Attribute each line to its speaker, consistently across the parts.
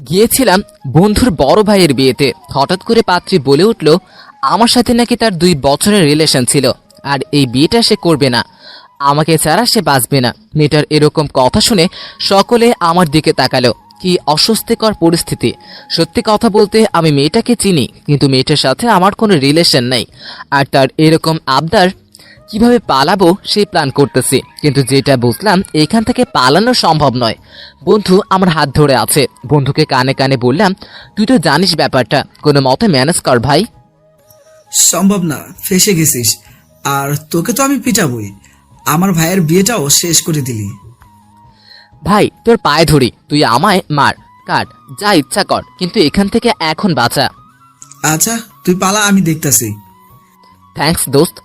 Speaker 1: গিয়েছিলাম বন্ধুর বড় ভাইয়ের বিয়েতে। হঠাৎ করে পাত্রী বলে উঠল আমার সাথে নাকি তার 2 বছরের রিলেশন ছিল, আর এই বিয়েটা সে করবে না, আমাকে ছাড়া সে বাঁচবে না। মেয়েটার এরকম কথা শুনে সকলে আমার দিকে তাকালো। কি অস্বস্তিকর পরিস্থিতি। সত্যি কথা বলতে আমি মেয়েটাকে চিনি, কিন্তু মেয়েটার সাথে আমার কোনো রিলেশন নাই। আর তার এরকম আবদার কিভাবে পালাবো সেই প্ল্যান করতেছি, কিন্তু যেটা বুঝলাম এখান থেকে পালানো সম্ভব নয়। বন্ধু আমার হাত ধরে আছে। বন্ধুকে কানে কানে বললাম, তুই তো জানিস ব্যাপারটা, কোনো মতে ম্যানেজ কর ভাই।
Speaker 2: সম্ভব না, ফেসে গেছিস। আর তোকে তো আমি পিটাবই। আমার ভাইয়ের বিয়েটাও শেষ করে দিলি।
Speaker 1: ভাই তোর পায়ে ধরি, তুই আমায় মার কাট যা ইচ্ছা কর, কিন্তু এখান থেকে এখন বাঁচা।
Speaker 2: আচ্ছা তুই পালা, আমি দেখতাছি।
Speaker 1: থ্যাঙ্কস দোস্ত।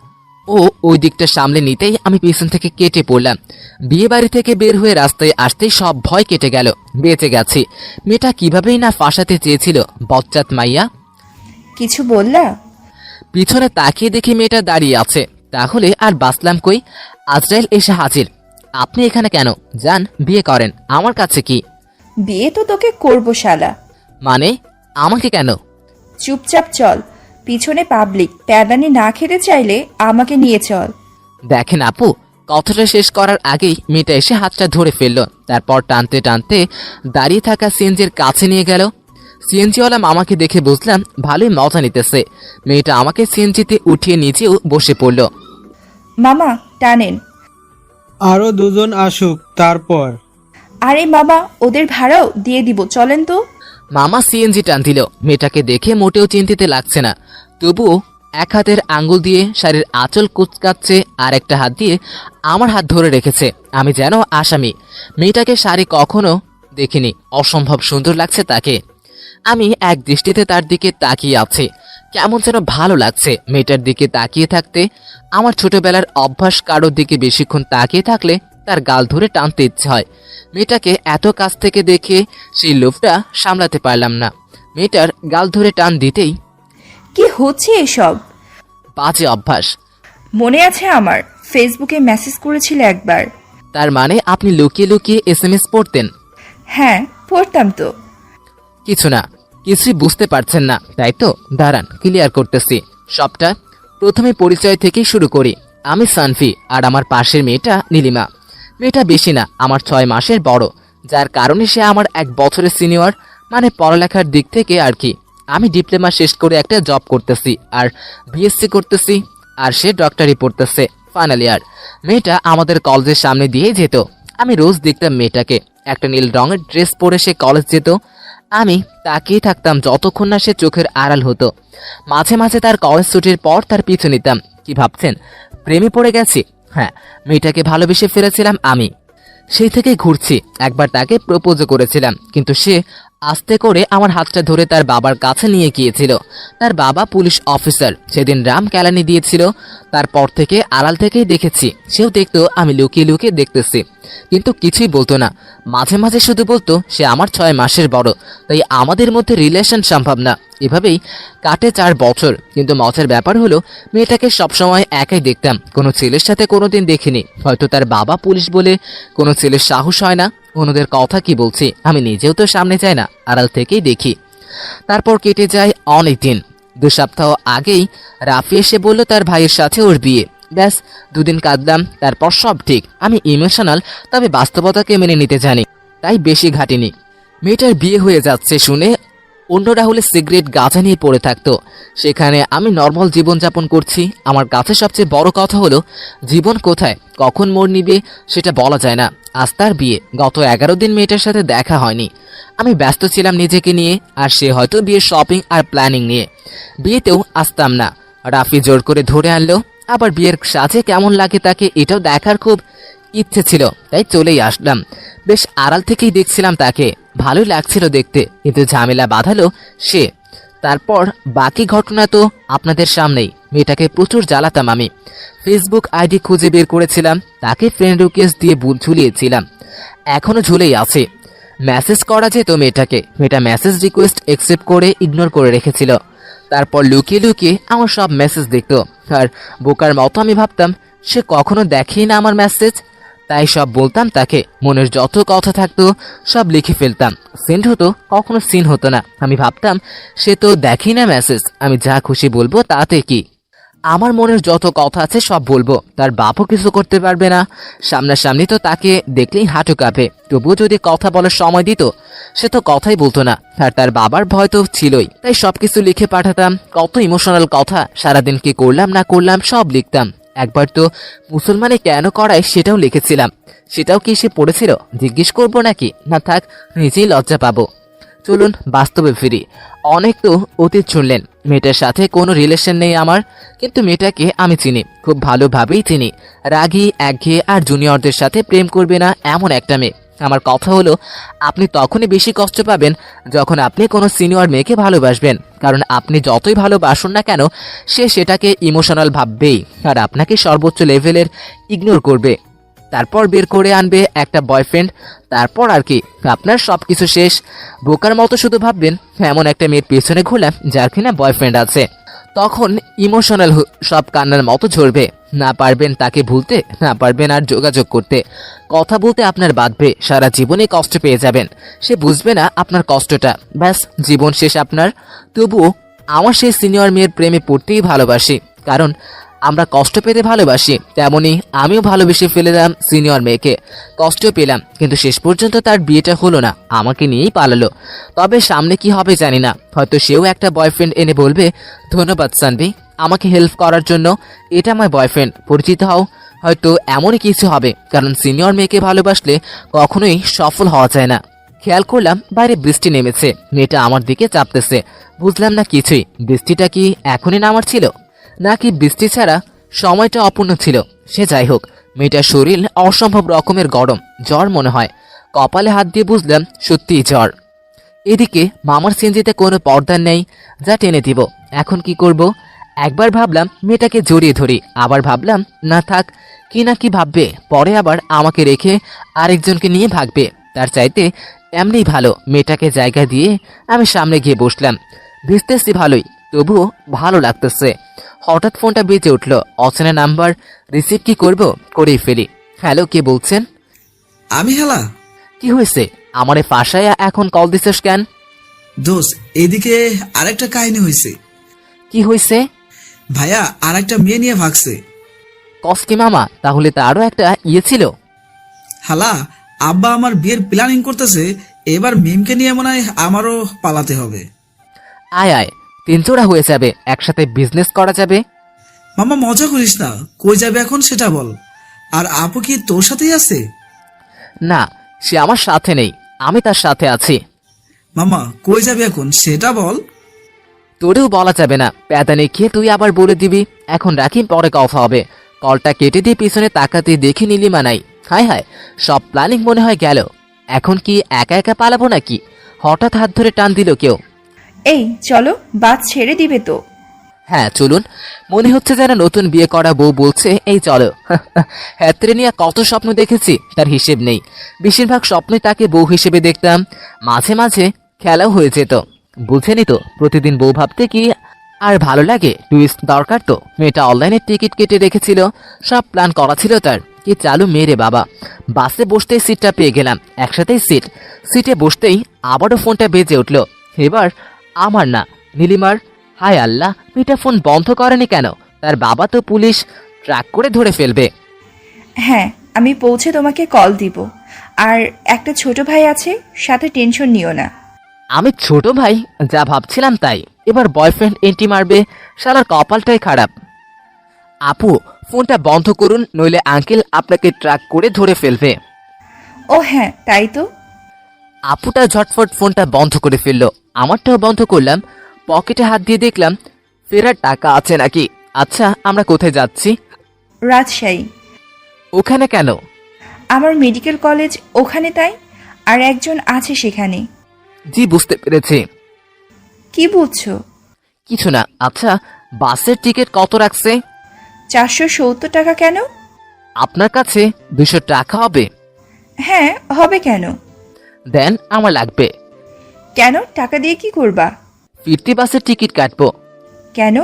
Speaker 1: ও ওই দিকটা সামলে নিতেই আমি পিছন থেকে কেটে পড়লাম। বিয়ে বাড়ি থেকে বের হয়ে রাস্তায় আসতেই সব ভয় কেটে গেল। বেঁচে গেছি। মেয়েটা কিভাবেই না ফাঁসাতে চেয়েছিল, বজ্জাত মাইয়া।
Speaker 3: কিছু বললা?
Speaker 1: পিছনে তাকিয়ে দেখি মেয়েটা দাঁড়িয়ে আছে। তাহলে আর বাঁচলাম কই। আজরাইল এসে হাজির। আপনি এখানে কেন? যান বিয়ে করেন। আমার কাছে কি?
Speaker 3: বিয়ে তো তোকে করবো শালা।
Speaker 1: মানে আমাকে কেন?
Speaker 3: চুপচাপ চল, পিছনে পাবলিক, প্যাদানি না খেতে চাইলে আমাকে নিয়ে চল।
Speaker 1: দেখেন আপু, কথাটা শেষ করার আগেই মেয়েটা এসে হাতটা ধরে ফেলল। তারপর টানতে টানতে দাঁড়িয়ে থাকা সিএনজির কাছে নিয়ে গেল। সিএনজিওয়ালা মামাকে দেখে বুঝলাম ভালোই মজা নিতেছে। মেয়েটা আমাকে সিএনজিতে উঠিয়ে নিচেও বসে পড়ল।
Speaker 3: মামা টানেন।
Speaker 4: আরো 2 জন আসুক তারপর।
Speaker 3: আরে মামা, ওদের ভাড়াও দিয়ে দিব, চলেন তো।
Speaker 1: মামা সিএনজি টান দিল। মেয়েটাকে দেখে মোটেও চিন্তিত লাগছে না, তবুও এক হাতের আঙ্গুল দিয়ে শাড়ির আঁচল কুচকাচ্ছে, আর একটা হাত দিয়ে আমার হাত ধরে রেখেছে। আমি যেন আসামি। মেয়েটাকে শাড়ি কখনো দেখিনি, অসম্ভব সুন্দর লাগছে তাকে। আমি এক দৃষ্টিতে তার দিকে তাকিয়ে আছি। কেমন যেন ভালো লাগছে মেয়েটার দিকে তাকিয়ে থাকতে। আমার ছোটবেলার অভ্যাস, কারোর দিকে বেশিক্ষণ তাকিয়ে থাকলে তার গাল ধরে টানতে ইচ্ছে হয়। মেয়েটাকে এত কাছ থেকে দেখে সেই লোভটা সামলাতে পারলাম না। মেয়েটার গাল ধরে টান দিতেই
Speaker 3: কি হচ্ছে এসব?
Speaker 1: বাজে অভ্যাস।
Speaker 3: মনে আছে আমার, ফেসবুকে মেসেজ করেছিলে একবার।
Speaker 1: তার মানে আপনি লুকিয়ে লুকিয়ে এসএমএস পড়তেন?
Speaker 3: হ্যাঁ পড়তাম তো।
Speaker 1: কিছু না, কিছুই বুঝতে পারছেন না তাই তো? দাঁড়ান ক্লিয়ার করতেছি সবটা। প্রথমে পরিচয় থেকেই শুরু করি। আমি সানফি, আর আমার পাশের মেয়েটা নীলিমা। মেয়েটা বেশি না, আমার 6 মাসের বড়, যার কারণে সে আমার 1 বছরের সিনিয়র, মানে পড়ালেখার দিক থেকে আর কি। আমি ডিপ্লোমা শেষ করে একটা জব করতেছি আর বিএসসি করতেছি, আর সে ডক্টরি পড়তেছে ফাইনাল ইয়ার। মেয়েটা আমাদের কলেজের সামনে দিয়ে যেত। আমি রোজ দেখতাম মেয়েটাকে। একটা নীল রঙের ড্রেস পরে সে কলেজ যেত। আমি তাকিয়ে থাকতাম যতক্ষণ না সে চোখের আড়াল হতো। মাঝে মাঝে তার কলেজ ছুটির পর তার পিছু নিতাম। কি ভাবছেন প্রেমে পড়ে গেছি? হ্যাঁ, মেয়েটাকে ভালোবেসে ফেলেছিলাম আমি। সেই থেকে ঘুরছি। একবার তাকে প্রপোজও করেছিলাম, কিন্তু সে আস্তে করে আমার হাতটা ধরে তার বাবার কাছে নিয়ে গিয়েছিল। তার বাবা পুলিশ অফিসার, সেদিন রাম কেলানি দিয়েছিল। তারপর থেকে আড়াল থেকেই দেখেছি। সেও দেখতো আমি লুকিয়ে লুকিয়ে দেখতেছি, কিন্তু কিছুই বলতো না। মাঝে মাঝে শুধু বলতো সে আমার 6 মাসের বড়, তাই আমাদের মধ্যে রিলেশন সম্ভব না। এভাবেই কাটে 4 বছর। কিন্তু মজার ব্যাপার হলো মেয়েটাকে সবসময় একাই দেখতাম, কোনো ছেলের সাথে কোনোদিন দেখিনি। হয়তো তার বাবা পুলিশ বলে কোনো ছেলের সাহস হয় না। অন্যদের কথা কি বলছি, আমি নিজেও তো সামনে যাই না, আড়াল থেকেই দেখি। তারপর কেটে যায় অনেক দিন। 2 সপ্তাহ আগেই রাফি এসে বলল তার ভাইয়ের সাথে ওর বিয়ে। ব্যাস 2 দিন কাঁদলাম, তারপর সব ঠিক। আমি ইমোশনাল, তবে বাস্তবতাকে মেনে নিতে জানি, তাই বেশি ঘাটিনি। মেয়েটার বিয়ে হয়ে যাচ্ছে শুনে অন্যরা হলে সিগারেট গাঁজা নিয়ে পড়ে থাকতো, সেখানে আমি নর্মাল জীবনযাপন করছি। আমার কাছে সবচেয়ে বড় কথা হলো জীবন কোথায় কখন মোড় নিবে সেটা বলা যায় না। আজ তার বিয়ে, গত 11 দিন মেয়েটার সাথে দেখা হয়নি। আমি ব্যস্ত ছিলাম নিজেকে নিয়ে, আর সে হয়তো বিয়ের শপিং আর প্ল্যানিং নিয়ে। বিয়েতেও আসতাম না, রাফি জোর করে ধরে আনলো। আবার বিয়ের সাজে কেমন লাগে তাকে এটাও দেখার খুব ইচ্ছে ছিল, তাই চলেই আসলাম। বেশ আড়াল থেকেই দেখছিলাম তাকে, ভালোই লাগছিল দেখতে, কিন্তু ঝামেলা বাঁধালো সে। তারপর বাকি ঘটনা তো আপনাদের সামনেই। মেয়েটাকে প্রচুর জ্বালাতাম আমি। ফেসবুক আইডি খুঁজে বের করেছিলাম, তাকে ফ্রেন্ড রিকোয়েস্ট দিয়ে ঝুলিয়েছিলাম, এখনো ঝুলেই আছে। মেসেজ করা যেত মেয়েটাকে, মেয়েটা মেসেজ রিকোয়েস্ট অ্যাকসেপ্ট করে ইগনোর করে রেখেছিল। তারপর লুকিয়ে লুকিয়ে আমার সব মেসেজ দেখতো, আর বোকার মতো আমি ভাবতাম সে কখনো দেখেই না আমার মেসেজ। তাই সব বলতাম তাকে, মনের যত কথা থাকতো সব লিখে ফেলতাম। সেন্ড হতো, কখনো সিন হতো না। আমি ভাবতাম সে তো দেখি না মেসেজ, আমি যা খুশি বলবো তাতে কি। আমার মনের যত কথা আছে সব বলবো, তার বাপও কিছু করতে পারবে না। সামনাসামনি তো তাকে দেখলেই হাঁটু কাঁপে, তবুও যদি কথা বলার সময় দিত সে তো কথাই বলতো না। আর তার বাবার ভয় তো ছিলই, তাই সবকিছু লিখে পাঠাতাম। কত ইমোশনাল কথা, সারাদিন কি করলাম না করলাম সব লিখতাম। একবার তো মুসলমানে কেন করায় সেটাও লিখেছিলাম। সেটাও কি সে পড়েছিল জিজ্ঞেস করবো নাকি? না থাক, নিজেই লজ্জা পাবো। চলুন বাস্তবে ফিরি। অনেক তো অতীত শুনলেন, মেয়েটার সাথে কোনো রিলেশন নেই আমার, কিন্তু মেয়েটাকে আমি চিনি, খুব ভালোভাবেই চিনি। রাগী, একঘেয়ে আর জুনিয়রদের সাথে প্রেম করবে না এমন একটা মেয়ে। আমার কথা হলো, আপনি তখনই বেশি কষ্ট পাবেন যখন আপনি কোনো সিনিয়র মেয়েকে ভালোবাসবেন, কারণ আপনি যতই ভালোবাসুন না কেন সে সেটাকে ইমোশনাল ভাববেই আর আপনাকে সর্বোচ্চ লেভেলের ইগনোর করবে। তারপর বের করে আনবে একটা বয়ফ্রেন্ড, তারপর আর কি আপনার সব কিছু শেষ। বোকার মতো শুধু ভাববেন এমন একটা মেয়ের পেছনে ঘোরাম যার কিনা বয়ফ্রেন্ড আছে। তখন ইমোশনাল সব কান্নার মতো ঝরবে। না পারবেন তাকে ভুলতে, না পারবেন আর যোগাযোগ করতে। কথা বলতে আপনার বাঁধবে, সারা জীবনে কষ্ট পেয়ে যাবেন। সে বুঝবে না আপনার কষ্টটা, ব্যাস জীবন শেষ আপনার। তবুও আমার সেই সিনিয়র মেয়ের প্রেমে পড়তেই ভালোবাসি, কারণ আমরা কষ্ট পেতে ভালোবাসি। তেমনি আমিও ভালোবেসে ফেললাম সিনিয়র মেয়েকে, কষ্ট পেলাম, কিন্তু শেষ পর্যন্ত তার বিয়েটা হলো না, আমাকে নিয়েই পালালো। তবে সামনে কি হবে জানি না, হয়তো সেও একটা বয়ফ্রেন্ড এনে বলবে, ধন্যবাদ সানভি আমাকে হেল্প করার জন্য, এটা আমার বয়ফ্রেন্ড, পরিচিত হও। হয়তো এমনই কিছু হবে, কারণ সিনিয়র মেয়েকে ভালোবাসলে কখনোই সফল হওয়া যায় না। খেয়াল করলাম বাইরে বৃষ্টি নেমেছে, মেয়েটা আমার দিকে চাপতেছে। বুঝলাম না কিছুই, বৃষ্টিটা কি এখনই নামার ছিল নাকি বৃষ্টি ছাড়া সময়টা অপূর্ণ ছিল। সে যাই হোক, মেয়েটার শরীর অসম্ভব রকমের গরম, জ্বর মনে হয়। কপালে হাত দিয়ে বুঝলাম সত্যিই জ্বর। এদিকে মামার সিনজিতে কোনো পর্দা নেই, যা টেনে দিব। এখন কি করব? একবার ভাবলাম মেয়েটাকে জড়িয়ে ধরি, আবার ভাবলাম না থাক, কি না কি ভাববে, পরে আবার আমাকে রেখে আরেকজনকে নিয়ে ভাগবে। তার চাইতে এমনিই ভালো। মেয়েটাকে জায়গা দিয়ে আমি সামনে গিয়ে বসলাম। ভিজতেছি ভালোই, তবুও ভালো লাগতেছে। হঠাৎ ফোনটা বেজে উঠল, অচেনা নাম্বার। রিসিভ কি করব, করেই ফেলি। হ্যালো, কে বলছেন?
Speaker 2: আমি হেলা।
Speaker 1: কি হয়েছে? আমারে ফাঁসায়া এখন কল দিছিস কেন?
Speaker 2: দোষ, এদিকে আরেকটা কাহিনী হয়েছে।
Speaker 1: কি হয়েছে?
Speaker 2: ভাইয়া আরেকটা মেয়ে নিয়ে ভাগছে।
Speaker 1: কসকি মামা, তাহলে তারও একটা ইয়ে ছিল।
Speaker 2: হালা, আব্বা আমার বিয়ের প্ল্যানিং করতেছে, এবার মিমকে নিয়ে মনে হয় আমারও পালাতে হবে।
Speaker 1: আয় আয়, তিনজোড়া হয়ে যাবে, একসাথে বিজনেস করা যাবে।
Speaker 2: মামা মজা করিস না, কই যাবে এখন সেটা বল। আর আপু কি তোর সাথেই আছে?
Speaker 1: না, সে আমার সাথে নেই, আমি তার সাথে আছি।
Speaker 2: মামা কই যাবে এখন সেটা বল।
Speaker 1: তোরেও বলা যাবে না, প্যাদানে খেয়ে তুই আবার বলে দিবি। এখন রাখি, পরে কথা হবে। কলটা কেটে দিয়ে পিছনে তাকাতে দেখি নীলিমা নাই। হায় হায়, সব প্ল্যানিং মনে হয় গেল। এখন কি একা একা পালাবো নাকি? হঠাৎ হাত ধরে টান দিল কেউ।
Speaker 3: এই চলো, বাস ছেড়ে দিবে তো।
Speaker 1: হ্যাঁ চলুন। মনে হচ্ছে যেন নতুন বিয়ে করা বউ বলছে এই চলো। হ্যাত্রে নিয়ে কত স্বপ্ন দেখেছি তার হিসেব নেই। বেশিরভাগ স্বপ্নই তাকে বউ হিসেবে দেখতাম, মাঝে মাঝে খেলাও হয়ে যেত। বুঝেনি তো, প্রতিদিন বউ ভাবতে কি আর ভালো লাগে? টুইস্ট দরকার তো। মেয়েটা অনলাইনে টিকিট কেটে রেখেছিল, সব প্ল্যান করা ছিল তার। কি চালু মেরে বাবা। বাসে বসতেই সিটটা পেয়ে গেলাম, একসাথেই সিটে বসতেই আবারও ফোনটা বেজে উঠল। এবার আমার না, নীলিমার। হায় আল্লাহ, মেয়েটা ফোন বন্ধ করেনি কেন? তার বাবা তো পুলিশ, ট্র্যাক করে ধরে ফেলবে।
Speaker 3: হ্যাঁ, আমি পৌঁছে তোমাকে কল দিব। আর একটা ছোট ভাই আছে, সাথে টেনশন নিও না।
Speaker 1: আমি ছোট ভাই? যা ভাবছিলাম তাই। এবার বয়ফ্রেন্ড এন্ট্রি মারবে, শালার কপালটাই খারাপ। আপু ফোনটা বন্ধ করুন, নইলে আঙ্কেল আপনাকে ট্র্যাক করে ধরে ফেলবে।
Speaker 3: ও হ্যাঁ, তাই তো।
Speaker 1: আপুটা ঝটফট ফোনটা বন্ধ করে ফেললো, আমারটাও বন্ধ করলাম। পকেটে হাত দিয়ে দেখলাম ফেরার টাকা আছে নাকি। আচ্ছা, আমরা কোথায় যাচ্ছি?
Speaker 3: রাজশাহী।
Speaker 1: ওখানে কেন?
Speaker 3: আমার মেডিকেল কলেজ ওখানে, তাই। আর একজন আছে সেখানে।
Speaker 1: জি বুঝতে পেরেছি।
Speaker 3: কি বুঝছো?
Speaker 1: কিছু না। আচ্ছা, বাসের টিকিট কত রাখছে?
Speaker 3: 470 টাকা। কেন?
Speaker 1: আপনার কাছে 200 টাকা হবে?
Speaker 3: হ্যাঁ, হবে কেন?
Speaker 1: দেন, আমার লাগবে।
Speaker 3: কেন? টাকা দিয়ে কি করবা?
Speaker 1: ফিরতি বাসের টিকিট কাটবো।
Speaker 3: কেন?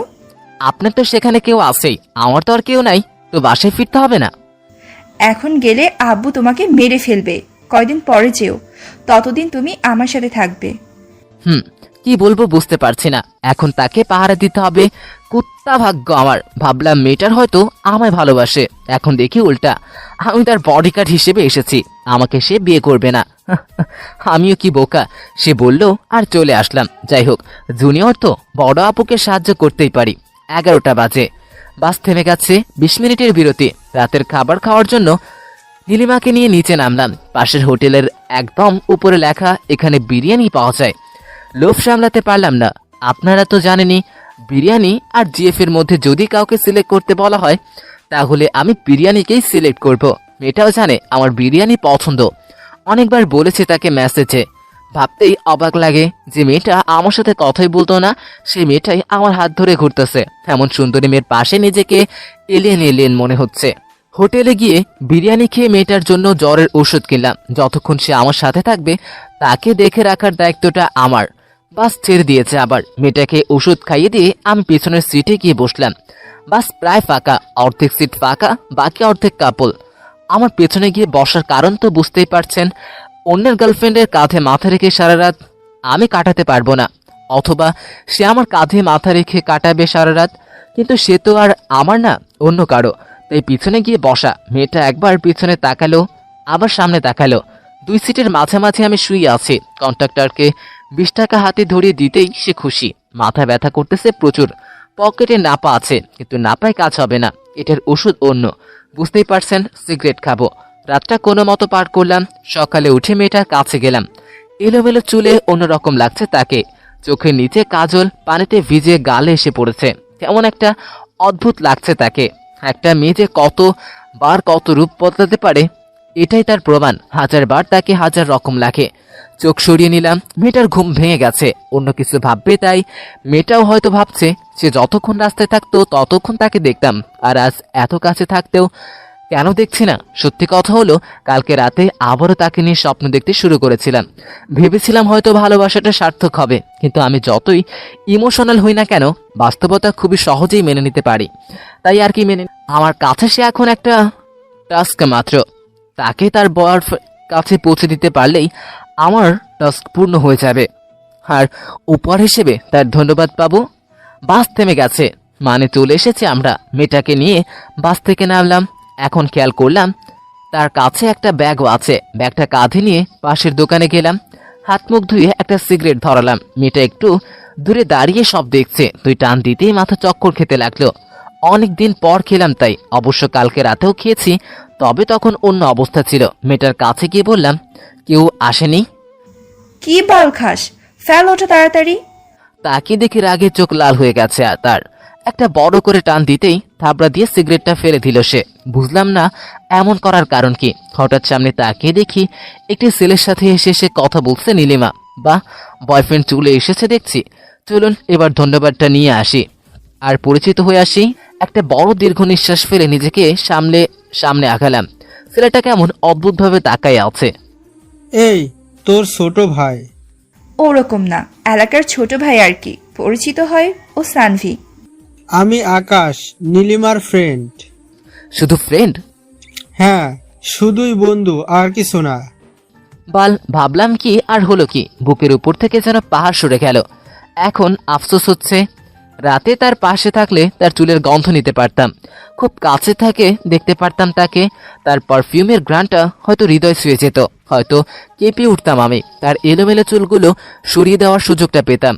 Speaker 1: আপনার তো সেখানে কেউ আছেই, আমার তো আর কেউ নাই, তো বাসায় ফিরতে হবে না?
Speaker 3: এখন গেলে আব্বু তোমাকে মেরে ফেলবে। কয়দিন পরে যেও, ততদিন তুমি আমার সাথে থাকবে।
Speaker 1: কি বলবো বুঝতে পারছি না। এখন তাকে পাহারা দিতে হবে। কুত্তা ভাগ্য আমার। ভাবলাম মেয়েটার হয়তো আমায় ভালোবাসে, এখন দেখি উল্টা। আমি তার বডিগার্ড হিসেবে এসেছি, আমাকে সে বিয়ে করবে না। আমিও কি বোকা, সে বলল আর চলে আসলাম। যাই হোক, জুনিয়র তো, বড় আপুকে সাহায্য করতেই পারি। 11টা বাজে, বাস থেমে গেছে। 20 মিনিটের বিরতি। রাতের খাবার খাওয়ার জন্য নীলিমাকে নিয়ে নিচে নামলাম। পাশের হোটেলের একদম উপরে লেখা এখানে বিরিয়ানি পাওয়া যায়। লোভ সামলাতে পারলাম না। আপনারা তো জানেনই, বিরিয়ানি আর জিএফ এর মধ্যে যদি কাউকে সিলেক্ট করতে বলা হয় তাহলে আমি বিরিয়ানিকেই সিলেক্ট করব। মেয়েটাও জানে আমার বিরিয়ানি পছন্দ, অনেকবার বলেছে তাকে মেসেজে। ভাবতেই অবাক লাগে যে মেয়েটা আমার সাথে কথাই বলতো না, সেই মেয়েটাই আমার হাত ধরে ঘুরতেছে। এমন সুন্দরী মেয়ের পাশে নিজেকে এলিয়েন এলিয়েন মনে হচ্ছে। হোটেলে গিয়ে বিরিয়ানি খেয়ে মেয়েটার জন্য জ্বরের ওষুধ কিনলাম। যতক্ষণ সে আমার সাথে থাকবে তাকে দেখে রাখার দায়িত্বটা আমার। বাস ছেড়ে দিয়েছে আবার। মেয়েটাকে ওষুধ খাইয়ে দিয়ে আমি পেছনের সিটে গিয়ে বসলাম। বাস প্রায় ফাঁকা, অর্ধেক সিট ফাঁকা, বাকি অর্ধেক কাপল। আমার পেছনে গিয়ে বসার কারণ তো বুঝতেই পারছেন। অন্যের গার্লফ্রেন্ডের কাঁধে মাথা রেখে সারা রাত আমি কাটাতে পারবো না, অথবা সে আমার কাঁধে মাথা রেখে কাটাবে সারা রাত। কিন্তু সে তো আর আমার না, অন্য কারো। তাই পিছনে গিয়ে বসা। মেয়েটা একবার পিছনে তাকালো, আবার সামনে তাকালো। 2 সিটের মাঝামাঝি আমি শুয়ে আছি। কন্ট্রাক্টরকে 20 টাকা হাতে ধরিয়ে দিতেই সে খুশি। মাথা ব্যথা করতেছে প্রচুর। পকেটে নাপা আছে, কিন্তু নাপায় কাজ হবে না। এটার ওষুধ অন্য, বুঝতেই পারছেন। সিগারেট খাবো। রাতটা কোনো মতো পার করলাম। সকালে উঠে মেয়েটার কাছে গেলাম। এলোমেলো চুলে অন্যরকম লাগছে তাকে। চোখের নিচে কাজল পানিতে ভিজে গালে এসে পড়েছে। কেমন একটা অদ্ভুত লাগছে তাকে। একটা মেয়ে যে কতবার কত রূপ বদলাতে পারে, এটাই তার প্রমাণ। 1000 বার তাকে 1000 রকম লাগে। চোখ সরিয়ে নিলাম। মেয়েটার ঘুম ভেঙে গেছে, অন্য কিছু ভাববে তাই। মেয়েটাও হয়তো ভাবছে সে যতক্ষণ রাস্তায় থাকতো ততক্ষণ তাকে দেখতাম, আর আজ এত কাছে থাকতেও কেন দেখছি না। সত্যি কথা হলো, কালকে রাতে আবারও তাকে নিয়ে স্বপ্ন দেখতে শুরু করেছিলাম। ভেবেছিলাম হয়তো ভালোবাসাটা সার্থক হবে, কিন্তু আমি যতই ইমোশনাল হই না কেন, বাস্তবতা খুবই সহজেই মেনে নিতে পারি। তাই আর কি মেনে আমার কাছে সে এখন একটা টাস্ক মাত্র। তাকে তার বয়ফ্রেন্ড কাছে পৌঁছে দিতে পারলেই আমার টাস্ক পূর্ণ হয়ে যাবে, আর উপহার হিসেবে তার ধন্যবাদ পাবো। বাস থেমে গেছে, মানে চলে এসেছে আমরা। মেয়েটাকে নিয়ে বাস থেকে নামলাম। এখন খেয়াল করলাম তার কাছে একটা ব্যাগও আছে। ব্যাগটা কাঁধে নিয়ে পাশের দোকানে গেলাম। হাত মুখ ধুয়ে একটা সিগারেট ধরালাম। মেয়েটা একটু দূরে দাঁড়িয়ে সব দেখছে। 2 টান দিতেই মাথা চক্কর খেতে লাগলো। অনেক দিন পর খেলাম তাই। অবশ্য কালকে রাতেও খেয়েছি, তবে তখন অন্য অবস্থা ছিল। মেয়েটার কাছে গিয়ে বললাম, কেউ আসেনি?
Speaker 3: কি বাল খাস, ফেল ওঠা তাড়াতাড়ি।
Speaker 1: তাকে দেখে রাগে চোখ লাল হয়ে গেছে। আর তার একটা বড় করে টান দিতেই থাবড়া দিয়ে সিগারেটটা ফেলে দিল সে। বুঝলাম না এমন করার কারণ কি। হঠাৎ সামনে তাকিয়ে দেখি একটি ছেলের সাথে এসে সে কথা বলছে নীলিমা। বা বয়ফ্রেন্ড চলে এসেছে দেখছি। চলুন এবার ধন্যবাদটা নিয়ে আসি আর পরিচিত হয়ে আসি। একটা বড় দীর্ঘ নিঃশ্বাস ফেলে নিজেকে সামনে আগালাম। ছেলেটা কেমন অদ্ভুতভাবে তাকায় আছে।
Speaker 4: এই তোর ছোট ভাই।
Speaker 3: ওরকম না, এলাকার ছোট ভাই আর কি। পরিচিত হয় ও সানভি।
Speaker 4: আমি আকাশ, নীলিমার ফ্রেন্ড।
Speaker 1: শুধু ফ্রেন্ড?
Speaker 4: হ্যাঁ, শুধুই বন্ধু, আর কিছু না।
Speaker 1: বাল, ভাবলাম কি আর হলো কি। বুকের উপর থেকে যেন পাহাড় সরে গেল। এখন আফসোস হচ্ছে, রাতে তার পাশে থাকলে তার চুলের গন্ধ নিতে পারতাম, খুব কাছে থেকে দেখতে পারতাম তাকে। তার পারফিউমের গ্রানটা হয়তো হৃদয় ছুঁয়ে যেত, হয়তো কেঁপে উঠতাম আমি। তার এলোমেলো চুলগুলো সরিয়ে দেওয়ার সুযোগটা পেতাম।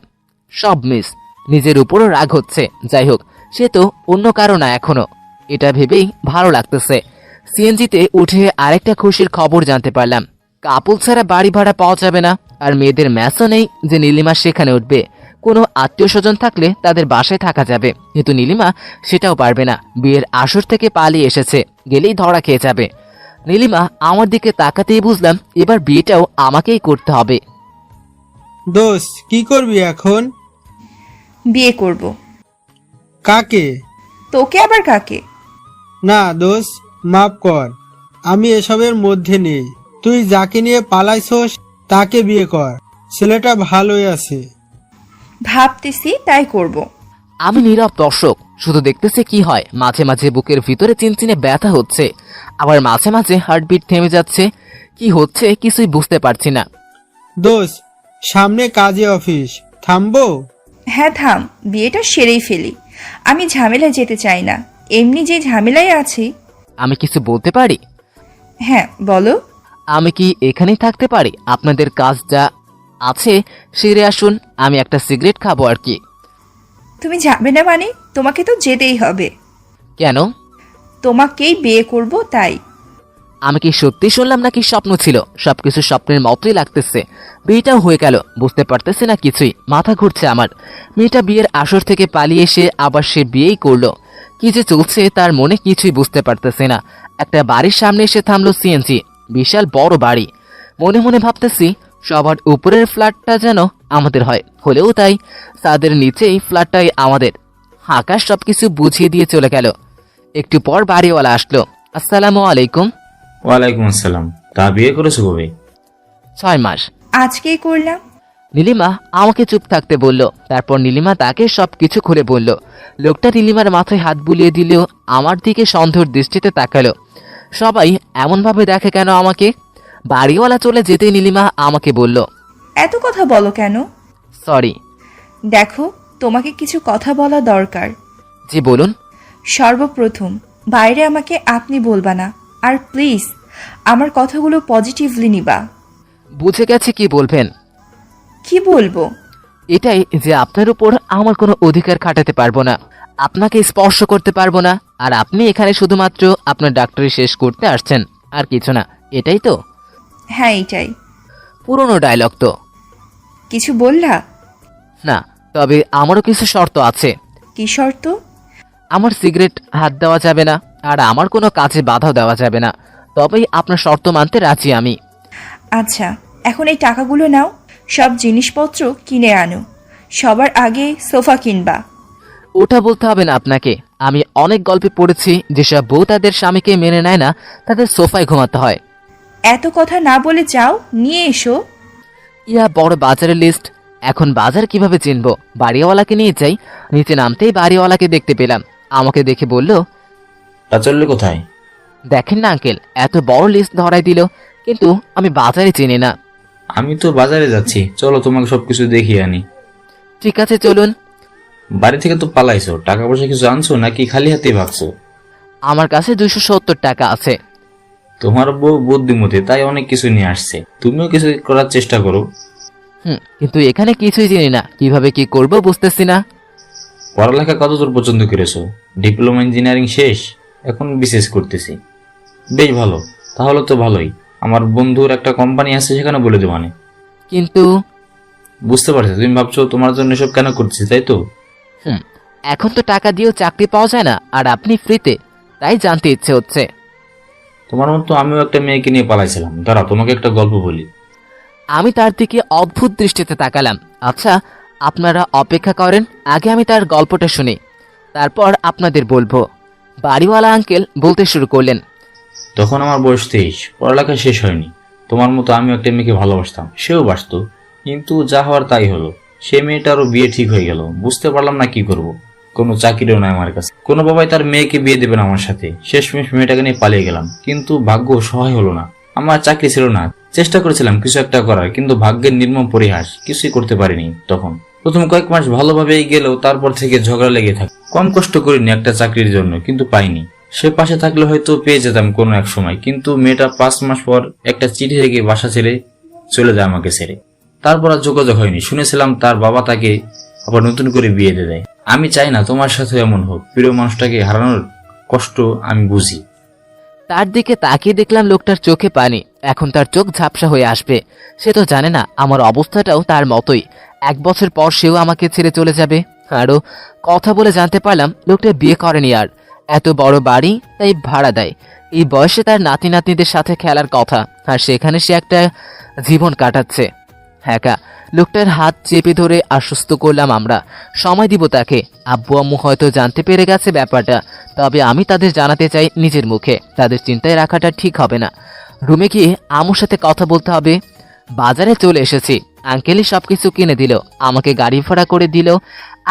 Speaker 1: সব মিস। নিজের উপরও রাগ হচ্ছে। যাই হোক, সে তো অন্য কারো না এখনো, এটা ভেবেই ভালো লাগতেছে। সিএনজিতে উঠে আরেকটা খুশির খবর জানতে পারলাম। কাপল ছাড়া বাড়ি ভাড়া পাওয়া যাবে না, আর মেয়েদের ম্যাচও নেই যে নীলিমা সেখানে উঠবে। কোনো আত্মীয় স্বজন থাকলে তাদের বাসায় থাকা যাবে, কিন্তু নীলিমা সেটাও পারবে না। বিয়ের আসর থেকে পালিয়ে এসেছে, গেলেই ধরা খেয়ে যাবে। নীলিমা আমার দিকে তাকাতেই বুঝলাম এবার বিয়েটাও আমাকেই করতে হবে।
Speaker 4: দোস্ত, কি করবি এখন?
Speaker 3: বিয়ে করব।
Speaker 4: কাকে?
Speaker 3: তোকে আবার কাকে?
Speaker 4: না দোস্ত, মাফ কর, আমি এসবের মধ্যে নেই। তুই যাকে নিয়ে পালাইছস তাকে বিয়ে কর, ছেলেটা ভালোই আছে।
Speaker 3: ভাবতেছি তাই করব।
Speaker 1: আমি নীরব দর্শক, শুধু দেখতেছে কি হয়। মাঝে মাঝে বুকের ভিতরে চিনচিনে ব্যথা হচ্ছে। আবার মাঝে মাঝে হার্টবিট থেমে যাচ্ছে। কি হচ্ছে কিছুই বুঝতে পারছি না।
Speaker 4: দোস্ত, সামনে কাজে অফিস, থামবো?
Speaker 3: হ্যাঁ থাম, বিয়েটা সেরেই ফেলি। আমি ঝামেলায় যেতে চাই না, এমনি যে ঝামেলায় আছি।
Speaker 1: আমি কিছু বলতে পারি?
Speaker 3: হ্যাঁ বলো।
Speaker 1: আমি কি এখানেই থাকতে পারি? আপনাদের কাজ যা আছে সেরে আসুন, আমি একটা সিগারেট খাবো আর কি।
Speaker 3: তুমি যাবে না মানে? তোমাকে তো যেতেই হবে।
Speaker 1: কেন?
Speaker 3: তোমাকেই বিয়ে করব তাই।
Speaker 1: আমি কি সত্যি শুনলাম নাকি স্বপ্ন ছিল? সবকিছু স্বপ্নের মতোই লাগতেছে। বিয়েটাও হয়ে গেল, বুঝতে পারতেছি না কিছুই, মাথা ঘুরছে আমার। মেয়েটা বিয়ের আসর থেকে পালিয়ে এসে আবার সে বিয়েই করলো। কি যে চলছে তার মনে কিছুই বুঝতে পারতেছে না। একটা বাড়ির সামনে এসে থামলো সিএনজি, বিশাল বড় বাড়ি। মনে মনে ভাবতেছি সবার উপরের ফ্ল্যাটটা যেন আমাদের হয়, হলেও তাই। তাদের নিচেই ফ্ল্যাটটাই আমাদের। আকাশ সবকিছু বুঝিয়ে দিয়ে চলে গেল। একটু পর বাড়িওয়ালা আসলো। আসসালামু আলাইকুম।
Speaker 5: ওয়ালাইকুম আসসালাম। তা বিয়ে করেছো কবে?
Speaker 1: 6 মাস।
Speaker 3: আজকেই করলাম।
Speaker 1: নীলিমা আমাকে চুপ থাকতে বলল। তারপর নীলিমা তাকে সবকিছু খুলে বলল। লোকটা নীলিমার মাথায় হাত বুলিয়ে দিলেও আমার দিকে সন্দেহের দৃষ্টিতে তাকালো। সবাই এমনভাবে দেখে কেন আমাকে? বাড়িওয়ালা চলে যেতেই নীলিমা আমাকে বলল,
Speaker 3: এত কথা বলো কেন?
Speaker 1: সরি।
Speaker 3: দেখো, তোমাকে কিছু কথা বলা দরকার।
Speaker 1: জি বলুন।
Speaker 3: সর্বপ্রথম বাইরে আমাকে আপনি বলবা না। আর প্লিজ আমার কথাগুলো পজিটিভলি নিবা।
Speaker 1: বুঝে গেছে কি বলবেন।
Speaker 3: কি বলবো?
Speaker 1: এটাই যে আপনার উপর আমার কোনো অধিকার খাটাতে পারবো না, আপনাকে স্পর্শ করতে পারবো না, আর আপনি এখানে শুধুমাত্র আপনার ডাক্তারি শেষ করতে আসছেন, আর কিছু না। এটাই তো?
Speaker 3: হ্যাঁ এটাই।
Speaker 1: পুরনো ডায়লগ তো।
Speaker 3: কিছু বললা?
Speaker 1: না, তবে আমারও কিছু শর্ত আছে।
Speaker 3: কি শর্ত?
Speaker 1: আমার সিগারেট হাত দেওয়া যাবে না, আর আমার কোনো কাজে বাধাও দেওয়া যাবে না। তবেই আপনার শর্ত মানতে রাজি আমি।
Speaker 3: আচ্ছা, এখন এই টাকাগুলো নাও, সব জিনিসপত্র কিনে আনো। সবার আগে সোফা কিনবা।
Speaker 1: ওটা বলতে হবে না আপনাকে। আমি অনেক গল্পে পড়েছি যেসব বউ তাদের স্বামীকে মেনে নেয় না তাদের সোফায় ঘুমাতে হয়।
Speaker 3: এত কথা না বলে যাও, নিয়ে এসো।
Speaker 1: ইয়া বড় বাজারের লিস্ট। এখন বাজার কিভাবে চিনবো? বাড়িওয়ালাকে নিয়ে যাই। নিচে নামতেই বাড়িওয়ালাকে দেখতে পেলাম। আমাকে দেখে বলল,
Speaker 5: তা চললে কোথায়?
Speaker 1: দেখেন না আঙ্কেল, এত বড় লিস্ট ধরাই দিল, কিন্তু আমি বাজারে চিনি না।
Speaker 5: আমি তো বাজারে যাচ্ছি, চলো তোমাকে সবকিছু দেখিয়ে আনি।
Speaker 1: ঠিক আছে চলুন।
Speaker 5: বাড়ি থেকে তো পালাইছো, টাকা পয়সা কিছু আনছো নাকি খালি হাতে ভাগছো?
Speaker 1: আমার কাছে 270 টাকা আছে।
Speaker 5: তোমার বউ বুদ্ধিমতী, তাই অনেক কিছু নিয়ে আসছে, তুমিও কিছু করার চেষ্টা করো।
Speaker 1: কিন্তু এখানে কিছুই জানি না, কিভাবে কি করব বুঝতেছি না।
Speaker 5: পড়ালেখা কতদূর পর্যন্ত করেছো? ডিপ্লোমা ইঞ্জিনিয়ারিং শেষ, এখন বিসিএস করতেছি। বেশ ভালো, তাহলে তো ভালোই। আমার বন্ধুর একটা কোম্পানি আছে, সেখানে বলে দেবানে।
Speaker 1: কিন্তু
Speaker 5: বুঝতে পারছো, তুমি ভাবছো তোমার জন্য এসব কেন করতেছি, তাই তো?
Speaker 1: এখন তো টাকা দিয়েও চাকরি পাওয়া যায় না, আর আপনি ফ্রিতে, তাই জানতে ইচ্ছে হচ্ছে।
Speaker 5: তোমার মতো আমিও একটা মেয়েকে নিয়ে পালাইছিলাম। দাঁড়া, তোমাকে একটা গল্প বলি।
Speaker 1: আমি তার দিকে অদ্ভুত দৃষ্টিতে তাকালাম। আচ্ছা, আপনারা অপেক্ষা করেন, আগে আমি তার গল্পটা শুনি, তারপর আপনাদের বলবো। বাড়িওয়ালা আঙ্কেল বলতে শুরু করলেন,
Speaker 5: তখন আমার বয়স 23, পড়ালেখা শেষ হয়নি। তোমার মতো আমিও একটা মেয়েকে ভালোবাসতাম, সেও বাসতো, কিন্তু যা হওয়ার তাই হলো। সে মেয়েটারও বিয়ে ঠিক হয়ে গেল। বুঝতে পারলাম না কি করব। কোনো চাকরিও নাই আমার কাছে, কোনো বাবাই তার মেয়েকে বিয়ে দেবে না আমার সাথে। শেষমেশ মেয়েটাকে নিয়ে পালিয়ে গেলাম, কিন্তু ভাগ্য সহায় হলো না। আমার চাকরি ছিল না, চেষ্টা করেছিলাম কিছু একটা করার, কিন্তু ভাগ্যের নির্মম পরিহাস, কিছুই করতে পারিনি। তখন প্রথম কয়েক মাস ভালোভাবেই গেলেও তারপর থেকে ঝগড়া লেগে থাকে। কম কষ্ট করিনি একটা চাকরির জন্য, কিন্তু পাইনি। সে পাশে থাকলে হয়তো পেয়ে যেতাম কোনো এক সময়, কিন্তু মেয়েটা 5 মাস পর একটা চিঠি রেখে বাসা ছেড়ে চলে যায় আমাকে ছেড়ে। তারপর আর যোগাযোগ হয়নি। শুনেছিলাম তার বাবা তাকে আবার নতুন করে বিয়ে দিয়ে দেয়। আমি চাই না তোমার সাথে এমন হোক। প্রিয় মানুষটাকে হারানোর কষ্ট আমি বুঝি।
Speaker 1: তার দিকে তাকিয়ে দেখলাম লোকটার চোখে পানি। এখন তার চোখ ঝাপসা হয়ে আসবে। সে তো জানে না আমার অবস্থাটাও তার মতোই। 1 বছর পর সেও আমাকে ছেড়ে চলে যাবে। আরও কথা বলে জানতে পারলাম লোকটা বিয়ে করেনি, আর এত বড় বাড়ি তাই ভাড়া দেয়। এই বয়সে তার নাতি নাতনিদের সাথে খেলার কথা, আর সেখানে সে একটা জীবন কাটাচ্ছে একা। লোকটার হাত চেপে ধরে আশ্বস্ত করলাম আমরা সময় দিব তাকে। আব্বু আম্মু হয়তো জানতে পেরে গেছে ব্যাপারটা, তবে আমি তাদের জানাতে চাই নিজের মুখে। তাদের চিন্তায় রাখাটা ঠিক হবে না। রুমে গিয়ে আম্মুর সাথে কথা বলতে হবে। বাজারে চলে এসেছি। আঙ্কেলই সবকিছু কিনে দিল, আমাকে গাড়ি ভাড়া করে দিল।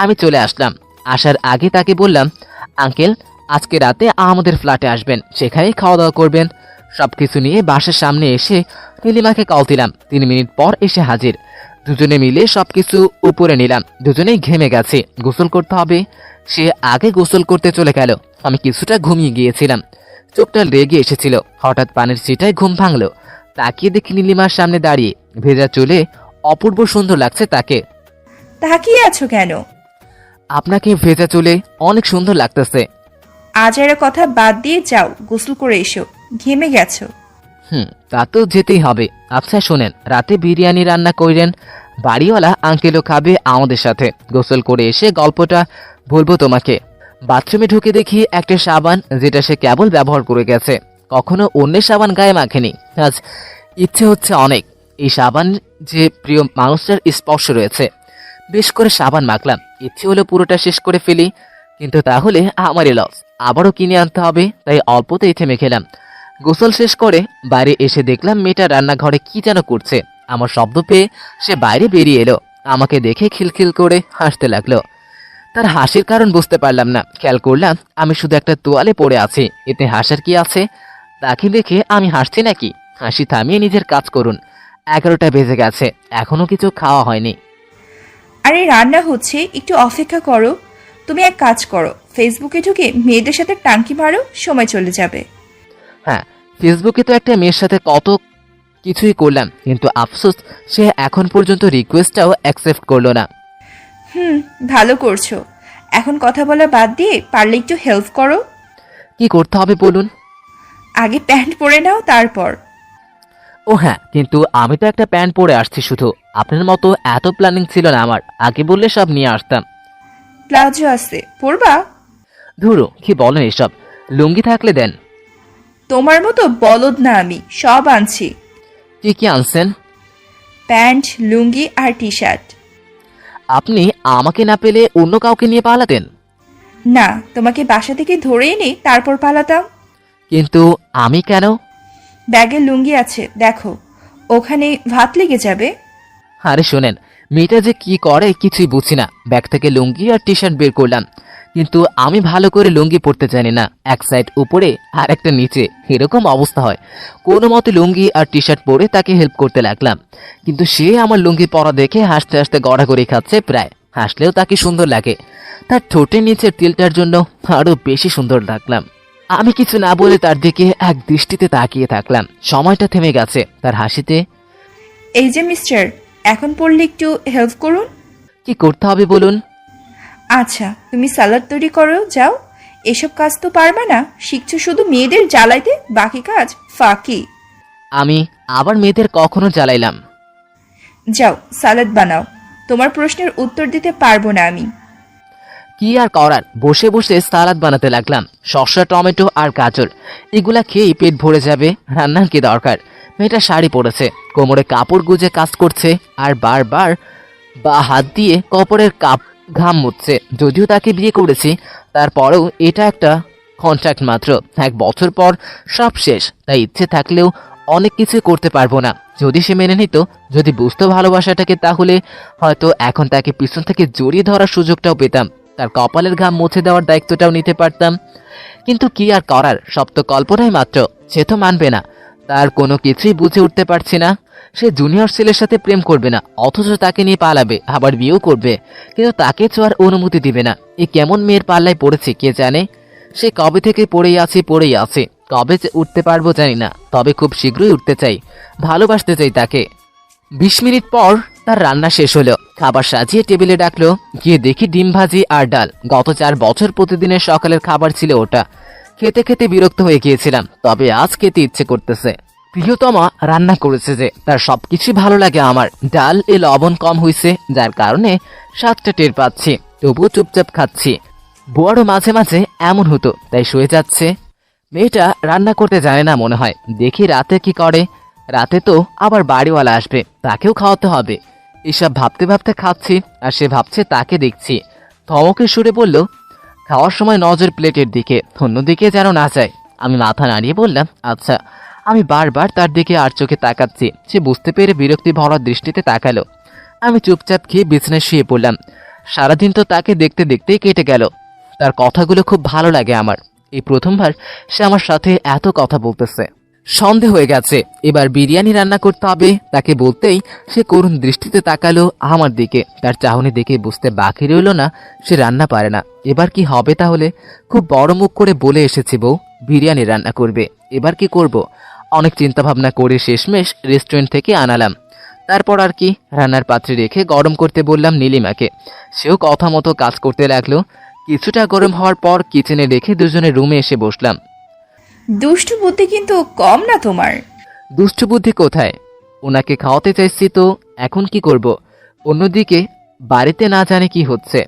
Speaker 1: আমি চলে আসলাম। আসার আগে তাকে বললাম, আঙ্কেল আজকে রাতে আমাদের ফ্ল্যাটে আসবেন, সেখানেই খাওয়া দাওয়া করবেন। সবকিছু নিয়ে বাসার সামনে এসে নীলিমাকে কল দিলাম। 3 মিনিট পর এসে হাজির। দুজনে মিলে সবকিছু উপরে নিলাম। দুজনেই ঘেমে গেছে, গোসল করতে হবে। সে আগে গোসল করতে চলে গেল। আমি কিছুটা ঘুমিয়ে গিয়েছিলাম, চোখটা লেগে এসেছিল। হঠাৎ পানির ছিটায় ঘুম ভাঙলো। তাকিয়ে দেখি নীলিমার সামনে দাঁড়িয়ে, ভেজা চুলে অপূর্ব সুন্দর লাগছে তাকে।
Speaker 3: তাকিয়ে আছো কেন?
Speaker 1: আপনাকে ভেজা চুলে অনেক সুন্দর লাগতেছে।
Speaker 3: আজের কথা বাদ দিয়ে যাও, গোসল করে এসো, ঘেমে গেছো।
Speaker 1: তা তো যেতেই হবে। আচ্ছা শোনেন, রাতে বিরিয়ানি রান্না কইরেন, বাড়িওয়ালা আঙ্কেলও খাবে আমাদের সাথে। গোসল করে এসে গল্পটা বলবো তোমাকে। বাথরুমে ঢুকে দেখি একটা সাবান, যেটা সে কেবল ব্যবহার করে গেছে, কখনো অন্যের সাবান গায়ে মাখেনি। আজ ইচ্ছে হচ্ছে অনেক এই সাবান, যে প্রিয় মানুষটার স্পর্শ রয়েছে। বেশ করে সাবান মাখলাম, ইচ্ছে হলো পুরোটা শেষ করে ফেলি, কিন্তু তাহলে আমারই লস। আবারও কিনে আনতে হবে, তাই অল্পতেই থেমে খেলাম। গোসল শেষ করে বাইরে এসে দেখলাম মেয়েটা রান্নাঘরে কি যেন করছে। আমার শব্দ পেয়ে সে বাইরে বেরিয়ে এলো। আমাকে দেখে খিলখিল করে হাসতে লাগলো। তার হাসির কারণ বুঝতে পারলাম না। খেয়াল করলাম আমি শুধু একটা তোয়ালে পড়ে আছি, এতে হাসার কি আছে? তাকে দেখে আমি হাসছি নাকি? হাসি থামিয়ে নিজের কাজ করুন। 11টা বেজে গেছে, এখনো কিছু খাওয়া হয়নি।
Speaker 3: আরে রান্না হচ্ছে, একটু অপেক্ষা করো। তুমি এক কাজ করো, ফেসবুকে ঢুকে মেয়েদের সাথে টাঙ্কি মারো, সময় চলে যাবে।
Speaker 1: হ্যাঁ, ফেসবুকে তো একটা মেয়ের সাথে কত কিছুই করলাম, কিন্তু আফসোস সে এখন পর্যন্ত রিকোয়েস্টটাও অ্যাকসেপ্ট করলো না।
Speaker 3: ভালো করছো। এখন কথা বলা বাদ দিয়ে পারলে একটু হেল্প করো।
Speaker 1: কি করতে হবে বলুন?
Speaker 3: আগে প্যান্ট পরে নাও, তারপর।
Speaker 1: ও হ্যাঁ, কিন্তু আমি তো একটা প্যান্ট পরে আসছি শুধু। আপনার মতো এত প্ল্যানিং ছিল না আমার, আগে বললে সব নিয়ে আসতাম।
Speaker 3: প্লাজো আছে, পরবা?
Speaker 1: ধুরো, কি বলেন এসব? লুঙ্গি থাকলে দেন।
Speaker 3: তোমার মতো বলদ না আমি, সব আনছি।
Speaker 1: কি কি আনছেন?
Speaker 3: প্যান্ট, লুঙ্গি আর টি শার্ট।
Speaker 1: আপনি আমাকে না পেলে অন্য কাউকে নিয়ে পালাতেন।
Speaker 3: না, তোমাকে বাসা থেকে ধরে এনে তারপর পালাতাম।
Speaker 1: কিন্তু আমি কেন?
Speaker 3: ব্যাগে লুঙ্গি আছে, দেখো, ওখানে ভাত লেগে যাবে।
Speaker 1: আরে শোনেন, মেয়েটা যে কি করে কিছুই বুঝি না। ব্যাগ থেকে লুঙ্গি আর টি শার্ট বের করলাম, কিন্তু আমি ভালো করে লুঙ্গি পরতে জানি না। এক সাইড উপরে আর একটা নিচে, এরকম অবস্থা হয়। কোনো মতে লুঙ্গি আর টি শার্ট পরে তাকে হেল্প করতে লাগলাম, কিন্তু সে আমার লুঙ্গি পরা দেখে হাসতে হাসতে গড়াগড়ি খাচ্ছে প্রায়। হাসলেও তাকে সুন্দর লাগে, তার ঠোঁটের নিচের তিলটার জন্য আরো বেশি সুন্দর লাগলাম। আমি কিছু না বলে তার দিকে এক দৃষ্টিতে তাকিয়ে থাকলাম। সময়টা থেমে গেছে তার হাসিতে।
Speaker 3: এই যে মিস্টার, এখন পড়লে একটু হেল্প করুন।
Speaker 1: কি করতে হবে বলুন?
Speaker 3: আচ্ছা, তুমি সালাদ তৈরি করো, যাও। এসব কাজ তো পারবে না, শিখছো শুধু মেয়েদের জ্বালাইতে, বাকি কাজ ফাঁকি।
Speaker 1: আমি আবার মেয়েদের কখনো জ্বালাইলাম?
Speaker 3: যাও, সালাদ বানাও। তোমার প্রশ্নের উত্তর দিতে পারবো না আমি।
Speaker 1: কি আর করার, বসে বসে সালাদ বানাতে লাগলাম। শসা, টমেটো আর গাজর, এগুলা খেয়েই পেট ভরে যাবে, রান্নার কি দরকার? মেয়েটা শাড়ি পরেছে, কোমরে কাপড় গুজে কাজ করছে, আর বারবার বা হাত দিয়ে কপড়ের ঘাম মুছছে। যদিও তাকে বিয়ে করেছি, তারপরেও এটা একটা কন্ট্রাক্ট মাত্র। 1 বছর পর সব শেষ, তাই ইচ্ছে থাকলেও অনেক কিছু করতে পারবো না। যদি সে মেনে নিত, যদি বুঝতো ভালোবাসাটাকে, তাহলে হয়তো এখন তাকে পিছন থেকে জড়িয়ে ধরার সুযোগটাও পেতাম, তার কপালের ঘাম মুছে দেওয়ার দায়িত্বটাও নিতে পারতাম। কিন্তু কি আর করার, সব তো কল্পনাই মাত্র। সে তো মানবে না, তার কোনো কিছুই বুঝে উঠতে পারছি না। সে জুনিয়র ছেলের সাথে প্রেম করবে না, অথচ তাকে নিয়ে পালাবে, আবার বিয়েও করবে, কিন্তু তাকে তো আর অনুমতি দিবে না। এ কেমন মেয়ের পাল্লায় পড়েছে কে জানে। সে কবে থেকে পড়েই আছে, কবে যে উঠতে পারবো জানি না, তবে খুব শীঘ্রই উঠতে চাই, ভালোবাসতে চাই তাকে। 20 মিনিট পর তার রান্না শেষ হলো। খাবার সাজিয়ে টেবিলে ডাকলো, গিয়ে দেখি ডিম ভাজি আর ডাল। গত 4 বছর প্রতিদিনের সকালের খাবার ছিল ওটা। খেতে খেতে বিরক্ত হয়ে গিয়েছিলাম, তবে আজ খেতে ইচ্ছে করতেছে। প্রিয়তমা রান্না করেছে যে, তার সবকিছু ভালো লাগে আমার। ডাল এ লবণ কম হয়েছে, যার কারণে স্বাদটা টের পাচ্ছি, তবুও চুপচাপ খাচ্ছি। বুয়ারও মাঝে মাঝে এমন হতো, তাই শুয়ে যাচ্ছে। মেয়েটা রান্না করতে জানে না মনে হয়। দেখি রাতে কি করে। রাতে তো আবার বাড়িওয়ালা আসবে, তাকেও খাওয়াতে হবে। এসব ভাবতে ভাবতে খাচ্ছি, আর সে ভাবছে তাকে দেখছি। ধমকের সুরে বলল, খাওয়ার সময় নজর প্লেটের দিকে, অন্যদিকে যেন না যায়। আমি মাথা নাড়িয়ে বললাম, আচ্ছা। আমি বারবার তার দিকে আর চোখে তাকাচ্ছি। সে বুঝতে পেরে বিরক্তি ভরা দৃষ্টিতে তাকালো। আমি চুপচাপ খেয়ে বিছানায় শুয়ে পড়লাম। সারাদিন তো তাকে দেখতে দেখতেই কেটে গেল। তার কথাগুলো খুব ভালো লাগে আমার। এই প্রথমবার সে আমার সাথে এত কথা বলতেছে। সন্দেহ হয়ে গেছে, এবার বিরিয়ানি রান্না করতে হবে। তাকে বলতেই সে করুণ দৃষ্টিতে তাকালো আমার দিকে। তার চাহনি দেখে বুঝতে বাকি রইল না সে রান্না পারে না। এবার কি হবে তাহলে? খুব বড় মুখ করে বলে এসেছি বউ বিরিয়ানি রান্না করবে, এবার কি করব? অনেক চিন্তা ভাবনা করে শেষমেশ রেস্টুরেন্ট থেকে আনালাম। তারপর আর কি, রান্নার পাত্রে রেখে গরম করতে বললাম নীলিমাকে। সেও কথা মতো কাজ করতে লাগলো। কিছুটা গরম হওয়ার পর কিচেনে রেখে দুজনে রুমে এসে বসলাম।
Speaker 3: দুষ্টু বুদ্ধি কিন্তু কম না তোমার।
Speaker 1: দুষ্টু বুদ্ধি কোথায়? ওনাকে খাওয়াতে চাইছি তো এখন কি করব? অন্যদিকে বাড়িতে না জানে কি হচ্ছে,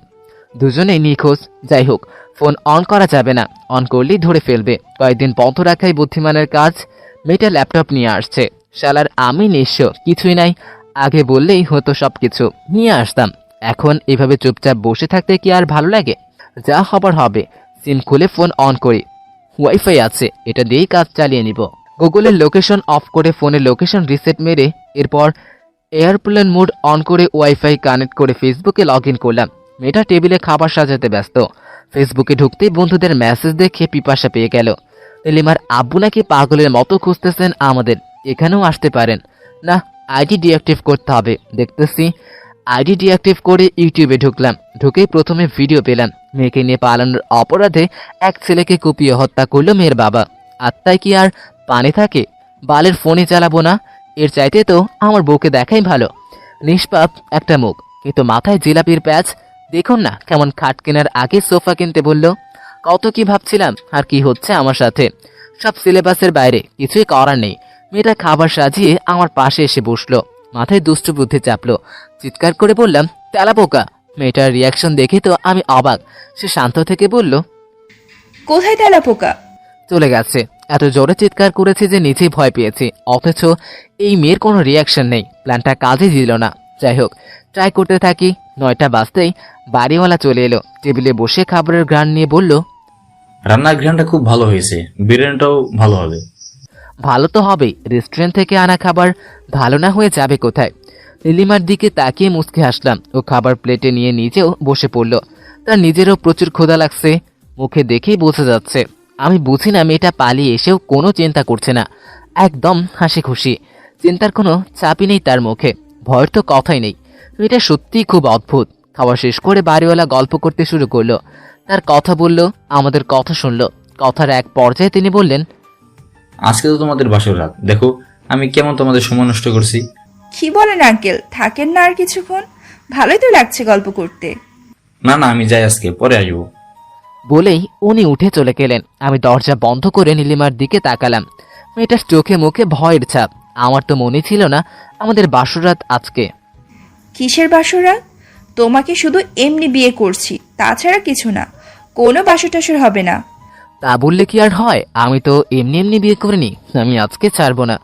Speaker 1: দুজনেই নিখোঁজ। যাই হোক, ফোন অন করা যাবে না, অন করলেই ধরে ফেলবে। কয়েকদিন বন্ধ রাখাই বুদ্ধিমানের কাজ। মেয়েটা ল্যাপটপ নিয়ে আসছে, শালার আমি নিঃস্ব, কিছুই নাই। আগে বললেই হতো সবকিছু, নিয়ে আসতাম। এখন এভাবে চুপচাপ বসে থাকতে কি আর ভালো লাগে? যা হবার হবে। সিম খুলে ফোন অন করি, ওয়াইফাই আছে, এটা দিয়েই কাজ চালিয়ে নিব। গুগলের লোকেশন অফ করে ফোনের লোকেশন রিসেট মেরে এরপর এয়ারপ্লেন মোড অন করে ওয়াইফাই কানেক্ট করে ফেসবুকে লগ ইন করলাম। মেয়েটা টেবিলে খাবার সাজাতে ব্যস্ত। ফেসবুকে ঢুকতেই বন্ধুদের মেসেজ দেখে পিপাসা পেয়ে গেল। নীলিমার আব্বু নাকি পাগলের মতো খুঁজতেছেন আমাদের, এখানেও আসতে পারেন। না, আইডি ডিঅ্যাক্টিভ করতে হবে। দেখতেছি আইডি ডিঅ্যাক্টিভ করে ইউটিউবে ঢুকলাম। ঢুকেই প্রথমে ভিডিও পেলাম, মেয়েকে নিয়ে পালানোর অপরাধে এক ছেলেকে কুপিয়ে হত্যা করলো মেয়ের বাবা। আত্মায় কি আর পানি থাকে? বালের ফোনে চালাবো না, এর চাইতে তো আমার বউকে দেখাই ভালো। নিষ্পাপ একটা মুখ, কিন্তু মাথায় জিলাপির প্যাচ। দেখুন না কেমন খাট কেনার আগে সোফা কিনতে বলল। কত কি ভাবছিলাম, আর কি হচ্ছে আমার সাথে। সব সিলেবাসের বাইরে, কিছুই করার নেই। মেয়েটা খাবার সাজিয়ে আমার পাশে এসে বসলো, মাথায় দুষ্টু বুদ্ধি চাপলো। চিৎকার করে বললাম, তেলাপোকা। মেয়েটার রিয়াকশন দেখে তো আমি অবাক। সে শান্ত থেকে বলল,
Speaker 3: কোথায় তেলাপোকা?
Speaker 1: চলে গেছে। এত জোরে চিৎকার করেছে যে নিজেই ভয় পেয়েছি, অথচ এই মেয়ের কোনো রিয়াকশন নেই। প্ল্যানটা কাজে দিল না। যাই হোক, ট্রাই করতে থাকি। 9টা বাজতেই বাড়িওয়ালা চলে এলো। টেবিলে বসে খাবারের ঘ্রাণ নিয়ে বলল,
Speaker 5: রান্নার ঘ্রাণটা খুব ভালো হয়েছে, বিরিয়ানিটাও ভালো হবে।
Speaker 1: ভালো তো হবেই, রেস্টুরেন্ট থেকে আনা খাবার ভালো না হয়ে যাবে কোথায়? নীলিমার দিকে তাকিয়ে মুচকে হাসলাম। ও খাবার প্লেটে নিয়ে নিজেও বসে পড়ল। তার নিজেরও প্রচুর ক্ষুধা লাগছে, মুখে দেখেই বোঝা যাচ্ছে। আমি বুঝি না মেয়েটা পালিয়ে এসেও কোনো চিন্তা করছে না, একদম হাসি খুশি। চিন্তার কোনো চাপই নেই তার মুখে, ভয়ের তো কথাই নেই। মেয়েটা সত্যিই খুব অদ্ভুত। খাওয়া শেষ করে বাড়িওয়ালা গল্প করতে শুরু করলো। তার কথা বলল, আমাদের কথা শুনলো। কথার এক পর্যায়ে তিনি বললেন,
Speaker 5: আজকে তো তোমাদের বাসর রাত, দেখো আমি কেমন তোমাদের সময় নষ্ট করছি।
Speaker 3: কি বলেন আঙ্কেল, থাকেন না আর কিছুক্ষণ? ভালোই তো লাগছে গল্প করতে।
Speaker 5: না না, আমি যাই, আজকে পরে আসবো।
Speaker 1: বলেই উনি উঠে চলে গেলেন। আমি দরজা বন্ধ করে নীলিমার দিকে তাকালাম। মেয়েটার চোখে মুখে ভয়ের ছাপ। আমার তো মনে ছিল না আমাদের বাসরাত আজকে।
Speaker 3: কিসের বাসরা? তোমাকে শুধু এমনি বিয়ে করছি, তাছাড়া কিছু না। কোনো বাসর টাসর হবে না।
Speaker 1: তা বললে কি আর হয়? আমি তো এমনি এমনি বিয়ে করিনি, আমি আজকে ছাড়বো না।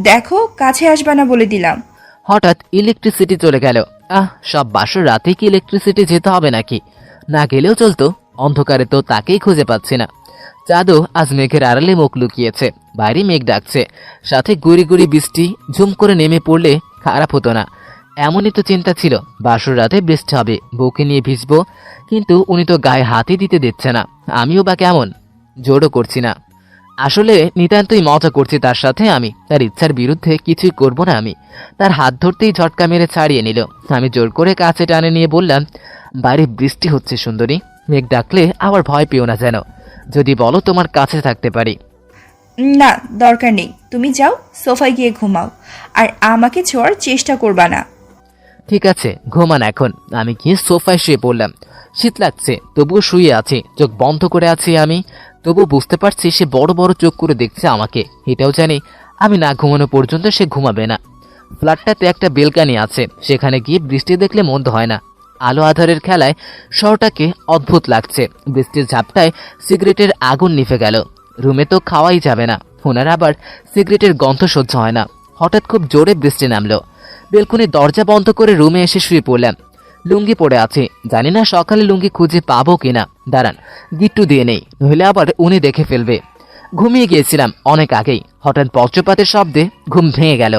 Speaker 3: দেখো, কাছে আসবা না বলে দিলাম।
Speaker 1: হঠাৎ ইলেকট্রিসিটি চলে গেল। সব বাসর রাতে কি ইলেকট্রিসিটি যেতে হবে নাকি? না গেলেও চলতো, অন্ধকারে তো তাকেই খুঁজে পাচ্ছি না। চাঁদও আজ মেঘের আড়ালে মুখ লুকিয়েছে। বাইরে মেঘ ডাকছে, সাথে গুড়ি গুড়ি বৃষ্টি ঝুম করে নেমে পড়লে খারাপ হতো না। এমনই তো চিন্তা ছিল, বাসর রাতে বৃষ্টি হবে, বউকে নিয়ে ভিজবো। কিন্তু উনি তো গায়ে হাতই দিতে দিচ্ছে না। আমিও বা কেমন, জোরও করছি না। আসলে নিতান্তই মজা করছি তার সাথে আমি। তার ইচ্ছার বিরুদ্ধে কিছুই করব না আমি। তার হাত ধরতেই ঝটকা মেরে ছাড়িয়ে নিল। আমি জোর করে কাছে টানে নিয়ে বললাম, বাইরে বৃষ্টি হচ্ছে সুন্দরী, মেঘ ডাকলে আবার ভয় পেও না যেন। যদি বলো তোমার কাছে থাকতে পারি।
Speaker 3: না, দরকার নেই, তুমি যাও, সোফায় গিয়ে ঘুমাও। আর আমাকে ছোঁয়ার চেষ্টা করবা না।
Speaker 1: ঠিক আছে, ঘুমান এখন। আমি গিয়ে সোফায় শুয়ে পড়লাম। শীত লাগছে, তবুও শুয়ে আছি, চোখ বন্ধ করে আছি আমি। তবু বুঝতে পারছি সে বড় বড় চোখ করে দেখছে আমাকে। এটাও জানি আমি না ঘুমানো পর্যন্ত সে ঘুমাবে না। ফ্ল্যাটটাতে একটা বেলকানি আছে, সেখানে গিয়ে বৃষ্টি দেখলে মন্দ হয় না। আলো আধারের খেলায় শহরটাকে অদ্ভুত লাগছে। বৃষ্টির ঝাপটায় সিগারেটের আগুন নিভে গেল। রুমে তো খাওয়াই যাবে না, ওনার আবার সিগারেটের গন্ধ সহ্য হয় না। হঠাৎ খুব জোরে বৃষ্টি নামলো। বেলকনির দরজা বন্ধ করে রুমে এসে শুয়ে পড়লাম। লুঙ্গি পরে আছে, জানি না সকালে লুঙ্গি খুঁজে পাবো কিনা। দাঁড়ান, গিট্টু দিয়ে নেই, নইলে আবার উনি দেখে ফেলবে। ঘুমিয়ে গিয়েছিলাম অনেক আগেই। হঠাৎ বজ্রপাতের শব্দে ঘুম ভেঙে গেল।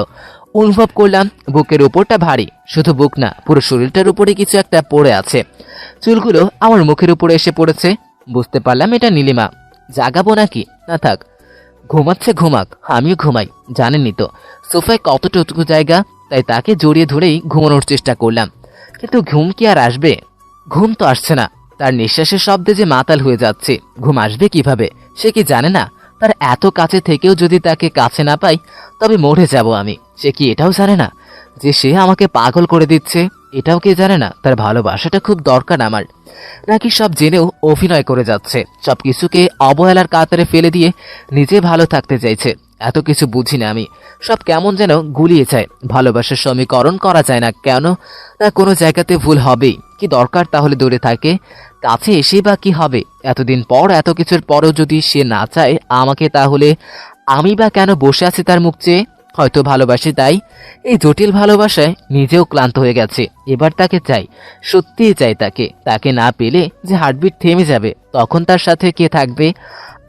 Speaker 1: অনুভব করলাম বুকের উপরটা ভারী। শুধু বুক না, পুরো শরীরটার উপরে কিছু একটা পড়ে আছে। চুলগুলো আমার মুখের উপরে এসে পড়েছে। বুঝতে পারলাম এটা নীলিমা। জাগাবো নাকি? না থাক, ঘুমাচ্ছে ঘুমাক, আমিও ঘুমাই। জানেনই তো সোফায় কতটুকু জায়গা, তাই তাকে জড়িয়ে ধরেই ঘুমানোর চেষ্টা করলাম। কিন্তু ঘুম কি আর আসবে? ঘুম তো আসছে না। তার নিঃশ্বাসের শব্দে যে মাতাল হয়ে যাচ্ছে, ঘুম আসবে কিভাবে? সে কি জানে না তার এত কাছে থেকেও যদি তাকে কাছে না পাই তবে মরে যাব আমি? সে কি এটাও জানে না যে সে আমাকে পাগল করে দিচ্ছে? এটাও কি জানে না তার ভালোবাসাটা খুব দরকার আমার? নাকি সব জেনেও অভিনয় করে যাচ্ছে, সবকিছুকে অবহেলার কাতারে ফেলে দিয়ে নিজে ভালো থাকতে চাইছে? এত কিছু বুঝি না আমি। সব কেমন যেন গুলিয়ে যায়। ভালোবাসার সমীকরণ করা যায় না কেন? না কোনো জায়গাতে ভুল হবেই। কি দরকার তাহলে দূরে থাকে? কাছে এসেই বা কি হবে? এতদিন পর, এত কিছুর পরেও যদি সে না চায় আমাকে, তাহলে আমি বা কেন বসে আছি তার মুখ চেয়ে? হয়তো ভালোবাসি তাই। এই জটিল ভালোবাসায় নিজেও ক্লান্ত হয়ে গেছে। এবার তাকে চাই, সত্যিই চাই তাকে। তাকে না পেলে যে হার্টবিট থেমে যাবে, তখন তার সাথে কে থাকবে?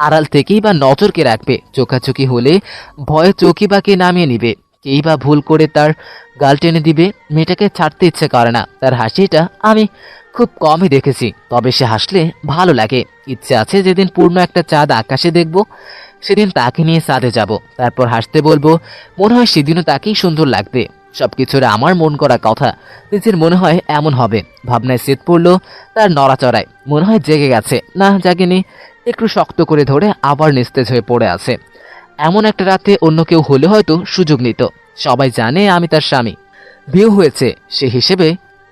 Speaker 1: আড়াল থেকেই বা নজর কে রাখবে? চোখাচোখি হলে ভয়ে চোখই বা কে নামিয়ে নিবে? কেই বা ভুল করে তার গাল টেনে দিবে? মেয়েটাকে ছাড়তে ইচ্ছে করে না। তার হাসিটা আমি খুব কমই দেখেছি, তবে সে হাসলে ভালো লাগে। ইচ্ছে আছে যেদিন পূর্ণ একটা চাঁদ আকাশে দেখব, সেদিন তাকে নিয়ে চাঁদে যাব, তারপর হাসতে বলবো। মনে হয় সেদিনও তাকেই সুন্দর লাগবে। সবকিছুর আমার মন করা কথা নিজের মনে হয় এমন হবে। ভাবনায় সেট পড়লো তার নড়াচড়ায়। মনে হয় জেগে গেছে। না, জাগেনি। একটু শক্ত করে ধরে আবার নিস্তেজ হয়ে পড়ে আছে। এমন একটা রাতে অন্য কেউ হলে হয়তো সুযোগ নিত। সবাই জানে আমি তার স্বামী, বিয়ে হয়েছে, সে হিসেবে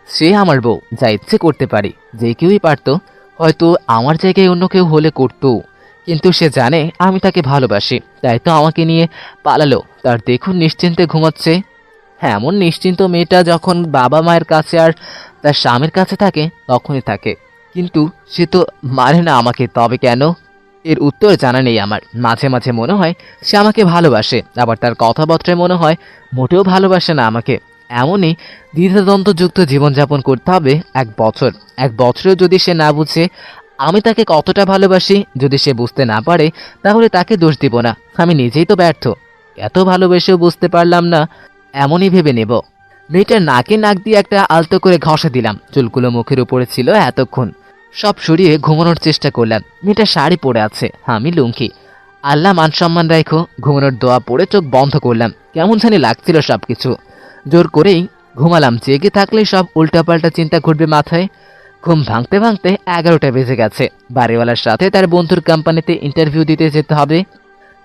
Speaker 1: সে আমার বউ, যা ইচ্ছে করতে পারি। যে কেউই পারত, হয়তো আমার জায়গায় অন্য কেউ হলে করতো। কিন্তু সে জানে আমি তাকে ভালোবাসি, তাই তো আমাকে নিয়ে পালালো। তার দেখুন নিশ্চিন্তে ঘুমাচ্ছে। হ্যাঁ, এমন নিশ্চিন্ত মেয়েটা যখন বাবা মায়ের কাছে আর তার স্বামীর কাছে থাকে তখনই থাকে। কিন্তু সে তো মানে না আমাকে, তবে কেন? এর উত্তর জানা নেই আমার। মাঝে মাঝে মনে হয় সে আমাকে ভালোবাসে, আবার তার কথাবার্তায় মনে হয় মোটেও ভালোবাসে না আমাকে। এমনই দ্বিধাদ্বন্দ্বযুক্ত জীবনযাপন করতে হবে 1 বছর। 1 বছরেও যদি সে না বুঝে আমি তাকে কতটা ভালোবাসি, যদি সে বুঝতে না পারে, তাহলে তাকে দোষ দিব না। আমি নিজেই তো ব্যর্থ। এত ভালোবেসেও বুঝতে পারলাম না, এমনই ভেবে নেব। মেয়েটার নাকে নাক দিয়ে একটা আলতো করে ঘষা দিলাম। চুলগুলো মুখের উপরে ছিল এতক্ষণ, সব সরিয়ে ঘুমানোর চেষ্টা করলাম। মেয়েটা শাড়ি পরে আছে, আমি লুঙ্গি। আল্লাহ মান সম্মান রাখো। ঘুমানোর দোয়া পড়ে চোখ বন্ধ করলাম। কেমন জানি লাগছিল সবকিছু। জোর করেই ঘুমালাম। জেগে থাকলে সব উল্টাপাল্টা চিন্তা ঘুরবে মাথায়। ঘুম ভাঙতে ভাঙতে 11টা বেজে গেছে। বাড়িওয়ালার সাথে তার বন্ধুর কোম্পানিতে ইন্টারভিউ দিতে যেতে হবে।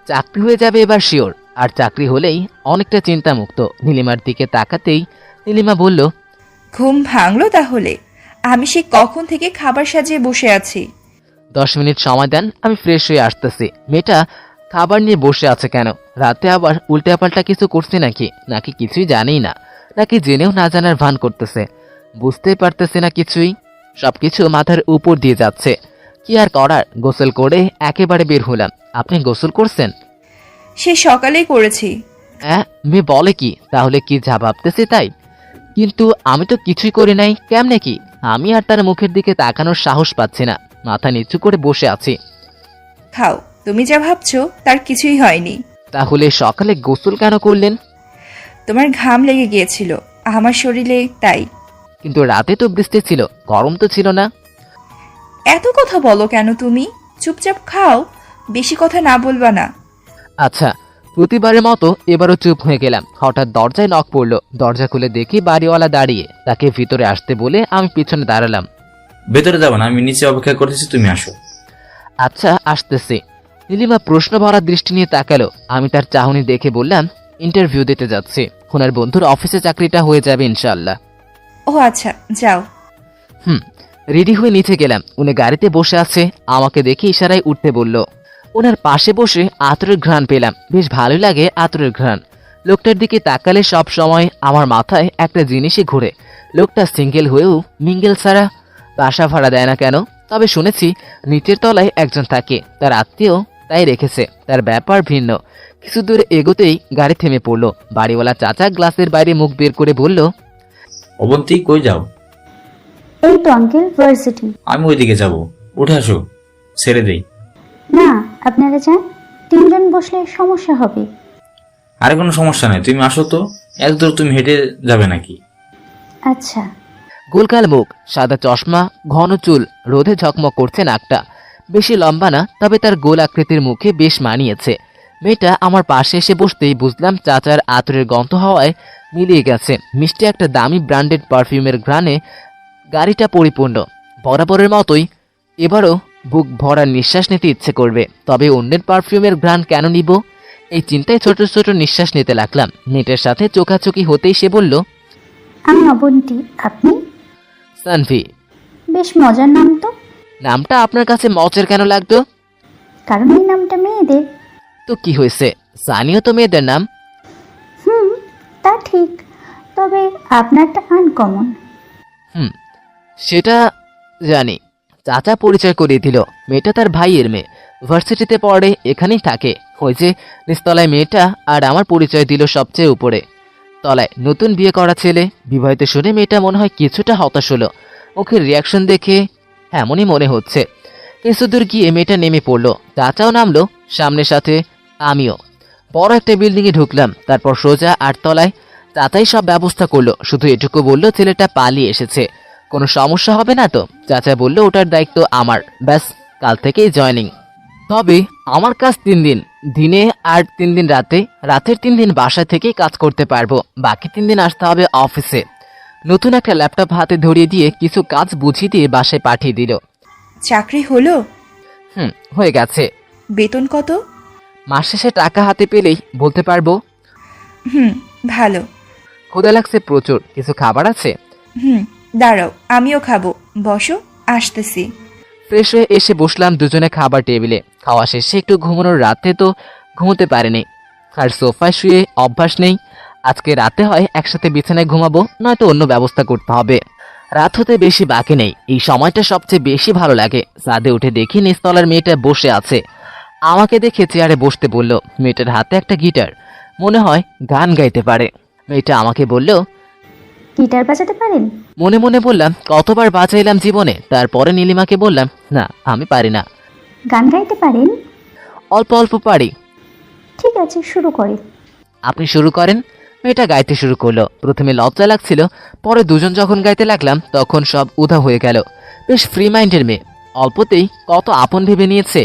Speaker 1: চাকরি হয়ে যাবে এবার শিওর। আর চাকরি হলেই অনেকটা চিন্তামুক্ত। নীলিমার দিকে তাকাতেই নীলিমা বলল,
Speaker 3: ঘুম ভাঙলো তাহলে? আমি সে কখন থেকে খাবার সাজিয়ে বসে আছি।
Speaker 1: 10 মিনিট সময় দেন, আমি ফ্রেশ হয়ে আসতেছি। মেয়েটা খাবার নিয়ে বসে আছে কেন? রাতে আবার উল্টাপাল্টা কিছু করছে নাকি? নাকি কিছুই জানেই না? নাকি জেনেও না জানার ভান করতেছে? বুঝতেই পারতেছে না কিছুই। সবকিছু মাথার উপর দিয়ে যাচ্ছে। কি আর করার, গোসল করে একেবারে বের হলাম। আপনি গোসল করছেন?
Speaker 3: সে সকালেই করেছি।
Speaker 1: হ্যাঁ, মেয়ে বলে কি? তাহলে কি যা ভাবতেছে তাই? কিন্তু আমি তো কিছুই করি নাই। কেমনে কি? আমি আর তার মুখের দিকে তাকানোর সাহস পাচ্ছি না। মাথা নিচু করে বসে আছি।
Speaker 3: খাও, তুমি যা ভাবছো তার কিছুই হয়নি।
Speaker 1: তাহলে সকালে গোসল কেন করলেন?
Speaker 3: তোমার ঘাম লেগে গিয়েছিল আমার শরীরে, তাই।
Speaker 1: কিন্তু রাতে তো বৃষ্টি ছিল, গরম তো ছিল না।
Speaker 3: এত কথা বলো কেন তুমি? চুপচাপ খাও, বেশি কথা না বলবা না।
Speaker 1: আচ্ছা, প্রতিবারের মতো এবারও চুপ হয়ে গেলাম। হঠাৎ দরজায় নক পড়লো। দরজা খুলে দেখি বাড়িওয়ালা দাঁড়িয়ে। তাকে ভিতরে আসতে বলে আমি পিছনে দাঁড়ালাম।
Speaker 5: ভেতরে যাবো না, আমি নিচে অপেক্ষা করতেছি, তুমি আসো।
Speaker 1: আচ্ছা, আসতেছি। নীলিমা প্রশ্ন ভরা দৃষ্টি নিয়ে তাকালো। আমি তার চাহনি দেখে বললাম, ইন্টারভিউ দিতে যাচ্ছি। ওনার বন্ধুর অফিসে চাকরিটা হয়ে যাবে ইনশাআল্লাহ।
Speaker 3: ও আচ্ছা, যাও।
Speaker 1: রেডি হয়ে নিচে গেলাম। উনি গাড়িতে বসে আছে। আমাকে দেখে ইশারায় উঠতে বলল। ওনার পাশে বসে আতরের ঘ্রাণ পেলাম। বেশ ভালোই লাগে আতরের ঘ্রাণ। লোকটার দিকে তাকালে সব সময় আমার মাথায় একটা জিনিসই ঘুরে। লোকটা সিঙ্গেল হয়েও মিঙ্গেল ছাড়া বাসা ভাড়া দেয় না কেন? তবে শুনেছি নিচের তলায় একজন থাকে, তার আত্মীয় তাই রেখেছে। তার ব্যাপার ভিন্ন। কিছু দূর এগোতেই গাড়ি থেমে পড়লো। বাড়িওয়ালা চাচা গ্লাসের বাইরে মুখ বের করে বলল,
Speaker 5: অবন্তী, কই যাও?
Speaker 6: এই তো আঙ্কেল, ভার্সিটি।
Speaker 5: আমি ওইদিকে যাব, উঠে আসো। ছেড়ে দেই।
Speaker 6: না, আপনারা যান, 3 জন বসলে সমস্যা হবে।
Speaker 5: আরে কোনো সমস্যা নেই, তুমি আসো তো। এত দূর তুমি হেঁটে যাবে নাকি?
Speaker 6: আচ্ছা।
Speaker 1: গোলকাল মুখ, সাদা চশমা, ঘন চুল, রোদে ঝকমক করছে নাকটা। বেশি লম্বা না, তবে তার গোল আকৃতির মুখে বেশ মানিয়েছে। মেয়েটা আমার পাশে এসে বসতেই বুঝলাম চাচার আতরের গন্ধ হওয়ায় মিলিয়ে গেছে। মিষ্টি একটা দামি ব্র্যান্ডেড পারফিউমের ঘ্রাণে গাড়িটা পরিপূর্ণ। বরাবরের মতোই এবারও বুক ভরা নিঃশ্বাস নিতে ইচ্ছে করবে, তবে অন্যের পারফিউমের ঘ্রাণ কেন নিব, এই চিন্তায় ছোট ছোট নিঃশ্বাস নিতে লাগলাম। মেয়েটার সাথে চোখাচোখি হতেই সে বলল,
Speaker 6: আমি অবন্তী, আপনি?
Speaker 1: সানভি।
Speaker 6: বেশ মজার নাম তো।
Speaker 1: নামটা আপনার কাছে মজার কেন লাগতো?
Speaker 6: কারণ এই নামটা মেয়েদের।
Speaker 1: তো কি হয়েছে, সানিও তো মেয়েদের নাম।
Speaker 6: হুম, তা ঠিক, তবে আপনারটা আনকমন।
Speaker 1: সেটা জানি। চাচা পরিচয় করিয়ে দিল। মেয়েটা তার ভাইয়ের মেয়ে, ভার্সিটিতে পড়ে, এখানেই থাকে। ওই যে নিচতলায় মেয়েটা, আর আমার পরিচয় দিল সবচেয়ে উপরে তলায় নতুন বিয়ে করা ছেলে। বিবাহিত শুনে মেয়েটা মনে হয় কিছুটা হতাশ হলো। ওকে রিয়াকশন দেখে এমনই মনে হচ্ছে। কিছু দূর গিয়ে মেয়েটা নেমে পড়লো, চাচাও নামলো সামনের, সাথে আমিও। বড় একটা বিল্ডিংয়ে ঢুকলাম, তারপর সোজা 8 তলায়। চাচাই সব ব্যবস্থা করলো, শুধু এটুকু বলল ছেলেটা পালিয়ে এসেছে, কোনো সমস্যা হবে না তো। চাচা বলল ওটার দায়িত্ব আমার, ব্যাস কাল থেকেই জয়েনিং। তবে আমার কাজ 3 দিন দিনে আর 3 দিন রাতে, রাতের 3 দিন বাসা থেকেই কাজ করতে পারবো, বাকি 3 দিন আসতে হবে অফিসে। নতুন একটা ল্যাপটপ হাতে ধরিয়ে দিয়ে কিছু কাজ বুঝিয়ে দিয়ে বাসায় পাঠিয়ে দিল।
Speaker 3: চাকরি হলো?
Speaker 1: হয়ে গেছে।
Speaker 3: বেতন কত?
Speaker 1: মাস শেষে টাকা হাতে পেলেই বলতে পারবো।
Speaker 3: ভালো।
Speaker 1: ক্ষুধা লাগছে প্রচুর, কিছু খাবার আছে?
Speaker 3: দাঁড়াও, আমিও খাবো, বসো, আসতেছি।
Speaker 1: ফ্রেশ হয়ে এসে বসলাম দুজনে খাবার টেবিলে। খাওয়া শেষে একটু ঘুমানোর, রাতে তো ঘুমোতে পারিনি, আর সোফায় শুয়ে অভ্যাস নেই। আজকে রাতে হয় একসাথে বিছানায় ঘুমাবো, নয়তো অন্য ব্যবস্থা করতে হবে। রাত হতে বেশি বাকি নেই, এই সময়টা সবচেয়ে বেশি ভালো লাগে। ছাদে উঠে দেখি নিচতলার মেয়েটা বসে আছে। আমাকে দেখে চেয়ারে বসতে বলল। মেয়েটার হাতে একটা গিটার, মনে হয় গান গাইতে পারে। মেয়েটা আমাকে বলল,
Speaker 6: গিটার বাজাতে পারেন?
Speaker 1: মনে মনে বললাম কতবার বাজাইলাম জীবনে। তারপরে নীলিমাকে বললাম, না আমি পারি না।
Speaker 6: গান গাইতে পারেন?
Speaker 1: অল্প অল্প পারি।
Speaker 6: ঠিক আছে, শুরু করি।
Speaker 1: আপনি শুরু করেন। মেয়েটা গাইতে শুরু করলো। প্রথমে লজ্জা লাগছিল, পরে দুজন যখন গাইতে লাগলাম তখন সব উধাও হয়ে গেল। বেশ ফ্রি মাইন্ডের মেয়ে, অল্পতেই কত আপন ভেবে নিয়েছে।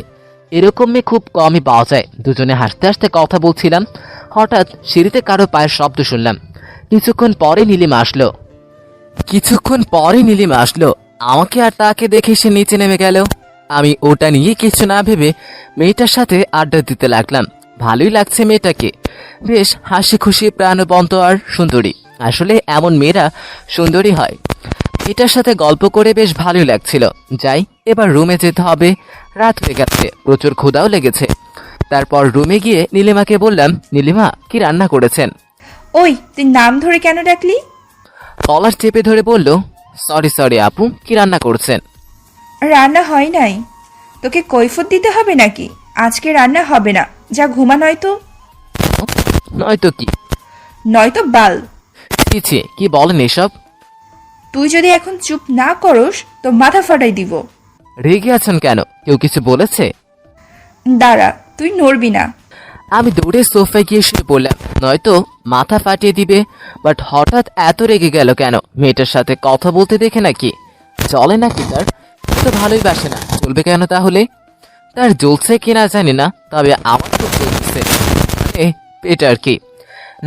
Speaker 1: এরকম মেয়ে খুব কমই পাওয়া যায়। দুজনে হাসতে হাসতে কথা বলছিলাম, হঠাৎ সিঁড়িতে কারো পায়ের শব্দ শুনলাম। কিছুক্ষণ পরে নীলিমা আসলো। আমাকে আর তাকে দেখে সে নিচে নেমে গেল। আমি ওটা নিয়ে কিছু না ভেবে মেয়েটার সাথে আড্ডা দিতে লাগলাম। ভালোই লাগছে মেয়েটাকে, বেশ হাসি খুশি, প্রাণবন্ত আর সুন্দরী। আসলে এমন মেয়েরা সুন্দরী হয়। মেয়েটার সাথে গল্প করে বেশ ভালোই লাগছিল। যাই, এবার রুমে যেতে হবে, রাত হয়ে গেছে, প্রচুর ক্ষুধাও লেগেছে। তারপর রুমে গিয়ে নীলিমাকে বললাম, নীলিমা কি রান্না করেছেন?
Speaker 3: ওই, তুই নাম ধরে কেন ডাকলি?
Speaker 1: কলার চেপে ধরে বলল, সরি আপু, কি রান্না করছেন?
Speaker 3: রান্না হয় নাই। তোকে কৈফত দিতে হবে নাকি? আজকে রান্না হবে না, যা ঘুমা। নয়তো
Speaker 1: নয়তো কি?
Speaker 3: নয়তো বাল।
Speaker 1: ছি, কি বলেন এসব?
Speaker 3: তুই যদি এখন চুপ না করস তো মাথা ফাটাই দিব।
Speaker 1: রেগে আছেন কেন? কেউ কিছু বলেছে?
Speaker 3: দাঁড়া, তুই নড়বি না।
Speaker 1: আমি দৌড়ে সোফায় গিয়ে শুয়ে পড়লাম, নয়তো মাথা ফাটিয়ে দিবে। বাট হঠাৎ এত রেগে গেল কেন? মেয়েটার সাথে কথা বলতে দেখে নাকি? চলে নাকি তার? সে তো ভালোই বাসে না, চলবে কেন তাহলে? তার জ্বলছে কিনা জানি না, তবে আমার তো চলছে, মানে পেট আর কি।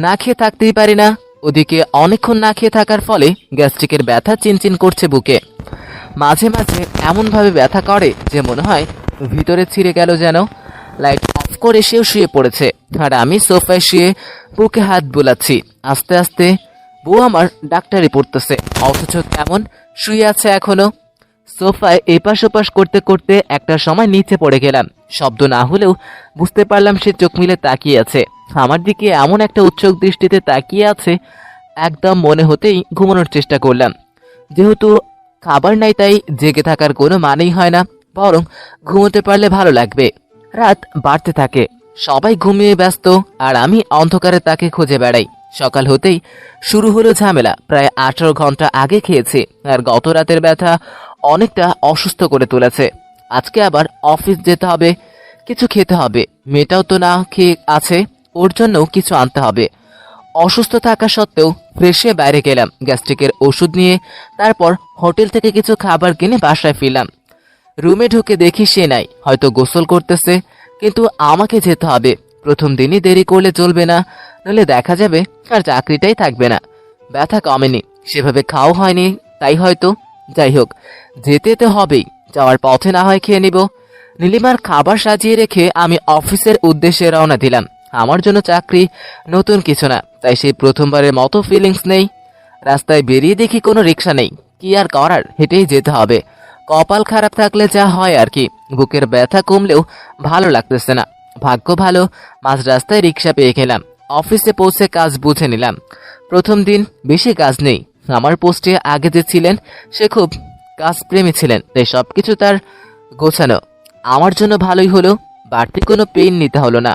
Speaker 1: না খেয়ে থাকতেই পারি না। ওদিকে অনেকক্ষণ না খেয়ে থাকার ফলে গ্যাস্ট্রিকের ব্যথা চিনচিন করছে বুকে। মাঝে মাঝে এমনভাবে ব্যথা করে যে মনে হয় ভিতরে ছিঁড়ে গেল যেন। লাইট অফ করে সেও শুয়ে পড়েছে, আর আমি সোফায় শুয়ে বুকে হাত বোলাচ্ছি। আস্তে আস্তে বউ আমার ডাক্তারি পড়তেছে, অথচ কেমন শুয়ে আছে এখনো। সোফায় এপাশ ওপাশ করতে করতে একটা সময় নিচে পড়ে গেলাম। শব্দ না হলেও বুঝতে পারলাম সে চোখ মিলে তাকিয়ে আছে আমার দিকে, এমন একটা উচ্চক দৃষ্টিতে তাকিয়ে আছে, একদম মনে হতেই ঘুমানোর চেষ্টা করলাম। যেহেতু খাবার নাই তাই জেগে থাকার কোনো মানেই হয় না, বরং ঘুমোতে পারলে ভালো লাগবে। রাত বাড়তে থাকে, সবাই ঘুমিয়ে ব্যস্ত, আর আমি অন্ধকারে তাকে খুঁজে বেড়াই। সকাল হতেই শুরু হলো ঝামেলা। প্রায় 18 ঘন্টা আগে খেয়েছি, আর গত রাতের ব্যথা অনেকটা অসুস্থ করে তুলেছে। আজকে আবার অফিস যেতে হবে, কিছু খেতে হবে। মেয়েটাও তো না খেয়ে আছে, ওর জন্যও কিছু আনতে হবে। অসুস্থ থাকা সত্ত্বেও ফ্রেশ হয়ে বাইরে গেলাম গ্যাস্ট্রিকের ওষুধ নিয়ে। তারপর হোটেল থেকে কিছু খাবার কিনে বাসায় ফিরলাম। রুমে ঢুকে দেখি সে নাই, হয়তো গোসল করতেছে। কিন্তু আমাকে যেতে হবে, প্রথম দিনই দেরি করলে চলবে না, নইলে দেখা যাবে আর চাকরিটাই থাকবে না। ব্যথা কমেনি, সেভাবে খাওয়া হয়নি, তাই হয়তো। যাই হোক, যেতে তো হবেই, যাওয়ার পথে না হয় খেয়ে নিব। নীলিমার খাবার সাজিয়ে রেখে আমি অফিসের উদ্দেশ্যে রওনা দিলাম। আমার জন্য চাকরি নতুন কিছু না, তাই সেই প্রথমবারের মতো ফিলিংস নেই। রাস্তায় বেরিয়ে দেখি কোনো রিক্সা নেই, কি আর করার, হেঁটেই যেতে হবে। কপাল খারাপ থাকলে যা হয় আর কি। বুকের ব্যথা কমলেও ভালো লাগতেছে না। ভাগ্য ভালো, মাঝ রাস্তায় রিক্সা পেয়ে গেলাম। অফিসে পৌঁছে কাজ বুঝে নিলাম। প্রথম দিন বেশি কাজ নেই। আমার পোস্টে আগে যে ছিলেন সে খুব কাজপ্রেমী ছিলেন, তাই সবকিছু তার গোছানো। আমার জন্য ভালোই হলো, বাড়তি কোনো পেইন নিতে হলো না।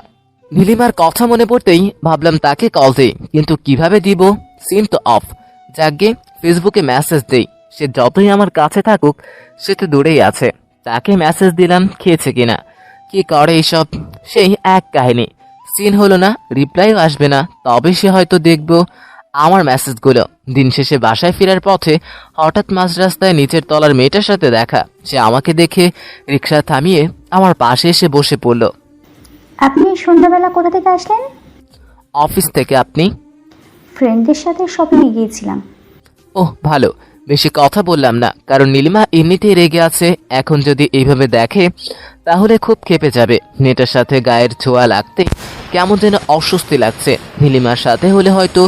Speaker 1: নীলিমার কথা মনে পড়তেই ভাবলাম তাকে কল দেই, কিন্তু কিভাবে দিব, সিম তো অফ। যাকে ফেসবুকে মেসেজ দেই, সে যতই আমার কাছে থাকুক সে তো দূরেই আছে। তাকে মেসেজ দিলাম খেয়েছে কিনা, কি করে এইসব, সেই এক কাহিনী। সিন হলো না, রিপ্লাইও আসবে না, তবে সে হয়তো দেখব আমার মেসেজগুলো। দিন শেষে বাসায় ফেরার পথে হঠাৎ মাঝ রাস্তায় নিচের তলার মেয়েটার সাথে দেখা। সে আমাকে দেখে রিক্সা থামিয়ে আমার পাশে এসে বসে পড়ল।
Speaker 6: আপনি সন্ধ্যাবেলা কোথা থেকে আসলেন?
Speaker 1: অফিস থেকে। আপনি?
Speaker 6: ফ্রেন্ডদের সাথে শপিংয়ে গিয়েছিলাম।
Speaker 1: ওহ ভালো, বেশি কথা বললাম না, কারণ নীলিমা এমনিতেই রেগে আছে। এখন যদি এইভাবে দেখে তাহলে খুব ক্ষেপে যাবে। মেয়েটার সাথে গায়ের ছোঁয়া লাগতে কেমন যেন অস্বস্তি লাগছে। নীলিমার সাথে হলে হয়তো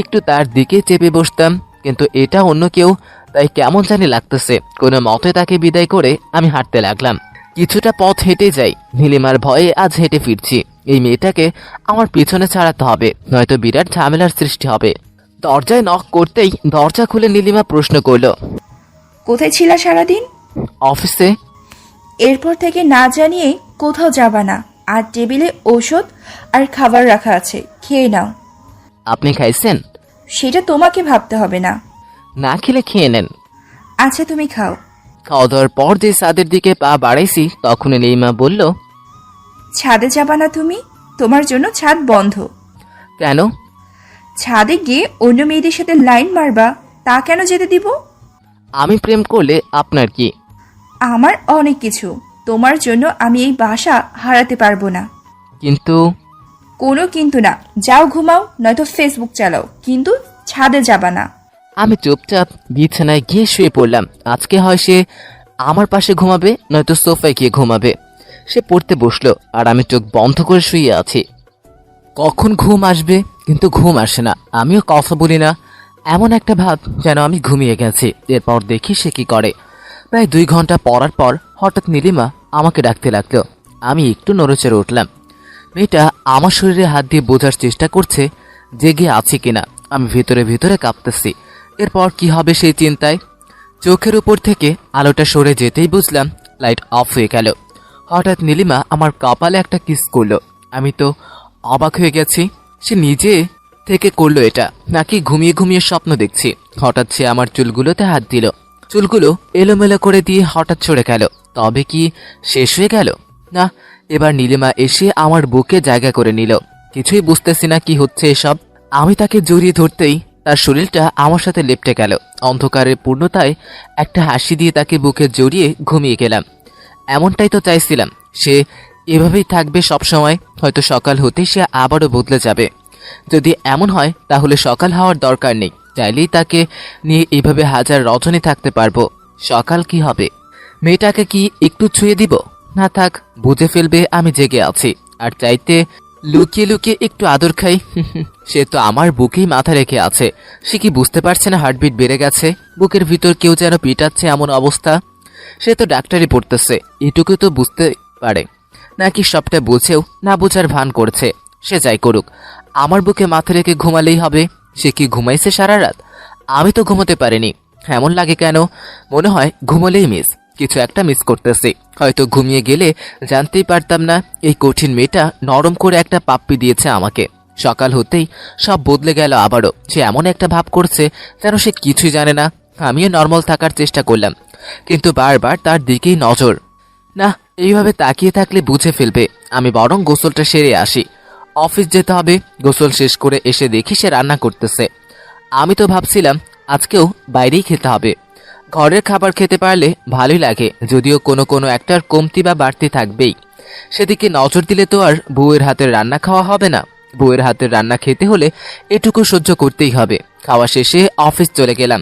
Speaker 1: একটু তার দিকে চেপে বসতাম, কিন্তু এটা অন্য কেউ, তাই কেমন জানি লাগতেছে। কোনো মতে তাকে বিদায় করে আমি হাঁটতে লাগলাম। কিছুটা পথ হেঁটে যাই, নীলিমার ভয়ে আজ হেঁটে ফিরছি। এই মেয়েটাকে আমার পিছনে ছাড়াতে হবে, নয়তো বিরাট ঝামেলার সৃষ্টি হবে। দরজায় নক করতেই দরজা খুলে নীলিমা প্রশ্ন করল,
Speaker 3: কোথায় ছিলা সারাদিন?
Speaker 1: অফিসে।
Speaker 3: এরপর থেকে না জানিয়ে কোথাও যাবা না। আর টেবিলে ঔষধ আর খাবার রাখা আছে, খেয়ে নাও।
Speaker 1: আপনি খাইছেন?
Speaker 3: সেটা তোমাকে ভাবতে হবে না।
Speaker 1: না খেলে খেয়ে নেন।
Speaker 3: আচ্ছা তুমি খাও।
Speaker 1: খাওয়া দাওয়ার পর যে ছাদের দিকে পা বাড়াইছি তখন নীলিমা বলল,
Speaker 3: ছাদে যাবা না তুমি? তোমার জন্য ছাদ বন্ধ।
Speaker 1: কেন?
Speaker 3: ছাদে গিয়ে অন্য মেয়েদের সাথে লাইন মারবা, তা কেন যেতে দিব?
Speaker 1: আমি প্রেম করলে আপনার কি?
Speaker 3: আমার অনেক কিছু, তোমার জন্য আমি এই বাসা হারাতে পারবো না।
Speaker 1: কিন্তু
Speaker 3: কোনো কিন্তু না, যাও ঘুমাও, নয়তো ফেসবুক চালাও, কিন্তু ছাদে যাবা না।
Speaker 1: আমি চুপচাপ বিছানায় গিয়ে শুয়ে পড়লাম। আজকে হয় সে আমার পাশে ঘুমাবে, নয়তো সোফায় গিয়ে ঘুমাবে। সে পড়তে বসলো আর আমি চোখ বন্ধ করে শুয়ে আছি। কখন ঘুম আসবে কিন্তু ঘুম আসে না। আমিও কথা বলি না, এমন একটা ভাব যেন আমি ঘুমিয়ে গেছি। এরপর দেখি সে কি করে। প্রায় 2 ঘন্টা পড়ার পর হঠাৎ নীলিমা আমাকে ডাকতে লাগলো। আমি একটু নড়েচড়ে উঠলাম। মেয়েটা আমার শরীরে হাত দিয়ে বোঝার চেষ্টা করছে জেগে আছি কিনা। আমি ভিতরে ভিতরে কাঁপতেছি। এরপর কি হবে সেই চিন্তায় চোখের উপর থেকে আলোটা সরে যেতেই বুঝলাম লাইট অফ হয়ে গেল। হঠাৎ নীলিমা আমার কপালে একটা কিস করলো। আমি তো অবাক হয়ে গেছি, সে নিজে থেকে করলো এটা, নাকি ঘুমিয়ে ঘুমিয়ে স্বপ্ন দেখছি। হঠাৎ সে আমার চুলগুলোতে হাত দিল। চুলগুলো এলোমেলো করে দিয়ে হঠাৎ সরে গেল। তবে কি শেষ হয়ে গেল? না, এবার নীলিমা এসে আমার বুকে জায়গা করে নিল। কিছুই বুঝতেছি না কি হচ্ছে এসব। আমি তাকে জড়িয়ে ধরতেই তার শরীরটা আমার সাথে লেপ্টে গেল। অন্ধকারের পূর্ণতায় একটা হাসি দিয়ে তাকে বুকে জড়িয়ে ঘুমিয়ে গেলাম। এমনটাই তো চাইছিলাম, সে এভাবেই থাকবে সব সময়। হয়তো সকাল হতেই সে আবারও বদলে যাবে। যদি এমন হয় তাহলে সকাল হওয়ার দরকার নেই, চাইলেই তাকে নিয়ে এভাবে হাজার রজনী থাকতে পারবো। সকাল কি হবে? মেয়েটাকে কি একটু ছুঁয়ে দিব? না থাক, বুঝে ফেলবে আমি জেগে আছি। আর চাইতে লুকিয়ে লুকিয়ে একটু আদর খাই। সে তো আমার বুকেই মাথা রেখে আছে। সে কি বুঝতে পারছে না হার্টবিট বেড়ে গেছে? বুকের ভিতর কেউ যেন পিটাচ্ছে এমন অবস্থা। সে তো ডাক্তারি পড়তেছে, এটুকু তো বুঝতে পারে। নাকি সবটা বুঝেও না বোঝার ভান করছে? সে যাই করুক, আমার বুকে মাথা রেখে ঘুমালেই হবে। সে কি ঘুমাইছে সারা রাত? আমি তো ঘুমোতে পারিনি। এমন লাগে কেন? মনে হয় ঘুমোলেই কিছু একটা মিস করতেছি। হয়তো ঘুমিয়ে গেলে জানতেই পারতাম না এই কঠিন মেয়েটা নরম করে একটা পাপ্পি দিয়েছে আমাকে। সকাল হতেই সব বদলে গেল আবারও। সে এমন একটা ভাব করছে যেন সে কিছুই জানে না। আমিও নর্মাল থাকার চেষ্টা করলাম, কিন্তু বারবার তার দিকেই নজর। না, এইভাবে তাকিয়ে থাকলে বুঝে ফেলবে। আমি বরং গোসলটা সেরে আসি, অফিস যেতে হবে। গোসল শেষ করে এসে দেখি সে রান্না করতেছে। আমি তো ভাবছিলাম আজকেও বাইরেই খেতে হবে। ঘরের খাবার খেতে পারলে ভালোই লাগে, যদিও কোনো কোনো একটার কমতি বা বাড়তি থাকবেই। সেদিকে নজর দিলে তো আর বউয়ের হাতের রান্না খাওয়া হবে না। বউয়ের হাতের রান্না খেতে হলে এটুকু সহ্য করতেই হবে। খাওয়া শেষে অফিস চলে গেলাম।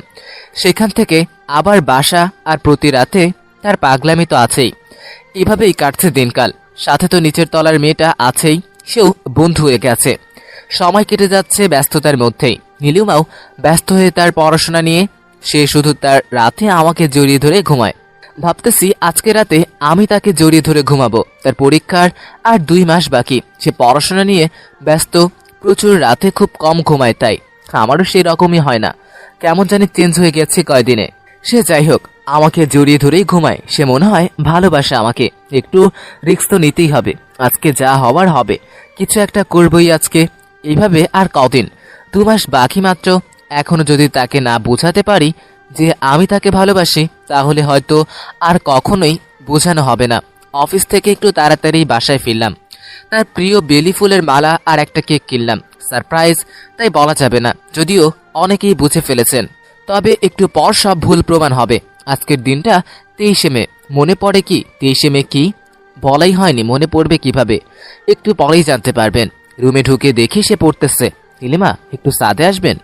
Speaker 1: সেখান থেকে আবার বাসা, আর প্রতি রাতে তার পাগলামি তো আছেই। এভাবেই কাটছে দিনকাল। সাথে তো নিচের তলার মেয়েটা আছেই, সেও বন্ধু হয়ে গেছে। সময় কেটে যাচ্ছে ব্যস্ততার মধ্যেই। নীলিমাও ব্যস্ত হয়ে তার পড়াশোনা নিয়ে। সে শুধু তার রাতে আমাকে জড়িয়ে ধরে ঘুমায়। ভাবতেছি আজকে রাতে আমি তাকে জড়িয়ে ধরে ঘুমাবো। তার পরীক্ষার আর 2 মাস বাকি। সে পড়াশোনা নিয়ে ব্যস্ত, প্রচুর রাতে খুব কম ঘুমায়। তাই আমারও সেই রকমই হয় না, কেমন জানি চেঞ্জ হয়ে গেছে কয়দিনে। সে যাই হোক, আমাকে জড়িয়ে ধরেই ঘুমায়। সে মনে হয় ভালোবাসে আমাকে। একটু রিস্ক তো নিতেই হবে। আজকে যা হওয়ার হবে, কিছু একটা করবই আজকে। এইভাবে আর কদিন, 2 মাস বাকি মাত্র। এখনো যদি তাকে না বোঝাতে পারি যে আমি তাকে ভালোবাসি, তাহলে হয়তো আর কখনোই বোঝানো হবে না। অফিস থেকে একটু তাড়াতাড়ি বাসায় ফিরলাম। তার প্রিয় বেলি ফুলের মালা আর একটা কেক কিনলাম। সারপ্রাইজ তাই বলা যাবে না, যদিও অনেকেই বুঝে ফেলেছেন। তবে একটু পর সব ভুল প্রমাণ হবে। আজকের দিনটা 23শে মে। মনে পড়ে কি 23শে মে কি? বলাই হয়নি, মনে পড়বে কিভাবে? একটু পরেই জানতে পারবেন। রুমে ঢুকে দেখি সে পড়তেছে। নীলিমা, একটু ছাদে আসবেন?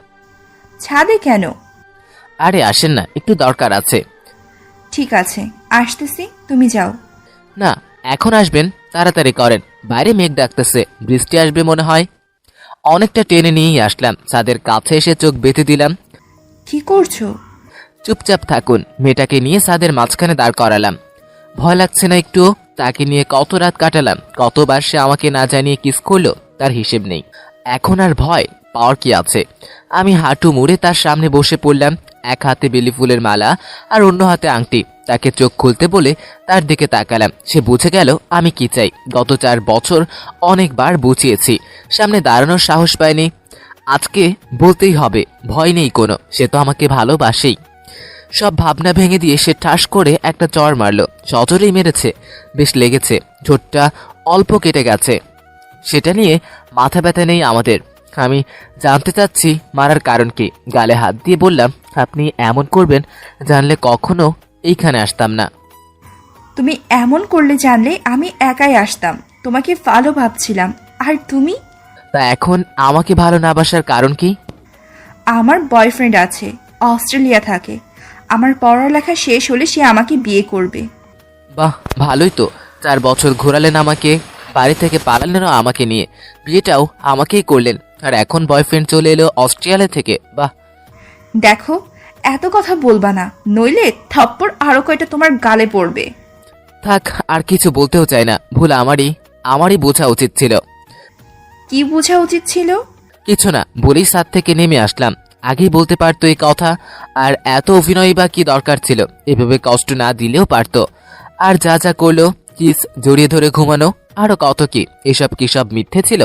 Speaker 3: ছাদে কেন?
Speaker 1: আরে আসেন না, একটু দরকার আছে।
Speaker 3: ঠিক আছে, আসতেছি, তুমি যাও।
Speaker 1: না, এখন আসবেন, তাড়াতাড়ি করেন। বাইরে মেঘ ডাকতেছে, বৃষ্টি আসবে মনে হয়। অনেকটা টেনে নিয়েই আসলাম। ছাদের কাছে এসে চোখ বেঁধে দিলাম।
Speaker 3: কি করছো?
Speaker 1: চুপচাপ থাকুন। মেয়েটাকে নিয়ে ছাদের মাঝখানে দাঁড় করালাম। ভয় লাগছে না একটুও? তাকে নিয়ে কত রাত কাটালাম, কতবার সে আমাকে না জানিয়ে কিস করলো, তার হিসেব নেই। এখন আর ভয় পাওয়ার কি আছে? আমি হাঁটু মুড়ে তার সামনে বসে পড়লাম। এক হাতে বেলি ফুলের মালা আর অন্য হাতে আংটি। তাকে চোখ খুলতে বলে তার দিকে তাকালাম। সে বুঝে গেল আমি কি চাই। গত 4 বছর অনেকবার বুঝিয়েছি, সামনে দাঁড়ানোর সাহস পায়নি। আজকে বলতেই হবে, ভয় নেই কোনো। সে তো আমাকে ভালোবাসেই। সব ভাবনা ভেঙে দিয়ে সে ঠাস করে একটা চড় মারল। সজোরেই মেরেছে, বেশ লেগেছে। ঠোঁটটা অল্প কেটে গেছে। সেটা নিয়ে মাথা ব্যথা নেই আমাদের। আমি জানতে চাচ্ছি মারার কারণ কি। গালে হাত দিয়ে বললাম, আপনি এমন করবেন জানলে কখনো এইখানে আসতাম না।
Speaker 3: তুমি এমন করলে জানলে আমি একাই আসতাম। তোমাকে ভালো ভাবছিলাম। আর তুমি?
Speaker 1: তা এখন আমাকে ভালো না বাসার কারণ কি?
Speaker 3: আমার বয়ফ্রেন্ড আছে, অস্ট্রেলিয়া থাকে। আমার পড়ালেখা শেষ হলে সে আমাকে বিয়ে করবে।
Speaker 1: বাহ, ভালোই তো। 4 বছর ঘোরালেন আমাকে, বাড়ি থেকে পালালেনও আমাকে নিয়ে, বিয়েটাও আমাকেই করলেন। আর এখন বয়ফ্রেন্ড চলে এলো অস্ট্রেলিয়া থেকে। বাহ।
Speaker 3: দেখো, এত কথা বলবা না, নইলে থাপ্পড় আরো কয়টা তোমার গালে পড়বে।
Speaker 1: থাক, আর কিছু বলতেও চাই না। ভুল আমারই বোঝা উচিত ছিল।
Speaker 3: কি বোঝা উচিত ছিল?
Speaker 1: কিছু না, বলেই ছাদ থেকে নেমে আসলাম। আগেই বলতে পারতো এই কথা। আর এত অভিনয় বা কি দরকার ছিল? এভাবে কষ্ট না দিলেও পারতো। আর যা যা করলো, কিস, জড়িয়ে ধরে ঘুমানো, আরো কত কি, এসব কি সব মিথ্যে ছিল?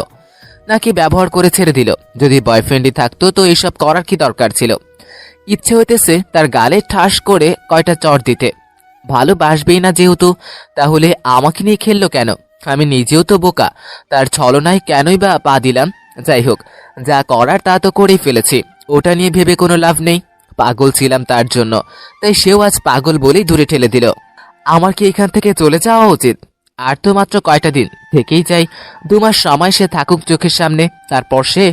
Speaker 1: নাকি ব্যবহার করে ছেড়ে দিল? যদি বয়ফ্রেন্ডই থাকতো তো এসব করার কি দরকার ছিল? ইচ্ছে হইতেছে তার গালে ঠাস করে কয়টা চড় দিতে। ভালোবাসবেই না যেহেতু, তাহলে আমাকে নিয়ে খেললো কেন? আমি নিজেও তো বোকা। তার ছলনায় কেনই বা পা দিলাম? যাই হোক, যা করার তা তো করেই ফেলেছি। ওটা নিয়ে ভেবে কোনো লাভ নেই। পাগল ছিলাম তার জন্য, তাই সেও আজ পাগল বলেই দূরে ঠেলে দিল। আমার কি এখান থেকে চলে যাওয়া উচিত? আর তো মাত্র কয়টা দিন, থেকেই যাই। 2 মাস সময় সে থাকুক চোখের সামনে, তারপর সে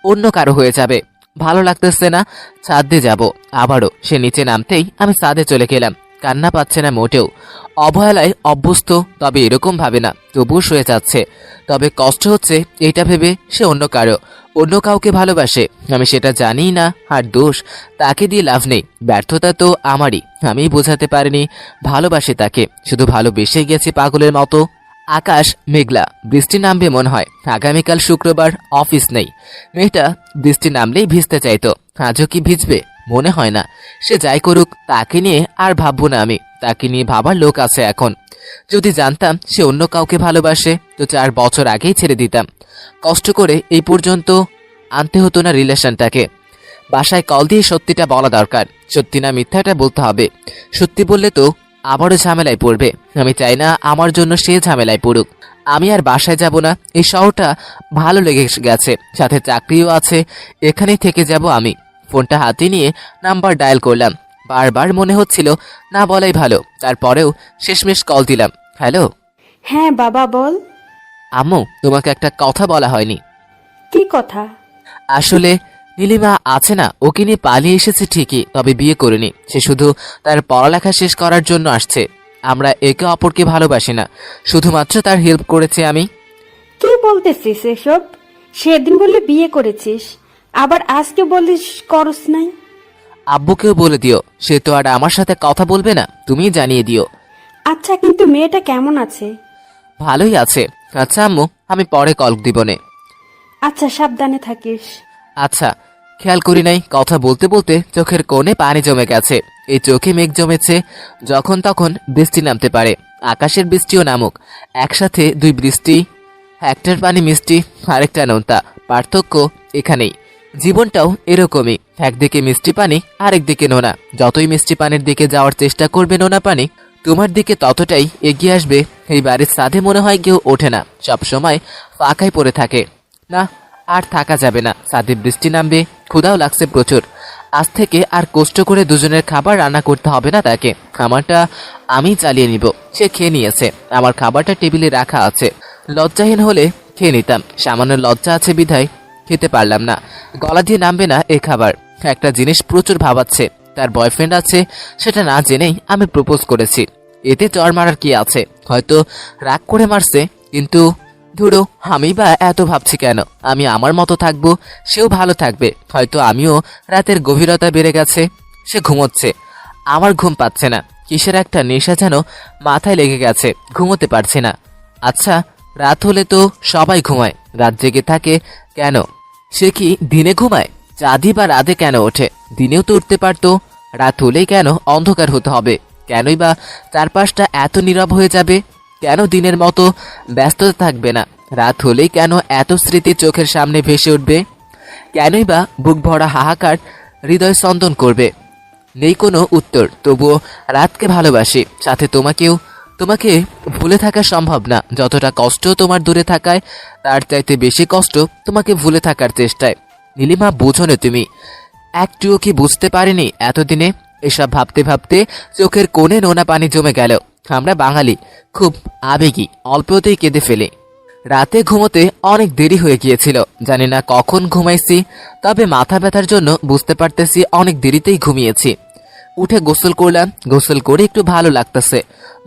Speaker 1: অন্য কারো হয়ে যাবে। ভালো লাগতেছে না, ছাদে যাব আবারও। সে নিচে নামতেই আমি ছাদে চলে গেলাম। কান্না পাচ্ছে না মোটেও। অবহেলায় অভ্যস্ত, তবে এরকম ভাবে না। তবুও সয়ে যাচ্ছে। তবে কষ্ট হচ্ছে এইটা ভেবে সে অন্য কাউকে ভালোবাসে। আমি সেটা জানিই না। আর দোষ তাকে দিয়ে লাভ নেই। ব্যর্থতা তো আমারই। আমিই বোঝাতে পারিনি ভালোবাসে তাকে। শুধু ভালোবেসে গেছি পাগলের মতো। আকাশ মেঘলা, বৃষ্টি নামবে মনে হয়। আগামীকাল শুক্রবার, অফিস নেই। মেয়েটা বৃষ্টি নামলেই ভিজতে চাইতো। আজও কি ভিজবে? মনে হয় না। সে যাই করুক, তাকে নিয়ে আর ভাববো না আমি। তাকে নিয়ে ভাবার লোক আছে এখন। যদি জানতাম সে অন্য কাউকে ভালোবাসে তো 4 বছর আগেই ছেড়ে দিতাম। কষ্ট করে এই পর্যন্ত আনতে হতো না রিলেশনটাকে। বাসায় কল দিয়ে সত্যিটা বলা দরকার। সত্যি না মিথ্যাটা বলতে হবে। সত্যি বললে তো আবারও ঝামেলায় পড়বে। আমি চাই না আমার জন্য সে ঝামেলায় পড়ুক। আমি আর বাসায় যাব না। এই শহরটা ভালো লেগে গেছে, সাথে চাকরিও আছে। এখানেই থেকে যাব আমি। ফোনটা হাতে নিয়ে নাম্বার ডায়াল করলাম। বারবার মনে হচ্ছিল না বলাই ভালো, তারপরেও শেষমেশ কল দিলাম। হ্যালো
Speaker 7: হ্যাঁ বাবা বল।
Speaker 1: আম্মু, তোমাকে একটা কথা বলা হয়নি।
Speaker 7: কি কথা?
Speaker 1: আসলে নীলিমা আছে না, ওকে নিয়ে পালিয়ে এসেছে ঠিকই, তবে বিয়ে করিনি। সে শুধু তার পড়ালেখা শেষ করার জন্য আসছে। আমরা একে অপরকে ভালোবাসি না, শুধুমাত্র তার হেল্প করেছি আমি।
Speaker 7: কি বলতেছিস এসব? সেদিন বললে বিয়ে করেছিস, আবার আজকে বলিস করস নাই।
Speaker 1: আব্বুকেও বলে দিও, সে তো আর আমার সাথে কথা বলবে না, তুমিই জানিয়ে দিও।
Speaker 7: আচ্ছা কিন্তু মেয়েটা কেমন আছে?
Speaker 1: ভালোই আছে। আচ্ছা আম্মু, আমি পরে কল দিবনে।
Speaker 7: আচ্ছা সাবধানে থাকিস।
Speaker 1: আচ্ছা, খেয়াল করি নাই, কথা বলতে বলতে চোখের কোণে পানি জমে গেছে। এই চোখে মেঘ জমেছে, যখন তখন বৃষ্টি নামতে পারে। আকাশের বৃষ্টিও নামুক, একসাথে দুই বৃষ্টি, একটার পানি মিষ্টি, আরেকটা নোনতা। পার্থক্য এখানেই। জীবনটাও এরকমই, একদিকে মিষ্টি পানি, আরেকদিকে নোনা। যতই মিষ্টি পানির দিকে যাওয়ার চেষ্টা করবে নোনা পানি তোমার দিকে ততটাই এগিয়ে আসবে। এই বাড়ির ছাদে মনে হয় কেউ ওঠে না, সবসময় ফাঁকাই পড়ে থাকে। না, আর থাকা যাবে না, ছাদে বৃষ্টি নামবে, ক্ষুধাও লাগছে প্রচুর। আজ থেকে আর কষ্ট করে দুজনের খাবার রান্না করতে হবে না তাকে, আমারটা আমি চালিয়ে নিব। সে খেয়ে নিয়েছে, আমার খাবারটা টেবিলে রাখা আছে। লজ্জাহীন হলে খেয়ে নিতাম, সামান্য লজ্জা আছে বিধায় খেতে পারলাম না। গলা দিয়ে নামবে না এ খাবার। একটা জিনিস প্রচুর ভাবাচ্ছে, তার বয়ফ্রেন্ড আছে, সেটা না জেনেই আমি প্রপোজ করেছি। এতে চর মারার কি আছে? হয়তো রাগ করে মারছে, কিন্তু ধুরো, আমি বা এত ভাবছি কেন? আমি আমার মতো থাকবো, সেও ভালো থাকবে। হয়তো আমিও রাতের গভীরতা বেড়ে গেছে, সে ঘুমোচ্ছে, আমার ঘুম পাচ্ছে না। কিসের একটা নেশা যেন মাথায় লেগে গেছে, ঘুমোতে পারছি না। আচ্ছা, রাত হলে তো সবাই ঘুমায়, রাত জেগে থাকে কেন? সে কি দিনে ঘুমায়? চাঁদি বা রাতে কেন ওঠে? দিনেও তো উঠতে পারতো, রাত হলেই কেন অন্ধকার হতে হবে? কেনই বা চারপাশটা এত নীরব হয়ে যাবে? কেন দিনের মতো ব্যস্ততা থাকবে না? রাত হলেই কেন এত স্মৃতি চোখের সামনে ভেসে উঠবে? কেনই বা বুক ভরা হাহাকার হৃদয় স্পন্দন করবে? নেই কোনো উত্তর, তবুও রাতকে ভালোবাসি, সাথে তোমাকেও। তোমাকে ভুলে থাকা সম্ভব না। যতটা কষ্ট তোমার দূরে থাকায়, তার চাইতে বেশি কষ্ট তোমাকে ভুলে থাকার চেষ্টায়। নীলিমা, বুঝো না তুমি? একটুও কি বুঝতে পারিনি এতদিনে? এসব ভাবতে ভাবতে চোখের কোণে নোনা পানি জমে গেল। আমরা বাঙালি খুব আবেগী, অল্পতেই কেঁদে ফেলি। রাতে ঘুমোতে অনেক দেরি হয়ে গিয়েছিল, জানি না কখন ঘুমাইছি, তবে মাথা ব্যথার জন্য বুঝতে পারতেছি অনেক দেরিতেই ঘুমিয়েছি। উঠে গোসল করলাম, গোসল করে একটু ভালো লাগতেছে।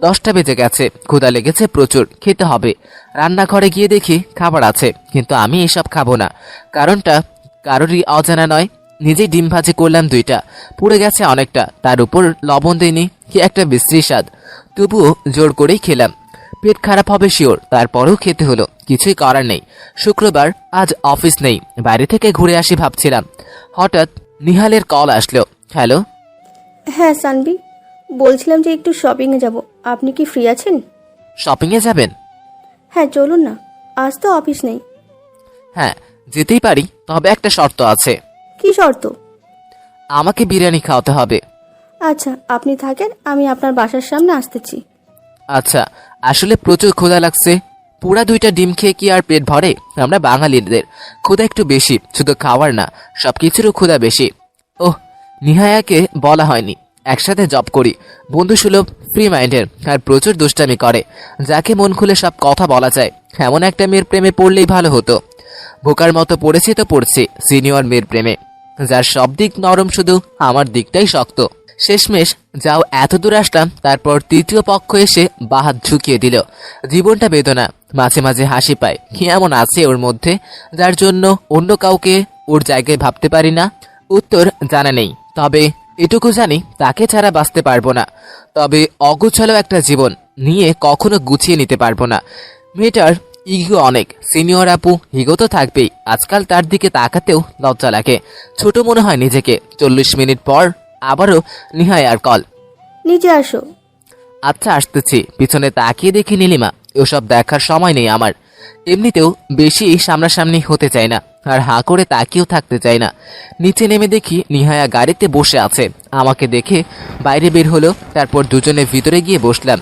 Speaker 1: 10টা বেজে গেছে, ক্ষুধা লেগেছে প্রচুর, খেতে হবে। রান্নাঘরে গিয়ে দেখি খাবার আছে, কিন্তু আমি এসব খাবো না। কারণটা কারোরই অজানা নয়। নিজেই ডিম ভাজি করলাম 2টা, পুড়ে গেছে অনেকটা, তার উপর লবণ দিইনি, কি একটা বিশ্রী স্বাদ। তবুও জোর করেই খেলাম। পেট খারাপ হবে শিওর, তারপরেও খেতে হলো, কিছুই করার নেই। শুক্রবার, আজ অফিস নেই, বাইরে থেকে ঘুরে আসি ভাবছিলাম। হঠাৎ নিহালের কল আসলো। হ্যালো।
Speaker 8: হ্যাঁ সানবি, বলছিলাম যে একটু শপিংয়ে যাব, আপনি কি ফ্রি আছেন?
Speaker 1: শপিংয়ে যাবেন?
Speaker 8: হ্যাঁ চলুন না, আজ তো অফিস নেই।
Speaker 1: হ্যাঁ, যেতেই পারি, তবে একটা শর্ত আছে।
Speaker 8: কি শর্ত?
Speaker 1: আমাকে বিরিয়ানি খাওয়াতে হবে।
Speaker 8: আচ্ছা আপনি থাকেন, আমি আপনার বাসার সামনে আসতেছি।
Speaker 1: আচ্ছা, আসলে প্রচুর ক্ষুধা লাগছে। পুরা 2টা ডিম খেয়ে কি আর পেট ভরে? আমরা বাঙালিদের ক্ষুধা একটু বেশি, শুধু খাওয়ার না, সবকিছুরও ক্ষুধা বেশি। ওহ, নিহায়াকে বলা হয়নি, একসাথে জব করি, বন্ধুসুলভ, ফ্রি মাইন্ডের, আর প্রচুর দুষ্টামি করে। যাকে মন খুলে সব কথা বলা যায়, এমন একটা মেয়ের প্রেমে পড়লেই ভালো হতো। বোকার মতো পড়েছি তো পড়ছি সিনিয়র মেয়ের প্রেমে, যার সব দিক নরম, শুধু আমার দিকটাই শক্ত। শেষমেশ যাও এত দূর আসলাম, তারপর তৃতীয় পক্ষ এসে বাহাত ঝুঁকিয়ে দিল। জীবনটা বেদনা, মাঝে মাঝে হাসি পায়। কি এমন আছে ওর মধ্যে যার জন্য অন্য কাউকে ওর জায়গায় ভাবতে পারি না? উত্তর জানা নেই, তবে এটুকু জানি তাকে ছাড়া বাঁচতে পারবো না। তবে অগুছালো একটা জীবন নিয়ে কখনো গুছিয়ে নিতে পারবো না। মেয়েটার ইগো অনেক, সিনিয়র আপু, ইগো তো থাকবেই। আজকাল তার দিকে তাকাতেও লজ্জা লাগে, ছোট মনে হয় নিজেকে। 40 মিনিট পর আবারও নিহায়ার কল।
Speaker 8: নিচে আসো।
Speaker 1: আচ্ছা আসতেছি। পিছনে তাকিয়ে দেখি নীলিমা। ওসব দেখার সময় নেই আমার, এমনিতেও বেশি সামনাসামনি হতে চাই না, আর হাঁ করে তাকিয়েও থাকতে চাই না। নিচে নেমে দেখি নিহায়া গাড়িতে বসে আছে। আমাকে দেখে বাইরে বের হলো, তারপর দুজনে ভিতরে গিয়ে বসলাম।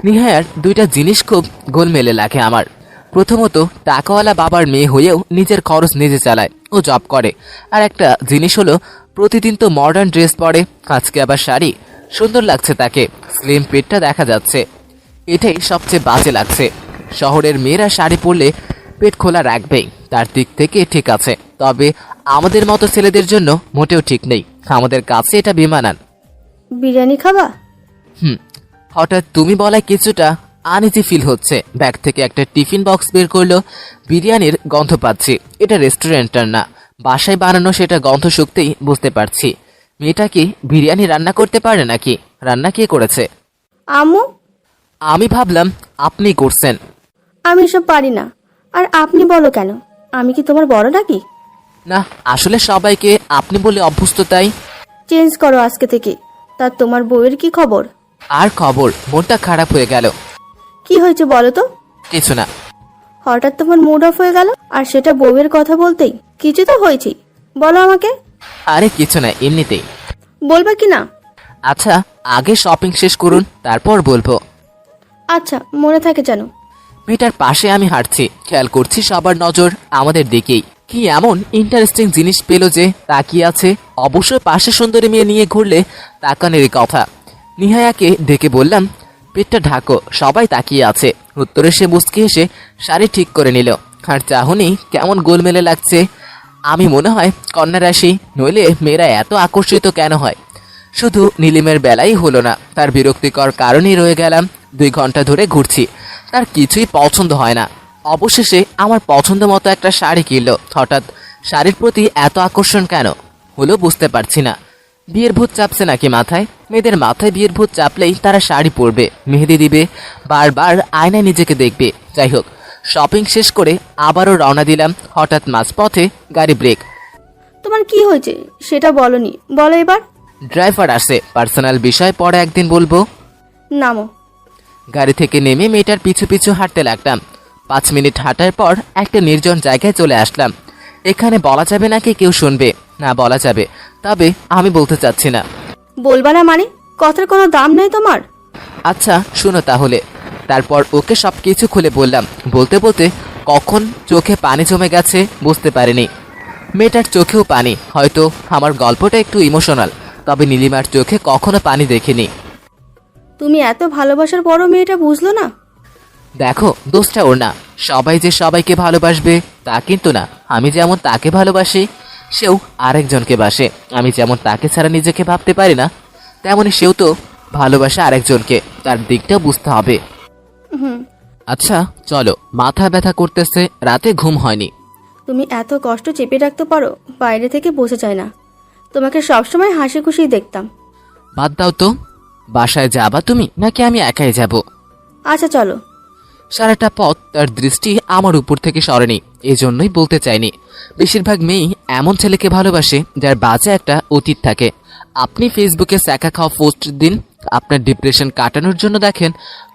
Speaker 1: নিহায়ার 2টা জিনিস খুব গোলমেলে লাগে আমার। প্রথমত, টাকাওয়ালা বাবার মেয়ে হয়েও নিজের খরচ নিজে চালায়, ও জব করে। আর একটা জিনিস হলো, প্রতিদিন তো মডার্ন ড্রেস পরে, আজকে আবার শাড়ি। সুন্দর লাগছে তাকে, স্লিম পেটটা দেখা যাচ্ছে। এটাই সবচেয়ে বাজে লাগছে। শহরের মেয়েরা শাড়ি পরলে পেট খোলা রাখবেই, তার দিক থেকে ঠিক আছে, তবে আমাদের মতো ছেলেদের জন্য মোটেও ঠিক নেই। আমাদের কাছে এটা বেমানান।
Speaker 8: বিরিয়ানি খাবা?
Speaker 1: হঠাৎ তুমি বলায় কিছুটা আনইজি ফিল হচ্ছে। ব্যাগ থেকে একটা টিফিন বক্স বের করলো। বিরিয়ানির গন্ধ পাচ্ছি। এটা রেস্টুরেন্টের না, বাসায় বানানো, সেটা গন্ধ শুকতেই বুঝতে পারছি। মেয়েটা কি বিরিয়ানি রান্না করতে পারে নাকি? রান্না কে করেছে?
Speaker 8: আম্মু।
Speaker 1: আমি ভাবলাম আপনি করছেন।
Speaker 8: আমি এসব পারি না। আর আপনি বলো কেন? আমি কি তোমার বড় নাকি?
Speaker 1: না, আসলে সবাইকে আপনি বলে অভ্যস্ত, তাই।
Speaker 8: চেঞ্জ করো আজকে থেকে। তা তোমার বউয়ের কি খবর?
Speaker 1: আর খবর, মনটা খারাপ হয়ে গেল।
Speaker 8: কি হয়েছে বলো তো?
Speaker 1: কিছু না।
Speaker 8: হঠাৎ তোমার মুড অফ হয়ে গেল, আর সেটা বউয়ের কথা বলতেই? কিছু তো হয়েছে, বলো আমাকে।
Speaker 1: আরে কিছু না, এমনিতেই।
Speaker 8: বলবে কি না?
Speaker 1: আচ্ছা, আগে শপিং শেষ করুন, তারপর বলবো।
Speaker 8: আচ্ছা, মনে থাকে যেন।
Speaker 1: মেয়েটার পাশে আমি হাঁটছি, খেয়াল করছি সবার নজর আমাদের দিকেই। কি এমন ইন্টারেস্টিং জিনিস পেল যে তাকিয়ে আছে? অবশ্যই পাশে সুন্দরী মেয়ে নিয়ে ঘুরলে তাকানেরই কথা। নিহায়াকে ডেকে বললাম, পেটটা ঢাকো, সবাই তাকিয়ে আছে। উত্তরে সে মুচকি এসে শাড়ি ঠিক করে নিল। আর চাহনি কেমন গোলমেলে লাগছে। আমি মনে হয় কন্যা রাশি, নইলে মেয়েরা এত আকর্ষিত কেন হয়? শুধু নীলিমের বেলাই হলো না, তার বিরক্তিকর কারণেই রয়ে গেলাম। 2 ঘন্টা ধরে ঘুরছি, তার কিছুই পছন্দ হয় না। অবশেষে আমার পছন্দ মতো একটা শাড়ি কিনলো। হঠাৎ শাড়ির প্রতি এত আকর্ষণ কেন হলো বুঝতে পারছি না। বিয়ের ভূত চাপছে নাকি মাথায়? মেয়েদের মাথায় বিয়ের ভূত চাপলেই তারা শাড়ি পরবে, মেহেদি দিবে, বারবার আয়নায় নিজেকে দেখবে। যাই হোক, শপিং শেষ করে আবারও রওনা দিলাম। হঠাৎ মাঝপথে গাড়ি ব্রেক।
Speaker 8: তোমার কি হয়েছে সেটা বলনি, বলো এবার।
Speaker 1: ড্রাইভার আসে, পার্সোনাল বিষয় পরে একদিন বলবো।
Speaker 8: নামো।
Speaker 1: গাড়ি থেকে নেমে মেয়েটার পিছু পিছু হাঁটতে লাগলাম। 5 মিনিট হাঁটার পর একটা নির্জন জায়গায় চলে আসলাম। এখানে বলা যাবে নাকি কেউ শুনবে? না, বলা যাবে, তবে আমি বলতে চাচ্ছি না।
Speaker 8: বলবা না মানে? কথার কোনো দাম নেই তোমার?
Speaker 1: আচ্ছা শুনো তাহলে। তারপর ওকে সব কিছু খুলে বললাম। বলতে বলতে কখন চোখে পানি জমে গেছে বুঝতে পারিনি। মেয়েটার চোখেও পানি। হয়তো আমার গল্পটা একটু ইমোশনাল, তবে নীলিমার চোখে কখনো পানি দেখিনি।
Speaker 8: তুমি এত ভালোবাসার পরও মেয়েটা বুঝলো না?
Speaker 1: দেখো, দোষটা ওর না। সবাই যে সবাইকে ভালোবাসবে তা কিন্তু না। আমি যেমন তাকে ভালোবাসি, সেও আরেকজনকে বাসে। আমি যেমন তাকে ছাড়া নিজেকে ভাবতে পারি না, তেমনি সেও তো ভালোবাসে আরেকজনকে। তার দিকটাও বুঝতে হবে। আচ্ছা চলো, মাথা ব্যথা করতেছে, রাতে ঘুম হয়নি।
Speaker 8: তুমি এত কষ্ট চেপে রাখতে পারো, বাইরে থেকে বোঝা যায় না। তোমাকে সবসময় হাসি খুশি দেখতাম।
Speaker 1: বাদ দাও তো, বাসায় যাবা তুমি নাকি আমি একাই যাব?
Speaker 8: আচ্ছা চলো।
Speaker 1: সারাটা পথ তার দৃষ্টি আমার উপর থেকে সরেনি, এজন্যই বলতে চাইনি। বেশিরভাগ মেয়েই এমন ছেলেকে ভালোবাসে যার বাজে একটা অতীত থাকে। আপনি ফেসবুকে স্যাকা খাওয়া পোস্ট দিন, আপনার ডিপ্রেশন কাটানোর জন্য দেখেন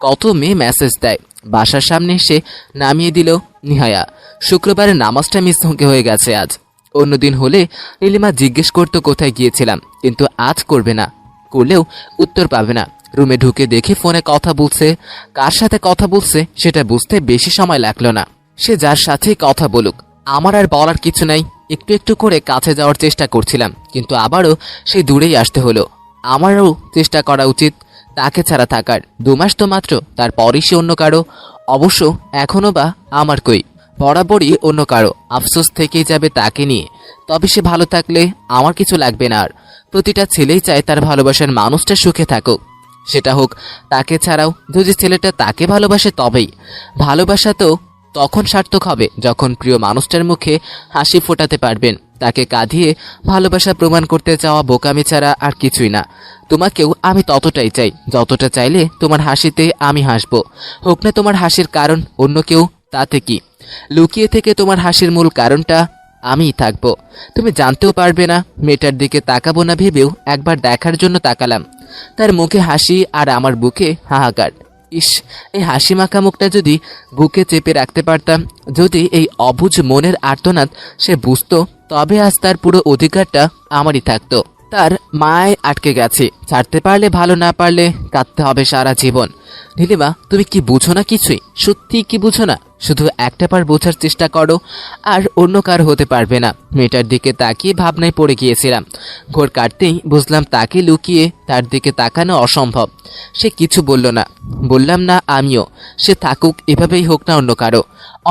Speaker 1: কত মেয়ে মেসেজ দেয়। বাসার সামনে এসে নামিয়ে দিল নিহায়া। শুক্রবারের নামাজটা মিস হয়ে গেছে আজ। অন্যদিন হলে নীলিমা জিজ্ঞেস করতো কোথায় গিয়েছিলাম, কিন্তু আজ করবে না, করলেও উত্তর পাবে না। রুমে ঢুকে দেখে ফোনে কথা বলছে। কার সাথে কথা বলছে সেটা বুঝতে বেশি সময় লাগলো না। সে যার সাথেই কথা বলুক, আমার আর বলার কিছু নাই। একটু একটু করে কাছে যাওয়ার চেষ্টা করছিলাম, কিন্তু আবারও সেই দূরেই আসতে হলো। আমারও চেষ্টা করা উচিত তাকে ছাড়া থাকার। 2 মাস তো মাত্র, তারপরই সে অন্য কারো। অবশ্য এখনো বা আমার কই, বরাবরই অন্য কারো। আফসোস থেকেই যাবে তাকে নিয়ে। তবে সে ভালো থাকলে আমার কিছু লাগবে না আর। প্রতিটা ছেলেই চায় তার ভালোবাসার মানুষটা সুখে থাকুক, সেটা হোক তাকে ছাড়াও। যদি ছেলেটা তাকে ভালোবাসে তবেই। ভালোবাসা তো তখন সার্থক হবে যখন প্রিয় মানুষটার মুখে হাসি ফোটাতে পারবেন। তাকে কাঁদিয়ে ভালোবাসা প্রমাণ করতে চাওয়া বোকামি ছাড়া আর কিছুই না। তোমাকেও আমি ততটাই চাই যতটা চাইলে তোমার হাসিতে আমি হাসবো। হোক না তোমার হাসির কারণ অন্য কেউ, তাতে কি? লুকিয়ে থেকে তোমার হাসির মূল কারণটা আমিই থাকবো। তুমি জানতেও পারবে না। মেয়েটার দিকে তাকাবো না ভেবেও একবার দেখার জন্য তাকালাম। তার মুখে হাসি আর আমার বুকে হাহাকার। ইস, এই হাসি মাখা মুখটা যদি বুকে চেপে রাখতে পারতাম, যদি এই অবুঝ মনের আর্তনাদ সে বুঝতো, তবে আজ তার পুরো অধিকারটা আমারই থাকতো। তার মায় আটকে গেছে। ছাড়তে পারলে ভালো, না পারলে কাঁদতে হবে সারা জীবন। নীলিমা, তুমি কি বুঝো না কিছুই? সত্যি কি বুঝো না? শুধু একটা বার বোঝার চেষ্টা করো, আর অন্য কার হতে পারবে না। মেয়েটার দিকে তাকিয়ে ভাবনায় পড়ে গিয়েছিলাম। ঘোর কাটতেই বুঝলাম তাকে লুকিয়ে তার দিকে তাকানো অসম্ভব। সে কিছু বলল না। বললাম না আমিও, সে থাকুক, এভাবেই হোক না অন্য কারো।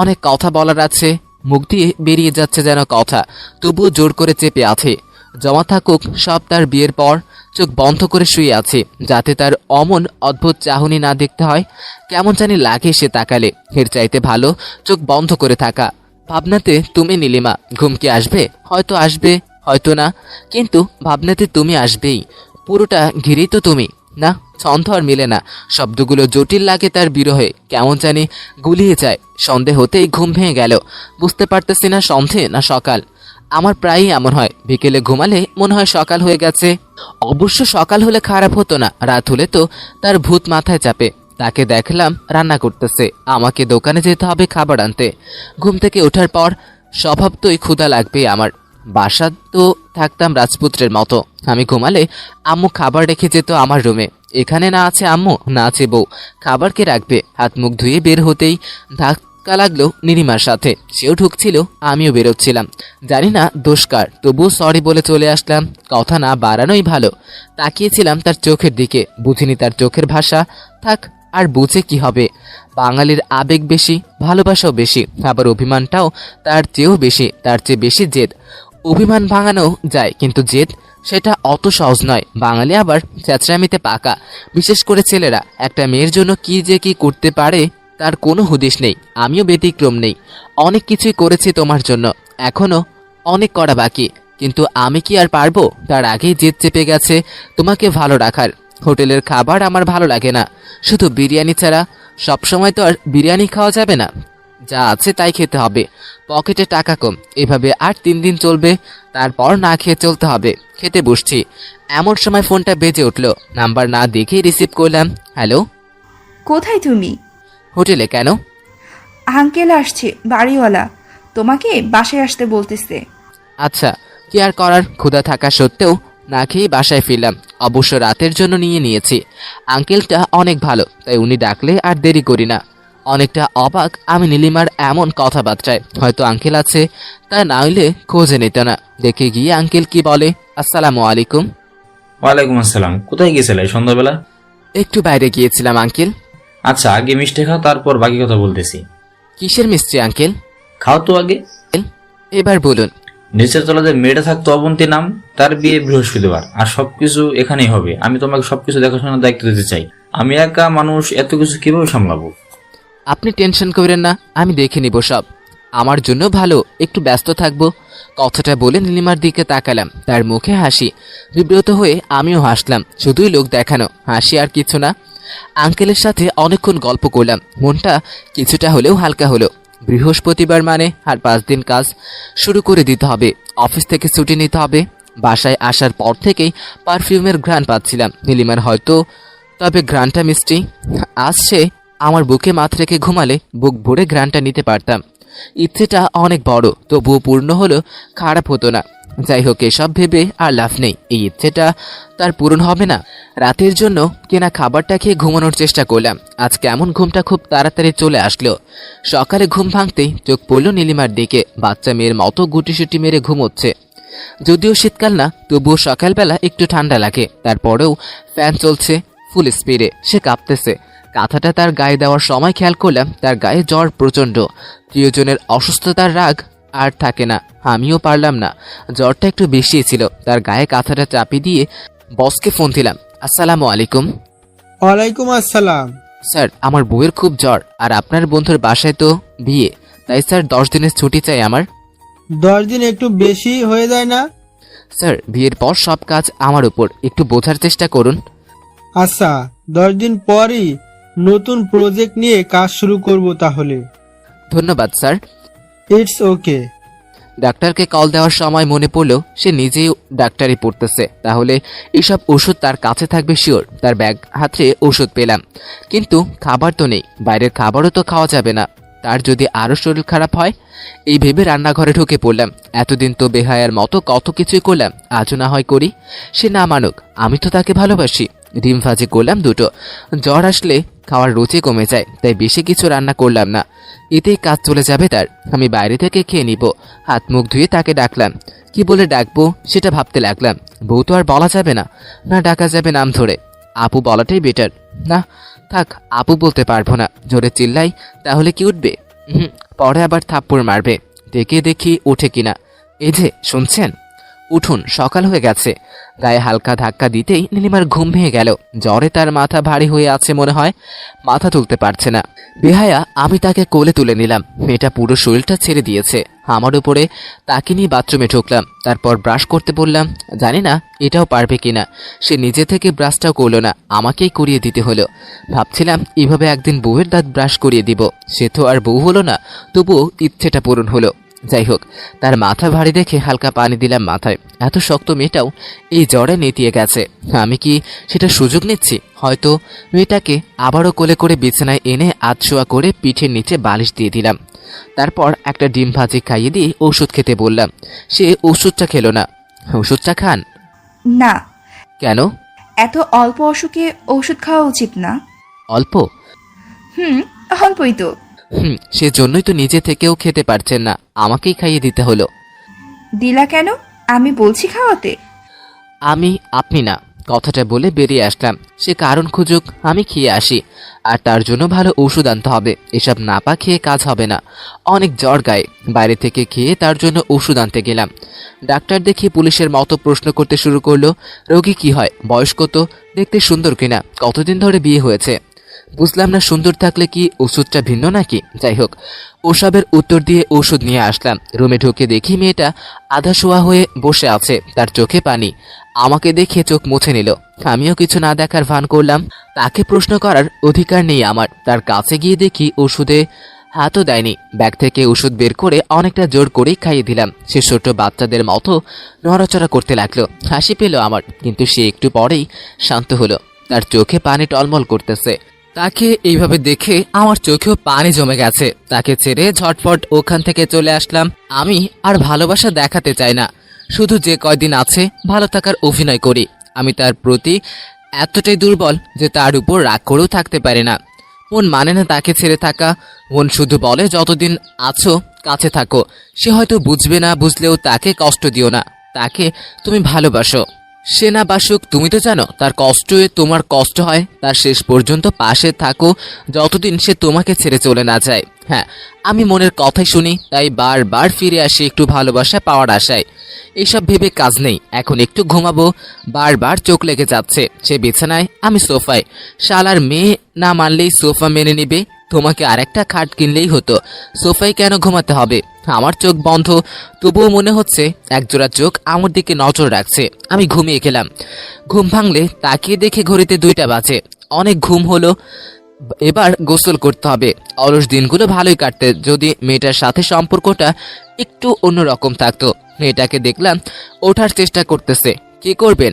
Speaker 1: অনেক কথা বলার আছে, মুখ দিয়ে বেরিয়ে যাচ্ছে যেন কথা, তবুও জোর করে চেপে আছে। জমা থাকুক সব। তার বিয়ের পর চোখ বন্ধ করে শুয়ে আছে, যাতে তার অমন অদ্ভুত চাহনি না দেখতে হয়। কেমন জানি লাগে সে তাকালে। এর চাইতে ভালো চোখ বন্ধ করে থাকা। ভাবনাতে তুমি নীলিমা। ঘুম কি আসবে? হয়তো আসবে, হয়তো না, কিন্তু ভাবনাতে তুমি আসবেই। পুরোটা ঘিরেই তো তুমি। না, ছন্দ আর মিলে না। শব্দগুলো জটিল লাগে তার বিরহে, কেমন জানি গুলিয়ে যায়। সন্ধে হতেই ঘুম ভেঙে গেল। বুঝতে পারতেছি না সন্ধে না সকাল। আমার প্রায়ই এমন হয়, বিকেলে ঘুমালে মনে হয় সকাল হয়ে গেছে। অবশ্য সকাল হলে খারাপ হতো না, রাত হলে তো তার ভূত মাথায় চাপে। তাকে দেখলাম রান্না করতেছে, আমাকে দোকানে যেতে হবে খাবার আনতে। ঘুম থেকে ওঠার পর স্বভাবতই ক্ষুধা লাগবে আমার। বাসা তো থাকতাম রাজপুত্রের মতো। আমি ঘুমালে আম্মু খাবার রেখে যেত আমার রুমে। এখানে না আছে আম্মু, না আছে বউ, খাবার কে রাখবে? হাত মুখ ধুয়ে বের হতেই ধাক্কা লাগলো নীলিমার সাথে। সেও ঢুকছিল, আমিও বেরোচ্ছিলাম। জানি না দোষকার, তবুও সরি বলে চলে আসলাম। কথা না বাড়ানোই ভালো। তাকিয়েছিলাম তার চোখের দিকে, বুঝিনি তার চোখের ভাষা। থাক, আর বুঝে কি হবে? বাঙালির আবেগ বেশি, ভালোবাসাও বেশি, আবার অভিমানটাও তার চেয়েও বেশি। তার চেয়ে বেশি জেদ। অভিমান ভাঙানো যায়, কিন্তু জেদ সেটা অত সহজ নয়। বাঙালি আবার চেঁচড়ামিতে পাকা, বিশেষ করে ছেলেরা। একটা মেয়ের জন্য কি যে কি করতে পারে তার কোনো হুদিস নেই। আমিও ব্যতিক্রম নেই। অনেক কিছুই করেছি তোমার জন্য, এখনো অনেক করা বাকি, কিন্তু আমি কি আর পারবো? তার আগেই জেদ চেপে গেছে তোমাকে ভালো রাখার। হোটেলের খাবার আমার ভালো লাগে না, শুধু বিরিয়ানি ছাড়া। সবসময় তো আর বিরিয়ানি খাওয়া যাবে না, যা আছে তাই খেতে হবে। পকেটে টাকা কম, এভাবে আর 3 দিন চলবে, তারপর না খেয়ে চলতে হবে। খেতে বসছি, এমন সময় ফোনটা বেজে উঠলো। নাম্বার না দেখেই রিসিভ করলাম। হ্যালো।
Speaker 3: কোথায় তুমি?
Speaker 1: হোটেলে। কেন?
Speaker 3: আঙ্কেল আসছে, বাড়িওয়ালা, তোমাকে বাসায় আসতে বলতেছে।
Speaker 1: আচ্ছা, কি আর করার, ক্ষুধা থাকা সত্ত্বেও না খেয়েই বাসায় ফিরলাম। অবশ্য রাতের জন্য নিয়েছি। আঙ্কেলটা অনেক ভালো, তাই উনি ডাকলে আর দেরি করি না। অনেকটা অবাক আমি নীলিমার এমন কথাবার্তায়। হয়তো আঙ্কেল আছে, তা না হইলে খোঁজে নিত না। দেখে গিয়ে আঙ্কেল কি বলে, আসসালামু আলাইকুম।
Speaker 5: ওয়ালাইকুম আসসালাম। কোথায় গেছিলে সন্ধ্যাবেলা?
Speaker 1: একটু বাইরে গিয়েছিলাম আঙ্কেল।
Speaker 5: আচ্ছা, আগে মিষ্টি খাও, তারপর বাকি কথা বলতেছি।
Speaker 1: কিসের মিস্ত্রি আঙ্কেল?
Speaker 5: খাও তো আগে।
Speaker 1: এবার বলুন।
Speaker 5: নিচের তলা যে মেয়েটা থাকতো অবন্তী নাম, তার বিয়ে বৃহস্পতিবার, আর সবকিছু এখানেই হবে। আমি তোমাকে সবকিছু দেখাশোনার দায়িত্ব দিতে চাই। আমি একা মানুষ, এত কিছু কিভাবে সামলাবো?
Speaker 1: আপনি টেনশন করেন না, আমি দেখে নিব সব। আমার জন্য ভালো, একটু ব্যস্ত থাকবো। কথাটা বলে নীলিমার দিকে তাকালাম। তার মুখে হাসি। বিব্রত হয়ে আমিও হাসলাম। শুধুই লোক দেখানো হাসি, আর কিছু না। আঙ্কেলের সাথে অনেকক্ষণ গল্প করলাম। মনটা কিছুটা হলেও হালকা হলো। বৃহস্পতিবার মানে আর 5 দিন কাজ শুরু করে দিতে হবে। অফিস থেকে ছুটি নিতে হবে। বাসায় আসার পর থেকেই পারফিউমের ঘ্রাণ পাচ্ছিলাম নীলিমার, হয়তো তবে ঘ্রাণটা মিষ্টি। আসছে আমার বুকে মাথা রেখে ঘুমালে বুক ভরে ঘ্রাণটা নিতে পারতাম। ইচ্ছেটা অনেক বড়, তবুও পূর্ণ হলো খারাপ হতো না। যাই হোক, এসব ভেবে আর লাভ নেই। এই ইচ্ছেটা তার পূরণ হবে না। রাতের জন্য কেনা খাবারটা খেয়ে ঘুমানোর চেষ্টা করলাম। আজ কেমন ঘুমটা খুব তাড়াতাড়ি চলে আসলো। সকালে ঘুম ভাঙতেই চোখ পড়ল নীলিমার দিকে। বাচ্চা মেয়ের মতো গুটিসুটি মেরে ঘুমোচ্ছে। যদিও শীতকাল না, তবুও সকালবেলা একটু ঠান্ডা লাগে। তারপরেও ফ্যান চলছে ফুল স্পিডে। সে কাঁপতেছে। কাঁথাটা তার গায়ে দেওয়ার সময় খেয়াল করলাম তার গায়ে জ্বর প্রচণ্ড। প্রিয়জনের অসুস্থতার রাগ আর থাকে না। আমিও পারলাম না, জ্বরটা একটু বেশি ছিল। তার গায়ে কাঁথাটা চাপি দিয়ে বসকে ফোন দিলাম। আসসালামু আলাইকুম।
Speaker 4: ওয়ালাইকুম আসসালাম।
Speaker 1: স্যার, আমার বউয়ের খুব জ্বর, আর আপনার বন্ধুর বাসায় তো বিয়ে, তাই স্যার 10 দিনের ছুটি চাই আমার।
Speaker 4: 10 দিন একটু বেশি হয়ে যায় না?
Speaker 1: স্যার, বিয়ের পর সব কাজ আমার উপর, একটু বোঝার চেষ্টা করুন।
Speaker 4: আচ্ছা, 10 দিন পরই নতুন প্রজেক্ট নিয়ে কাজ শুরু করব তাহলে।
Speaker 1: ধন্যবাদ স্যার।
Speaker 4: It's okay.
Speaker 1: ডাক্তারকে কল দেওয়ার সময় মনে পড়লো সে নিজেই ডাক্তারি পড়তেছে, তাহলে এসব ওষুধ তার কাছে থাকবে শিওর। তার ব্যাগ হাতে ওষুধ পেলাম, কিন্তু খাবার তো নেই। বাইরের খাবারও তো খাওয়া যাবে না। তার যদি আরও শরীর খারাপ হয়। এই ভেবে রান্নাঘরে ঢুকে পড়লাম। এতদিন তো বেহায়ার মতো কত কিছুই করলাম, আজও না হয় করি। সে না মানুক, আমি তো তাকে ভালোবাসি। ডিম ভাজি করলাম 2টো। জ্বর আসলে খাওয়ার রুচি কমে যায়, তাই বেশি কিছু রান্না করলাম না। এতেই কাজ চলে যাবে তার। আমি বাইরে থেকে খেয়ে নিব। হাত মুখ ধুয়ে তাকে ডাকলাম। কি বলে ডাকবো সেটা ভাবতে লাগলাম। বউ তো আর বলা যাবে না, না ডাকা যাবে নাম ধরে। আপু বলাটাই বেটার। না থাক, আপু বলতে পারবো না। জোরে চিল্লাই তাহলে কি উঠবে? পরে আবার থাপ্পড় মারবে। ডেকে দেখি ওঠে কিনা। এই যে শুনছেন, উঠুন, সকাল হয়ে গেছে। গায়ে হালকা ধাক্কা দিতেই নীলিমার ঘুম ভেঙে গেল। জ্বরে তার মাথা ভারী হয়ে আছে মনে হয়, মাথা তুলতে পারছে না। বেহায়া আমি তাকে কোলে তুলে নিলাম। মেয়েটা পুরো শরীরটা ছেড়ে দিয়েছে আমার উপরে। তাকে নিয়ে বাথরুমে ঢুকলাম। তারপর ব্রাশ করতে বললাম। জানি না এটাও পারবে কিনা। সে নিজে থেকে ব্রাশটাও করলো না, আমাকেই করিয়ে দিতে হলো। ভাবছিলাম এভাবে একদিন বউয়ের দাঁত ব্রাশ করিয়ে দিব। সে তো আর বউ হলো না, তবুও ইচ্ছেটা পূরণ হলো। যাই হোক, তার মাথা ভারী দেখে হালকা পানি দিলাম মাথায়। এত শক্ত মেয়েটাও এই জ্বরে নেতিয়ে গেছে। আমি কি সেটা সুযোগ নিচ্ছি? হয়তো মেয়েটাকে আবারও কোলে করে বিছানায় এনে আধশোয়া করে পিঠের নিচে বালিশ দিয়ে দিলাম। তারপর একটা ডিম ভাজি খাইয়ে দিয়ে ওষুধ খেতে বললাম। সে ওষুধটা খেলো না। ওষুধটা খান।
Speaker 3: না,
Speaker 1: কেন?
Speaker 3: এত অল্প অসুখে ওষুধ খাওয়া উচিত না।
Speaker 1: অল্প?
Speaker 3: অল্পই তো।
Speaker 1: সেজন্যই তো নিজে থেকেও খেতে পারছেন না, আমাকেই খাইয়ে দিতে হলো।
Speaker 3: দিলা কেন? আমি বলছি খাওয়াতে।
Speaker 1: আপনি না, কথাটা বলে বেরিয়ে আসলাম। সে কারণ খুঁজুক, আমি খেয়ে আসি। আর তার জন্য ভালো ওষুধ আনতে হবে। এসব নাপা খেয়ে কাজ হবে না। অনেক জ্বর গায়ে। বাইরে থেকে খেয়ে তার জন্য ওষুধ আনতে গেলাম। ডাক্তার দেখে পুলিশের মতো প্রশ্ন করতে শুরু করলো। রোগী কি হয়, বয়স কত, দেখতে সুন্দর কিনা, কতদিন ধরে বিয়ে হয়েছে। বুঝলাম না সুন্দর থাকলে কি ওষুধটা ভিন্ন নাকি। যাই হোক, ওসবের উত্তর দিয়ে ওষুধ নিয়ে আসলাম। রুমে ঢুকে দেখি মেয়েটা আধা শোয়া হয়ে বসে আছে, তার চোখে পানি। আমাকে দেখে চোখ মুছে নিল। আমিও কিছু না দেখার ভান করলাম। তাকে প্রশ্ন করার অধিকার নেই আমার। তার কাছে গিয়ে দেখি ওষুধে হাতও দেয়নি। ব্যাগ থেকে ওষুধ বের করে অনেকটা জোর করেই খাইয়ে দিলাম। সে ছোট বাচ্চাদের মতো নড়াচড়া করতে লাগলো। হাসি পেল আমার, কিন্তু সে একটু পরেই শান্ত হলো। তার চোখে পানি টলমল করতেছে। তাকে এইভাবে দেখে আমার চোখেও পানি জমে গেছে। তাকে ছেড়ে ঝটফট ওখান থেকে চলে আসলাম। আমি আর ভালোবাসা দেখাতে চাই না, শুধু যে কয়দিন আছে ভালো থাকার অভিনয় করি। আমি তার প্রতি এতটাই দুর্বল যে তার উপর রাগ করেও থাকতে পারে না। মন মানে না তাকে ছেড়ে থাকা। মন শুধু বলে যতদিন আছো কাছে থাকো। সে হয়তো বুঝবে না, বুঝলেও তাকে কষ্ট দিও না। তাকে তুমি ভালোবাসো, সে না বাসুক তুমি তো জানো তার কষ্টে তোমার কষ্ট হয়। তার শেষ পর্যন্ত পাশে থাকো যতদিন সে তোমাকে ছেড়ে চলে না যায়। হ্যাঁ, আমি মনের কথাই শুনি, তাই বারবার ফিরে আসি একটু ভালোবাসা পাওয়ার আশায়। এইসব ভেবে কাজ নেই, এখন একটু ঘুমাবো। বারবার চোখ লেগে যাচ্ছে। সে বিছানায়, আমি সোফায়। শালার মেয়ে না মানলেই সোফা মেনে নিবে। তোমাকে আরেকটা খাট কিনলেই হতো, সোফায় কেন ঘুমাতে হবে? আমার চোখ বন্ধ, তবুও মনে হচ্ছে একজোড়া চোখ আমার দিকে নজর রাখছে। আমি ঘুমিয়ে গেলাম। ঘুম ভাঙলে তাকিয়ে দেখে ঘড়িতে 2টা বাজে। অনেক ঘুম হলো, এবার গোসল করতে হবে। অলস দিনগুলো ভালোই কাটতে যদি মেয়েটার সাথে সম্পর্কটা একটু অন্যরকম থাকতো। মেয়েটাকে দেখলাম ওঠার চেষ্টা করতেছে। কি করবেন?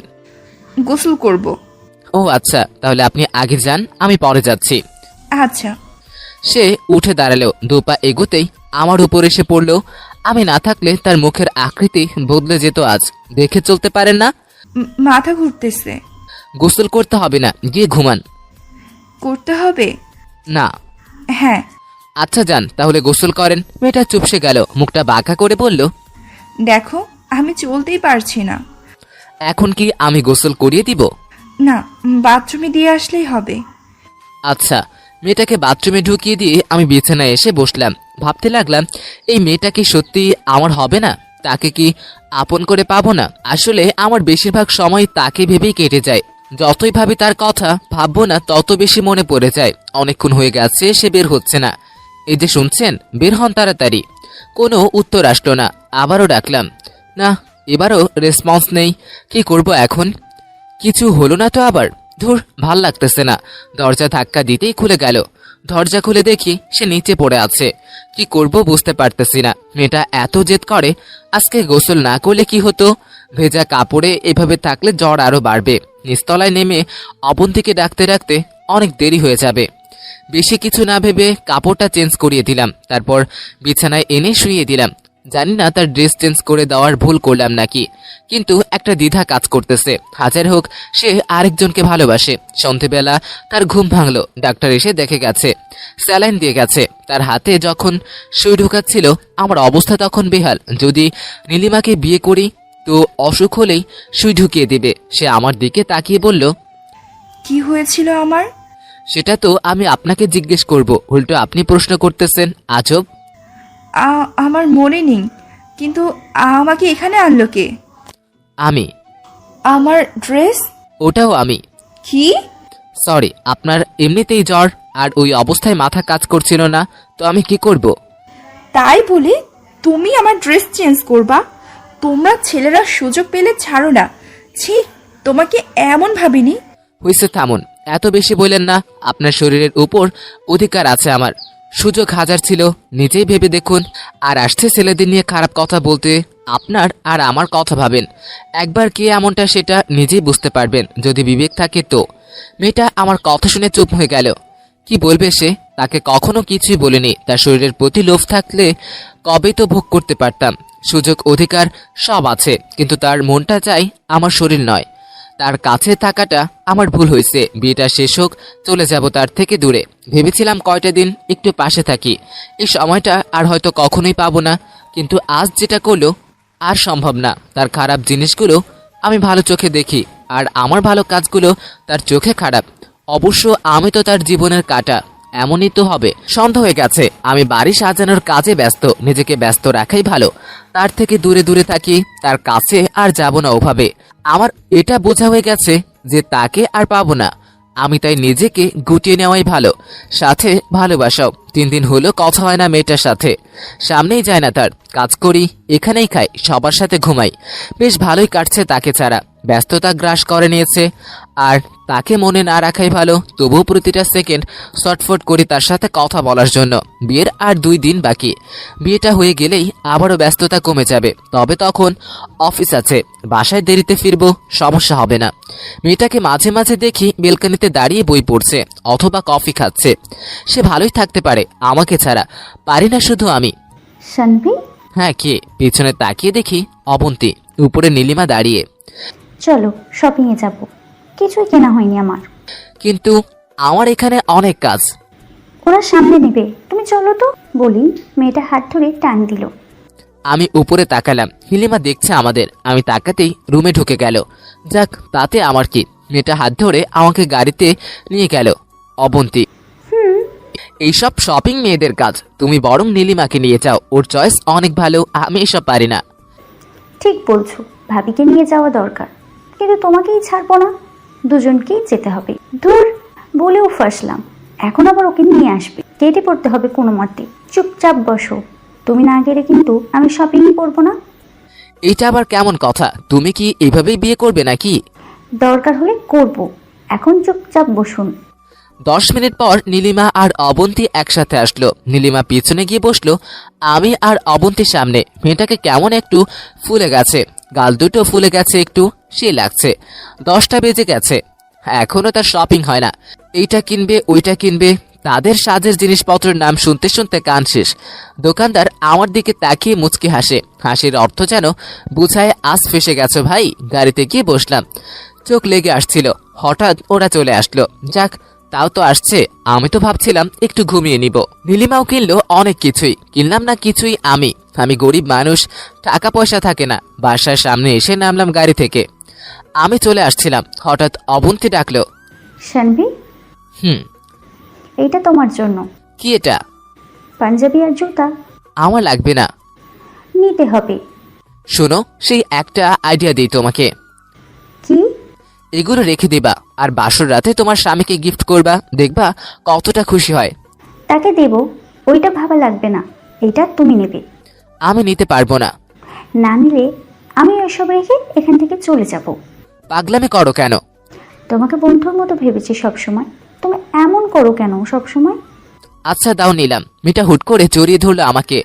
Speaker 3: গোসল করব।
Speaker 1: ও আচ্ছা, তাহলে আপনি আগে যান, আমি পরে যাচ্ছি।
Speaker 3: আচ্ছা।
Speaker 1: সে উঠে দাঁড়ালো। 2 পা এগোতেই আমার উপর এসে পড়লো। আমি না থাকলে তার মুখের আকৃতি বদলে যেত আজ। দেখে চলতে পারেন না?
Speaker 3: মাথা ঘুরতেছে।
Speaker 1: গোসল করতে হবে না, গিয়ে ঘুমান।
Speaker 3: করতে হবে?
Speaker 1: না।
Speaker 3: হ্যাঁ।
Speaker 1: আচ্ছা যান, তাহলে গোসল করেন। মেয়েটা চুপসে গেল, মুখটা বাঁকা করে বলল,
Speaker 3: দেখো আমি চলতেই পারছি না।
Speaker 1: এখন কি আমি গোসল করিয়ে দিব?
Speaker 3: না, বাথরুমে দিয়ে আসলেই হবে।
Speaker 1: আচ্ছা। মেয়েটাকে বাথরুমে ঢুকিয়ে দিয়ে আমি বিছানায় এসে বসলাম। ভাবতে লাগলাম, এই মেয়েটা কি সত্যি আমার হবে না? তাকে কি আপন করে পাবো না? আসলে আমার বেশিরভাগ সময় তাকে ভেবেই কেটে যায়। যতই ভাবি তার কথা, ভাববো না তত বেশি মনে পড়ে যায়। অনেকক্ষণ হয়ে গেছে সে বের হচ্ছে না। এই যে শুনছেন, বের হন তাড়াতাড়ি। কোনো উত্তর আসলো না। আবারও ডাকলাম, না, এবারও রেসপন্স নেই। কি করব এখন? কিছু হলো না তো আবার? ধুর, ভাল লাগতেছে না। দরজা ধাক্কা দিতেই খুলে গেল। দরজা খুলে দেখি সে নিচে পড়ে আছে। কি করব বুঝতে পারতেছি না। মেয়েটা এত জেদ করে। আজকে গোসল না করলে কি হতো? ভেজা কাপড়ে এভাবে থাকলে জ্বর আরো বাড়বে। নিচতলায় নেমে অবন্তীকে ডাকতে ডাকতে অনেক দেরি হয়ে যাবে। বেশি কিছু না ভেবে কাপড়টা চেঞ্জ করিয়ে দিলাম, তারপর বিছানায় এনে শুইয়ে দিলাম। জানি না তার ড্রেস চেঞ্জ করে দেওয়ার ভুল করলাম নাকি, কিন্তু একটা দ্বিধা কাজ করতেছে। হাজার হোক সে আরেকজনকে ভালোবাসে। সন্ধেবেলা তার ঘুম ভাঙলো, ডাক্তার এসে দেখে গেছে, স্যালাইন দিয়ে গেছে। তার হাতে যখন সুই ঢুকাচ্ছিল আমার অবস্থা তখন বেহাল। যদি নীলিমাকে বিয়ে করি তো অসুখ হলেই সুই ঢুকিয়ে দিবে। সে আমার দিকে তাকিয়ে বলল,
Speaker 3: কি হয়েছিল আমার?
Speaker 1: সেটা তো আমি আপনাকে জিজ্ঞেস করব, উল্টো আপনি প্রশ্ন করতেছেন, আজব।
Speaker 3: আমার মনে নেই, কিন্তু আমাকে এখানে আনলো কে?
Speaker 1: আমি।
Speaker 3: আমার ড্রেস?
Speaker 1: ওটাও আমি।
Speaker 3: কি?
Speaker 1: সরি, আপনার এমনিতেই জ্বর আর ওই অবস্থায় মাথা কাজ করছিল না, তো আমি কি করব?
Speaker 3: তাই বলে তুমি আমার ড্রেস চেঞ্জ করবা? তোমরা ছেলেরা সুযোগ পেলে ছাড়ো না। ছি, তোমাকে এমন ভাবিনি।
Speaker 1: হইছে, থামুন, এত বেশি বললেন না। আপনার শরীরের উপর অধিকার আছে আমার। সুযোগ হাজার ছিল, নিজেই ভেবে দেখুন। আর আসছে ছেলেদের নিয়ে খারাপ কথা বলতে। আপনার আর আমার কথা ভাবেন। একবার কে এমনটা সেটা নিজেই বুঝতে পারবেন, যদি বিবেক থাকে তো। মেয়েটা আমার কথা শুনে চুপ হয়ে গেল। কি বলবে সে? তাকে কখনো কিছুই বলিনি। তার শরীরের প্রতি লোভ থাকলে কবে তো ভোগ করতে পারতাম। সুযোগ অধিকার সব আছে, কিন্তু তার মনটা চাই আমার শরীর নয়। তার কাছে থাকাটা আমার ভুল হয়েছে। বিয়েটা শেষ হোক, চলে যাব তার থেকে দূরে। ভেবেছিলাম কয়টা দিন একটু পাশে থাকি, এই সময়টা আর হয়তো কখনোই পাবো না। কিন্তু আজ যেটা করলো আর সম্ভব না। তার খারাপ জিনিসগুলো আমি ভালো চোখে দেখি, আর আমার ভালো কাজগুলো তার চোখে খারাপ। অবশ্য আমি তো তার জীবনের কাঁটা, এমনই তো হবে। সন্ধ্যা হয়ে গেছে, আমি বাড়ি সাজানোর কাজে ব্যস্ত। নিজেকে ব্যস্ত রাখাই ভালো। তার থেকে দূরে দূরে থাকি, তার কাছে আর যাব না ওভাবে। আমার এটা বোঝা হয়ে গেছে যে তাকে আর পাবো না। আমি তাই নিজেকে গুটিয়ে নেওয়াই ভালো, সাথে ভালোবাসাও। 3 দিন হলো কথা হয় না মেয়েটার সাথে। সামনেই যায় না তার, কাজ করি, এখানেই খাই, সবার সাথে ঘুমাই। বেশ ভালোই কাটছে তাকে ছাড়া। ব্যস্ততা গ্রাস করে নিয়েছে, আর তাকে মনে না রাখাই ভালো। তবুও প্রতিটা সেকেন্ড ছটফট করি তার সাথে কথা বলার জন্য। বিয়ের আর 2 দিন বাকি। বিয়েটা হয়ে গেলেই আবারও ব্যস্ততা কমে যাবে। তবে তখন অফিস আছে, বাসায় দেরিতে ফিরবো, সমস্যা হবে না। মেয়েটাকে মাঝে মাঝে দেখি বেলকনিতে দাঁড়িয়ে বই পড়ছে অথবা কফি খাচ্ছে। সে ভালোই থাকতে পারে আমাকে ছাড়া, পারি না শুধু আমি।
Speaker 6: শানভি,
Speaker 1: হ্যাঁ, কে? পিছনে তাকিয়ে দেখি অবন্তী, উপরে নীলিমা দাঁড়িয়ে।
Speaker 6: চলো শপিংয়ে যাব। কিছুই কেনা হয়নি আমার।
Speaker 1: কিন্তু আমার এখানে অনেক কাজ।
Speaker 6: ওরা সামনে নেবে, তুমি চলো তো। বলি মেয়েটা হাত ধরে টান দিল।
Speaker 1: আমি উপরে তাকালাম, নীলিমা দেখছে আমাদের। আমি তাকাতেই রুমে ঢুকে গেল। যাক, তাতে আমার কি। মেয়েটা হাত ধরে আমাকে গাড়িতে নিয়ে গেল। অবন্তী, এইসব শপিং মেয়েদের কাজ। তুমি বরং নীলিমাকে নিয়ে যাও, ওর চয়েস অনেক ভালো। আমি এসব পারি না।
Speaker 6: ঠিক বলছো, ভাবিকে নিয়ে যাওয়া দরকার, কিন্তু তোমাকেই ছাড়বো না। দুজনকেই যেতে হবে। ধুর, বলেও ফাঁসলাম। এখন আবার ওকে নিয়ে আসবে, কেটে পড়তে হবে কোনো মতে। চুপচাপ বসো, তুমি না গেলে কিন্তু আমি শপিংই করবো না।
Speaker 1: এইটা আবার কেমন কথা? তুমি কি এইভাবেই বিয়ে করবে নাকি?
Speaker 6: দরকার হলে করব, এখন চুপচাপ বসুন।
Speaker 1: 10 মিনিট পর নীলিমা আর অবন্তী একসাথে আসলো। নীলিমা পিছনে গিয়ে বসলো, আমি আর অবন্তীর সামনে। মেয়েটাকে কেমন একটু ফুলে গেছে, গাল দুটো ফুলে গেছে একটু, সে লাগছে। 10টা বেজে গেছে, এখনো তার শপিং হয় না। এইটা কিনবে, ওইটা কিনবে। তাদের সাজের জিনিসপত্রের নাম শুনতে শুনতে কান শেষ। দোকানদার আমার দিকে তাকিয়ে মুচকি হাসে। হাসির অর্থ যেন বুঝায় আজ ফেসে গেছো ভাই। গাড়িতে গিয়ে বসলাম। চোখ লেগে আসছিল, হঠাৎ ওরা চলে আসলো। যাক, তাও তো আসছে। আমি তো ভাবছিলাম একটু ঘুমিয়ে নিব। নীলিমাও কিনলো অনেক কিছুই, কিনলাম না কিছুই আমি গরিব মানুষ, টাকা পয়সা থাকে না। বাসার সামনে এসে নামলাম গাড়ি থেকে। আমি চলে আসছিলাম, হঠাৎ অবন্তী ডাকলো।
Speaker 6: শানভি, এইটা তোমার জন্য।
Speaker 1: কি এটা?
Speaker 6: পাঞ্জাবি আর জুতা।
Speaker 1: আমার লাগবে না।
Speaker 6: নিতে হবে।
Speaker 1: শোনো, সেই একটা আইডিয়া দিই তোমাকে।
Speaker 6: কি?
Speaker 1: এগুলো রেখে দিবা, আর বাসর রাতে তোমার স্বামীকে গিফট করবা, দেখবা কতটা খুশি হয়।
Speaker 6: তাকে দেব, ওইটা ভাবা লাগবে না। এটা তুমি নেবে।
Speaker 1: আমি নিতে পারবো না।
Speaker 6: না নিলে আমি ওইসব রেখে এখান থেকে চলে যাব।
Speaker 1: পাগলামি করো কেন?
Speaker 6: তোমাকে বন্ধুর মতো ভেবেছি সবসময়, তুমি এমন করো কেন সবসময়?
Speaker 1: আচ্ছা দাও নিলাম। মেয়েটা হুট করে জড়িয়ে ধরলো আমাকে।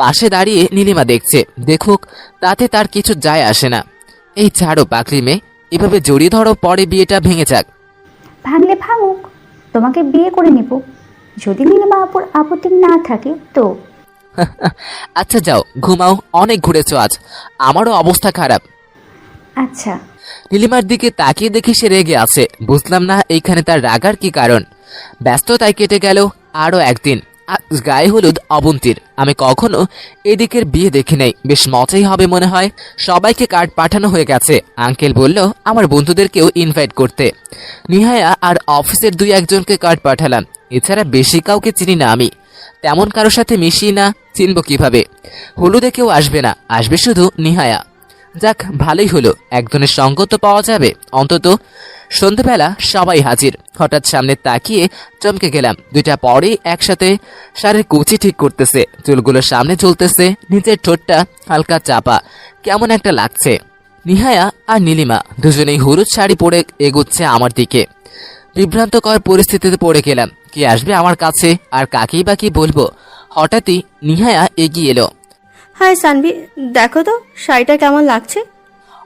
Speaker 1: পাশে দাঁড়িয়ে নীলিমা দেখছে, দেখুক, তাতে তার কিছু যায় আসে না। এই ছাড়ো পাগলি মেয়ে, এভাবে জড়িয়ে ধরো, পরে বিয়েটা ভেঙে যাক।
Speaker 6: ভাঙলে ভাঙুক, তোমাকে বিয়ে করে নেব। যদি নীলিমা আপুর আপত্তি না থাকে তো।
Speaker 1: আচ্ছা যাও ঘুমাও, অনেক ঘুরেছো আজ, আমারও অবস্থা খারাপ।
Speaker 6: আচ্ছা।
Speaker 1: নীলিমার দিকে তাকিয়ে দেখি সে রেগে আছে। বুঝলাম না এইখানে তার রাগার কি কারণ। ব্যস্ততায় কেটে গেল আরও একদিন। আজ গায়ে হলুদ অবন্তীর। আমি কখনো এদিকের বিয়ে দেখি নাই, বেশ মজাই হবে মনে হয়। সবাইকে কার্ড পাঠানো হয়ে গেছে। আঙ্কেল বলল আমার বন্ধুদেরকেও ইনভাইট করতে। নিহায়া আর অফিসের 2-1জনকে কার্ড পাঠালাম। এছাড়া বেশি কাউকে চিনি না আমি, তেমন কারোর সাথে মিশি না, চিনব কিভাবে? হলুদে কেউ আসবে না, আসবে শুধু নিহায়া। যাক ভালোই হলো, একজনের সঙ্গ তো পাওয়া যাবে অন্তত। সন্ধ্যেবেলা সবাই হাজির। হঠাৎ সামনে তাকিয়ে চমকে গেলাম। 2টা পরেই একসাথে শাড়ির কুচি ঠিক করতেছে, চুলগুলো সামনে চলতেছে, নিচের ঠোঁটটা হালকা চাপা, কেমন একটা লাগছে। নিহায়া আর নীলিমা দুজনেই হলুদ শাড়ি পরে এগোচ্ছে আমার দিকে। বিভ্রান্তকর পরিস্থিতিতে পড়ে গেলাম। কে আসবে আমার কাছে আর কাকেই বা কি বলবো? হঠাৎই নিহায়া এগিয়ে এলো।
Speaker 8: হাই সানভি, দেখো তো শাড়িটা কেমন লাগছে।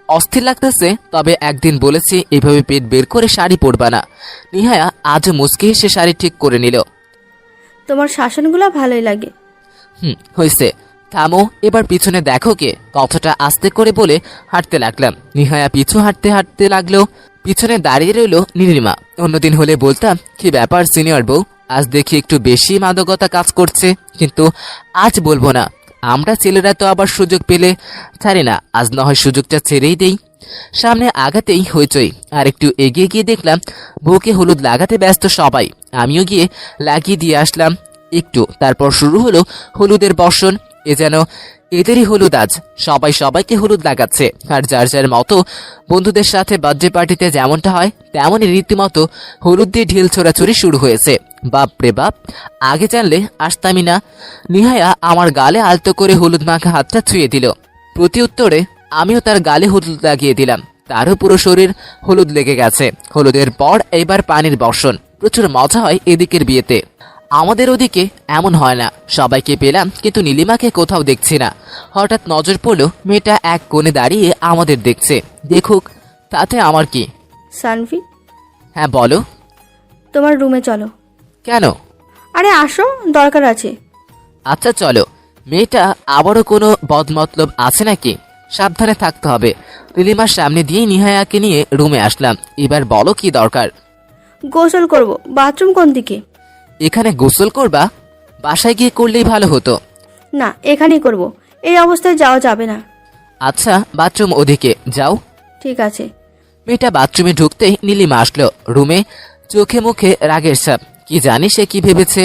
Speaker 1: অস্থির লাগতেছে, তবে একদিন বলেছি এভাবে পেট বের করে শাড়ি পরবা না। নিহায়া আজও মুচকি হেসে শাড়ি ঠিক করে নিল।
Speaker 8: তোমার শাসনগুলো ভালোই লাগে।
Speaker 1: হয়েছে, থামো, এবার পিছনে দেখো কে। কথাটা আস্তে করে বলে হাঁটতে লাগলাম। নিহায়া পিছু হাঁটতে হাঁটতে লাগলো। পিছনে দাঁড়িয়ে রইল নীলিমা। অন্যদিন হলে বলতাম কি ব্যাপার সিনিয়র বউ, আজ দেখি একটু বেশি মাদকতা কাজ করছে, কিন্তু আজ বলবো না। আমরা ছেলেরা তো আবার সুযোগ পেলে ছাড়ি না, আজ না হয় সুযোগটা ছেড়েই দেই। সামনে আগাতেই হইচই। আর একটু এগিয়ে গিয়ে দেখলাম বউকে হলুদ লাগাতে ব্যস্ত সবাই। আমিও গিয়ে লাগিয়ে দিয়ে আসলাম একটু। তারপর শুরু হলো হলুদের বর্ষণ। এ যেন এদেরই হলুদ আজ। সবাই সবাইকে হলুদ লাগাচ্ছে। আর যার যার মতো বন্ধুদের সাথে বার্থডে পার্টিতে যেমনটা হয় তেমনই রীতিমতো হলুদ দিয়ে ঢিল ছোড়াছুড়ি শুরু হয়েছে। বাপ রে বাপ, আগে জানলে আসতামই না। নিহায়া আমার গালে আলতো করে হলুদ মাখা হাতটা ছুঁয়ে দিল। প্রতি উত্তরে আমিও তার গালে হলুদ লাগিয়ে দিলাম। তারও পুরো শরীর হলুদ লেগে গেছে। হলুদের পর এবার পানির বর্ষণ। প্রচুর মজা হয় এদিকের বিয়েতে। আমাদের ওদিকে এমন হয় না। সবাইকে পেলাম, কিন্তু নীলিমাকে কোথাও দেখছি না। হঠাৎ নজর পড়ল মেয়েটা এক কোণে দাঁড়িয়ে আমাদের দেখছে। দেখুক, তাতে আমার কি।
Speaker 8: সানভি,
Speaker 1: হ্যাঁ বলো।
Speaker 8: তোমার রুমে চলো।
Speaker 1: কেন?
Speaker 8: আরে আসো, দরকার আছে।
Speaker 1: আচ্ছা চলো। মেয়েটা আবারও কোনো বদমতলব আছে নাকি? সাবধানে থাকতে হবে। নীলিমার সামনে দিয়ে নিহায়াকে নিয়ে রুমে আসলাম। এবার বলো কি দরকার?
Speaker 8: গোসল করব। বাথরুম কোন দিকে?
Speaker 1: এখানে গোসল করবা? বাসায় গিয়ে করলেই ভালো হতো।
Speaker 8: না, এখানেই করব। এই অবস্থায় যাওয়া যাবে না।
Speaker 1: আচ্ছা বাথরুম ওদিকে যাও।
Speaker 8: ঠিক আছে।
Speaker 1: মেয়েটা বাথরুমে ঢুকতেই নীলিমা আসলো রুমে। চোখে মুখে রাগের ছাপ। কি জানি সে কি ভেবেছে।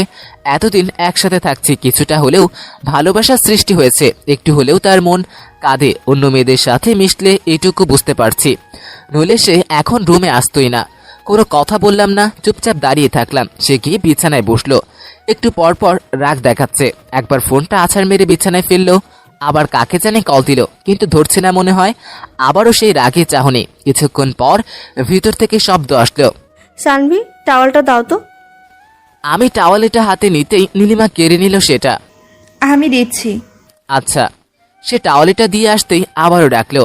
Speaker 1: এতদিন একসাথে থাকছি, কিছুটা হলেও ভালোবাসার সৃষ্টি হয়েছে। একটু হলেও তার মন কাঁদে অন্য মেয়েদের সাথে মিশলে, এটুকু বুঝতে পারছি। নইলে সে এখন রুমে আসতোই না। কোনো কথা বললাম না, চুপচাপ দাঁড়িয়ে থাকলাম। সে গিয়ে বিছানায় বসলো। একটু পর পর রাগ দেখাচ্ছে। একবার ফোনটা আছাড় মেরে বিছানায় ফেললো, আবার কাকে জানে কল দিল, কিন্তু ধরছে না মনে হয়। আবারও সেই রাগে চাহনি। কিছুক্ষণ পর ভিতর থেকে শব্দ আসলো।
Speaker 8: সানভি, টাওয়ালটা দাও তো।
Speaker 1: আমি টাওয়ালেটা হাতে নিতেই নীলিমা কেড়ে নিল সেটা।
Speaker 3: আমি দিচ্ছি।
Speaker 1: আচ্ছা। সে টাওয়ালেটা দিয়ে আসতেই আবারও ডাকলো।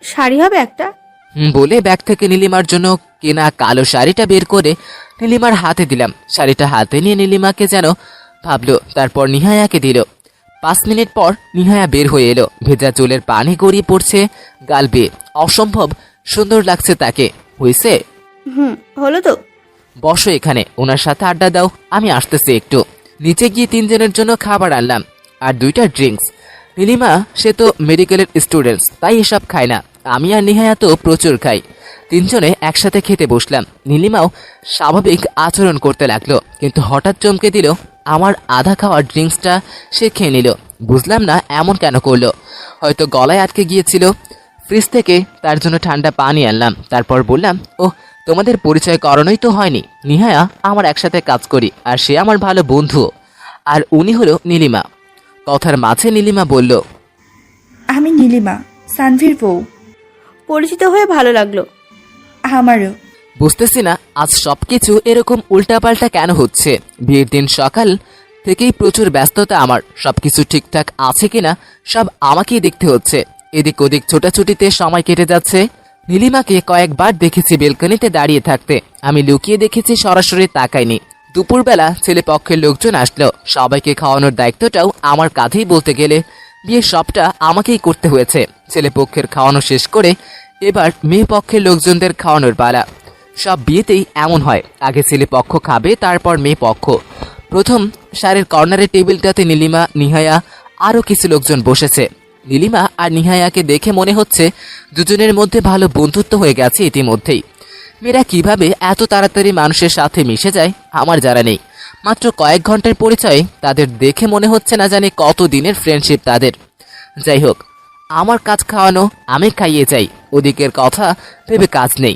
Speaker 8: শাড়ি হবে একটা?
Speaker 1: বলে ব্যাগ থেকে নীলিমার জন্য কেনা কালো শাড়িটা বের করে নীলিমার হাতে দিলাম। শাড়িটা হাতে নিয়ে নীলিমাকে যেন ভাবলো, তারপর নিহায়াকে দিল। 5 মিনিট পর নিহায়া বের হয়ে এলো। ভেজা চুলের পানি গড়িয়ে পড়ছে গাল বেয়ে। অসম্ভব সুন্দর লাগছে তাকে। হয়েছে?
Speaker 8: হলো তো।
Speaker 1: বসো এখানে, ওনার সাথে আড্ডা দাও, আমি আসতেছি একটু। নিচে গিয়ে 3 জনের জন্য খাবার আনলাম আর 2টা ড্রিঙ্কস। নীলিমা সে তো মেডিকেলের স্টুডেন্টস, তাই এসব খায় না। আমি আর নিহায়া তো প্রচুর খাই। 3 জনে একসাথে খেতে বসলাম। নীলিমাও স্বাভাবিক আচরণ করতে লাগলো, কিন্তু হঠাৎ চমকে দিল। আমার আধা খাওয়া ড্রিঙ্কসটা সে খেয়ে নিল। বুঝলাম না এমন কেন করলো। হয়তো গলায় আটকে গিয়েছিল। ফ্রিজ থেকে তার জন্য ঠান্ডা পানি আনলাম। তারপর বললাম, ও তোমাদের পরিচয় করানোই তো হয়নি। নিহায়া আমার একসাথে কাজ করি, আর সে আমার ভালো বন্ধু। আর উনি হলো নীলিমা। কথার মাঝে নীলিমা বলল,
Speaker 3: আমি নীলিমা, সানভির বউ।
Speaker 8: পরিচিত হয়ে ভালো লাগলো।
Speaker 3: আমারও।
Speaker 1: বুঝতেছি না আজ সবকিছু এরকম উল্টাপাল্টা কেন হচ্ছে। বিয়ের দিন সকাল থেকেই প্রচুর ব্যস্ততা আমার। সবকিছু ঠিকঠাক আছে কিনা সব আমাকেই দেখতে হচ্ছে। এদিক ওদিক ছোটাছুটিতে সময় কেটে যাচ্ছে। নীলিমাকে কয়েকবার দেখেছি বেলকনিতে দাঁড়িয়ে থাকতে। আমি লুকিয়ে দেখেছি, সরাসরি তাকাইনি। দুপুরবেলা ছেলে পক্ষের লোকজন আসলো, সবাইকে খাওয়ানোর দায়িত্বটাও আমার কাঁধেই বলতে গেলে বিয়ের সবটা আমাকেই করতে হয়েছে। ছেলে পক্ষের খাওয়ানো শেষ করে এবার মেয়ে পক্ষের লোকজনদের খাওয়ানোর পালা। সব বিয়েতেই এমন হয়, আগে ছেলে পক্ষ খাবে, তারপর মেয়ে পক্ষ। প্রথম সারের কর্নারের টেবিলটাতে নীলিমা, নিহায়া আরও কিছু লোকজন বসেছে। নীলিমা আর নিহায়াকে দেখে মনে হচ্ছে দুজনের মধ্যে ভালো বন্ধুত্ব হয়ে গেছে ইতিমধ্যেই। মেয়েরা কিভাবে এত তাড়াতাড়ি মানুষের সাথে মিশে যায় আমার জানা নেই। মাত্র কয়েক ঘন্টার পরিচয়ে তাদের দেখে মনে হচ্ছে না জানি কত দিনের ফ্রেন্ডশিপ তাদের। যাই হোক, আমার কাজ খাওয়ানো, আমি খাইয়ে যাই, ওদিকের কথা ভেবে কাজ নেই।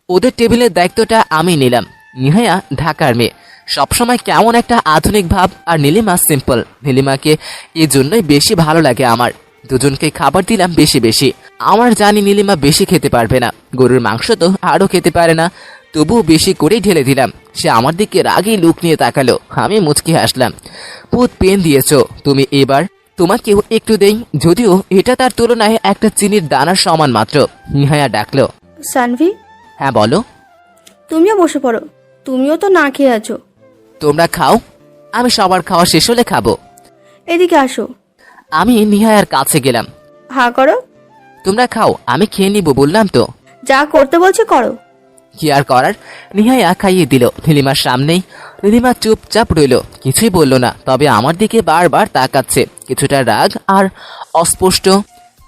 Speaker 1: ওদের টেবিলের দায়িত্বটা আমি নিলাম। নিহায়া ঢাকার মেয়ে, সবসময় কেমন একটা আধুনিক ভাব, আর নীলিমা সিম্পল। নীলিমাকে এই জন্যই বেশি ভালো লাগে আমার। দুজনকে খাবার দিলাম বেশি বেশি। আমার জানি নীলিমা বেশি খেতে পারবে না, গরুর মাংস তো আরও খেতে পারে না, তবুও বেশি করেই ঢেলে দিলাম। সে আমার দিকে রাগেই লুক নিয়ে তাকালো। আমি মুচকি হাসলাম। বহুত পেন দিয়েছো তুমি, এবার তোমাকেও একটু দেই, যদিও এটা তার তুলনায় একটা চিনির দানার সমান মাত্র। নিহায়া ডাকলো।
Speaker 8: সানভি,
Speaker 1: হ্যাঁ বলো।
Speaker 8: তুমিও বসে পড়ো, তুমিও তো না খেয়ে আছো।
Speaker 1: তোমরা খাও, আমি সবার খাওয়া শেষ হলে খাবো।
Speaker 8: এদিকে আসো।
Speaker 1: আমি নিহায়ার কাছে গেলাম।
Speaker 8: হা করো।
Speaker 1: তোমরা খাও, আমি খেয়ে নিব বললাম তো।
Speaker 8: যা করতে বলছে করো।
Speaker 1: কি আর করার, নিহায়া খাইয়ে দিল নীলিমার সামনেই। নীলিমা চুপচাপ রইল, কিছুই বলল না, তবে আমার দিকে বারবার তাকাচ্ছে। কিছুটা রাগ আর অস্পষ্ট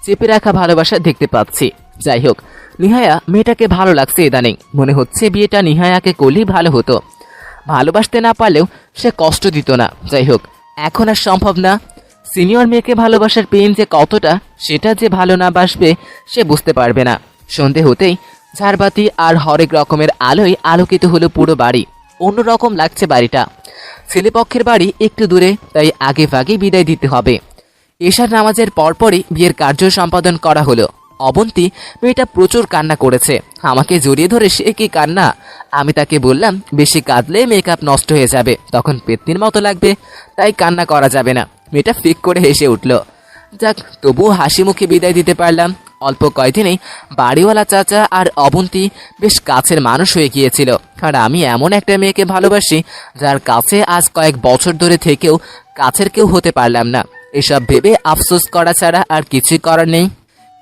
Speaker 1: চেপে রাখা ভালোবাসা দেখতে পাচ্ছি। যাই হোক, নিহায়া মেয়েটাকে ভালো লাগছে ইদানিং। মনে হচ্ছে বিয়েটা নিহায়াকে করলেই ভালো হতো। ভালোবাসতে না পারলেও সে কষ্ট দিত না। যাই হোক, এখন আর সম্ভব না। সিনিয়র মেয়েকে ভালোবাসার পেন যে কতটা, সেটা যে ভালো না বাসবে সে বুঝতে পারবে না। সন্ধে হতেই ঝাড়বাতি আর হরেক রকমের আলোয় আলোকিত হলো পুরো বাড়ি। অন্যরকম লাগছে বাড়িটা। ছেলেপক্ষের বাড়ি একটু দূরে, তাই আগে ভাগে বিদায় দিতে হবে। এশার নামাজের পরপরই বিয়ের কার্য সম্পাদন করা হলো। অবন্তী মেয়েটা প্রচুর কান্না করেছে। আমাকে জড়িয়ে ধরে সে কি কান্না! আমি তাকে বললাম, বেশি কাঁদলে মেকআপ নষ্ট হয়ে যাবে, তখন পেত্নির মতো লাগবে, তাই কান্না করা যাবে না। মেয়েটা ফিক করে হেসে উঠল। যাক, তবুও হাসি মুখে বিদায় দিতে পারলাম। অল্প কয়দিনেই বাড়িওয়ালা চাচা আর অবন্তী বেশ কাছের মানুষ হয়ে গিয়েছিল। আর আমি এমন একটা মেয়েকে ভালোবাসি যার কাছে আজ কয়েক বছর ধরে থেকেও কাছের কেউ হতে পারলাম না। এসব ভেবে আফসোস করা ছাড়া আর কিছুই করার নেই।